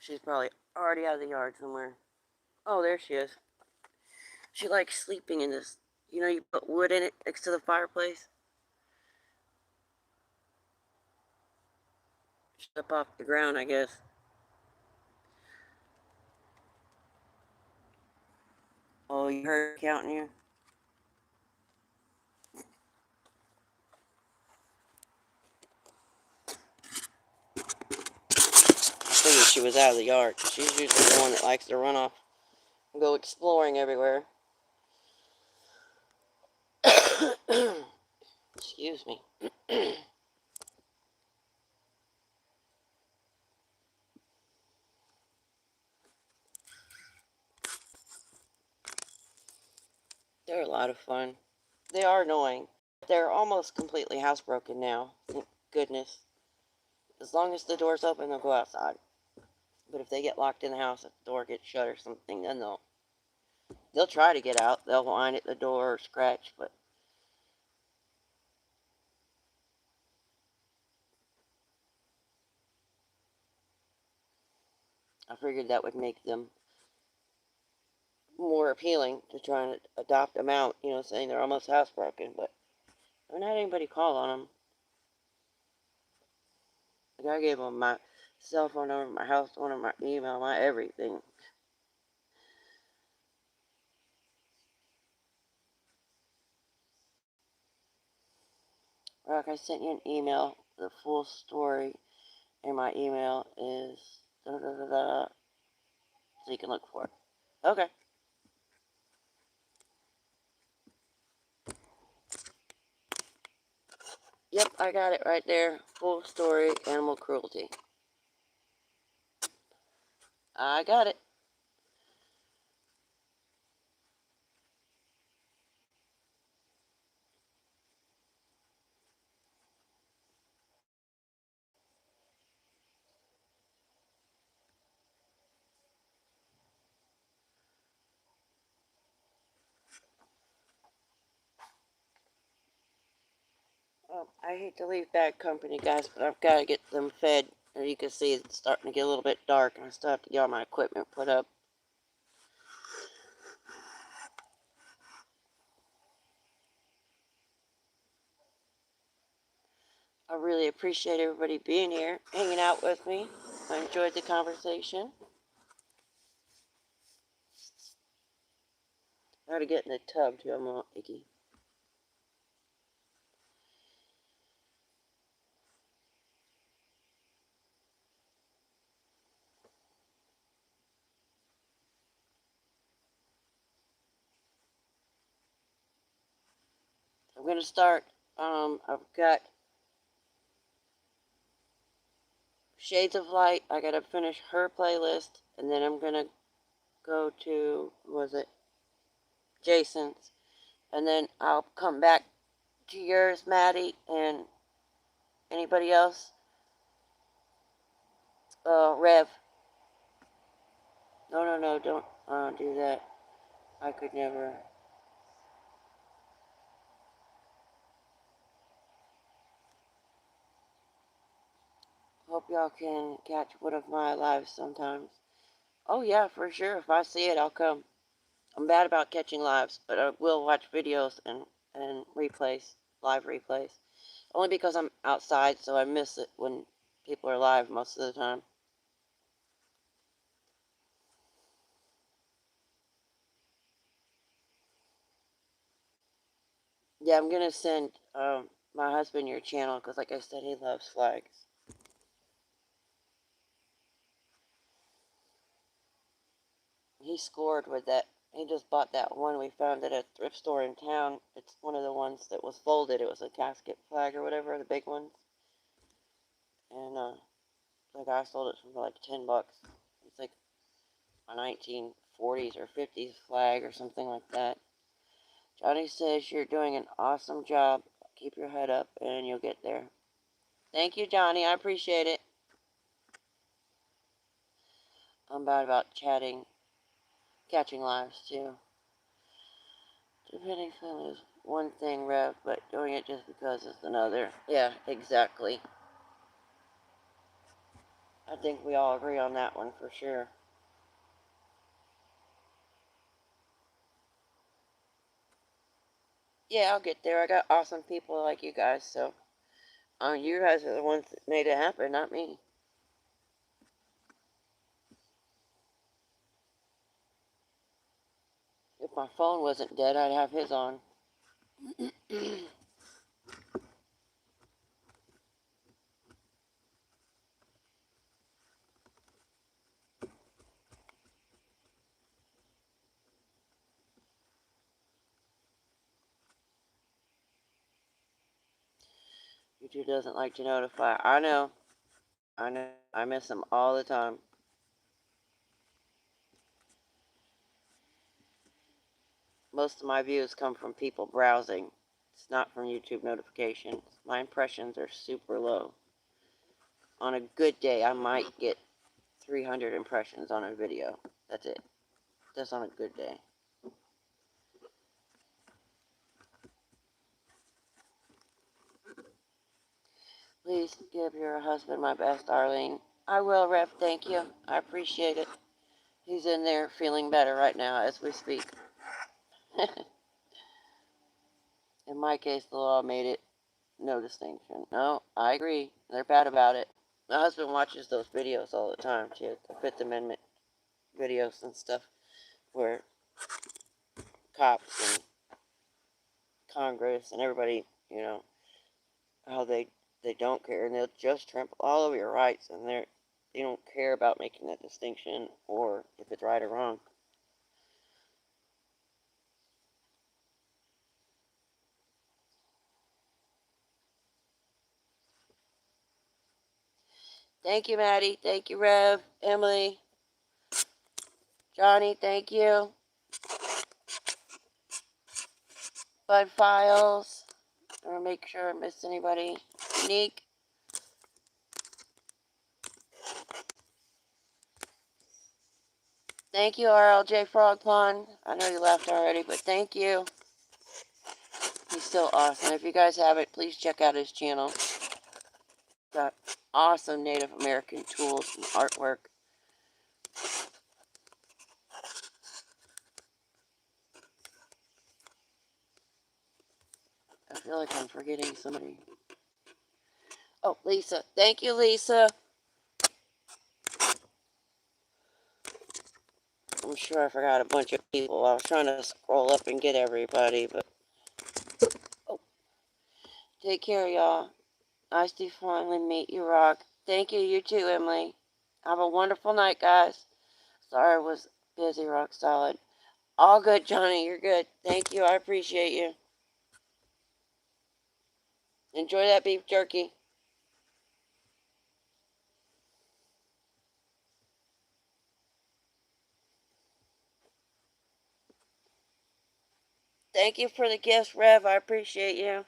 She's probably already out of the yard somewhere. Oh, there she is. She likes sleeping in this. You put wood in it next to the fireplace. up off the ground, I guess. Oh, you heard counting you? I figured she was out of the yard. She's usually the one that likes to run off and go exploring everywhere. Excuse me. They're a lot of fun. They are annoying. They're almost completely housebroken now. Thank goodness. As long as the door's open, they'll go outside. But if they get locked in the house, if the door gets shut or something, then they'll try to get out. They'll whine at the door or scratch, but I figured that would make them more appealing to try and adopt them out, saying they're almost housebroken, but I haven't had anybody call on them. Like I gave them my cell phone number, my house phone number, my email, my everything. Rock, I sent you an email, the full story, and my email is da da da da, so you can look for it. Okay. Yep, I got it right there. Full story, animal cruelty. I got it. I hate to leave bad company, guys, but I've got to get them fed. As you can see, it's starting to get a little bit dark, and I still have to get all my equipment put up. I really appreciate everybody being here, hanging out with me. I enjoyed the conversation. I gotta get in the tub too. I'm all icky. I'm gonna start. I've got Shades of Light. I gotta finish her playlist, and then I'm gonna go to was it Jason's, and then I'll come back to yours, Maddie, and anybody else. Rev. No, no, no, don't do that. I could never. Hope y'all can catch one of my lives sometimes. Oh yeah, for sure. If I see it, I'll come. I'm bad about catching lives, but I will watch videos and replays, live replays. Only because I'm outside, so I miss it when people are live most of the time. Yeah, I'm gonna send my husband your channel because, like I said, he loves flags. He scored with that. He just bought that one we found at a thrift store in town. It's one of the ones that was folded. It was a casket flag or whatever, the big ones. And the guy sold it for like $10. It's like a 1940s or 50s flag or something like that. Johnny says you're doing an awesome job. Keep your head up and you'll get there. Thank you, Johnny. I appreciate it. I'm bad about catching lives too. Depending on is one thing, Rev, but doing it just because is another. Yeah, exactly. I think we all agree on that one for sure. Yeah, I'll get there. I got awesome people like you guys, so you guys are the ones that made it happen, not me. If my phone wasn't dead, I'd have his on. YouTube doesn't like to notify. I know. I miss them all the time. Most of my views come from people browsing. It's not from YouTube notifications. My impressions are super low. On a good day, I might get 300 impressions on a video. That's it. That's on a good day. Please give your husband my best, Arlene. I will, Rev. Thank you. I appreciate it. He's in there feeling better right now as we speak. In my case, the law made it no distinction. No, I agree. They're bad about it. My husband watches those videos all the time, too. The Fifth Amendment videos and stuff where cops and Congress and everybody, how they don't care, and they'll just trample all over your rights, and they don't care about making that distinction or if it's right or wrong. Thank you, Maddie. Thank you, Rev. Emily. Johnny, thank you. Bud Files. I want to make sure I missed anybody. Unique. Thank you, RLJ Frogpond. I know you left already, but thank you. He's still awesome. If you guys haven't, please check out his channel. Got awesome Native American tools and artwork. I feel like I'm forgetting somebody. Oh, Lisa. Thank you, Lisa. I'm sure I forgot a bunch of people. I was trying to scroll up and get everybody, but... Oh. Take care, y'all. Nice to finally meet you, Rock. Thank you, you too, Emily. Have a wonderful night, guys. Sorry I was busy, rock solid. All good, Johnny. You're good. Thank you. I appreciate you. Enjoy that beef jerky. Thank you for the gifts, Rev. I appreciate you.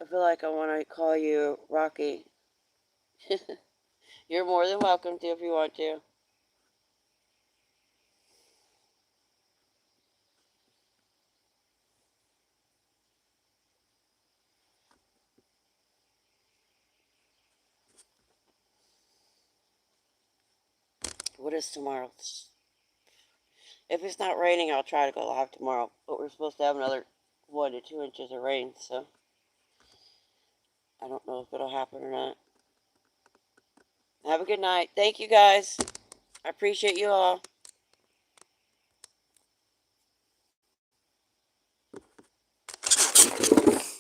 I feel like I want to call you Rocky. You're more than welcome to if you want to. What is tomorrow? If it's not raining, I'll try to go live tomorrow. But we're supposed to have another 1 to 2 inches of rain, so I don't know if it'll happen or not. Have a good night. Thank you, guys. I appreciate you all.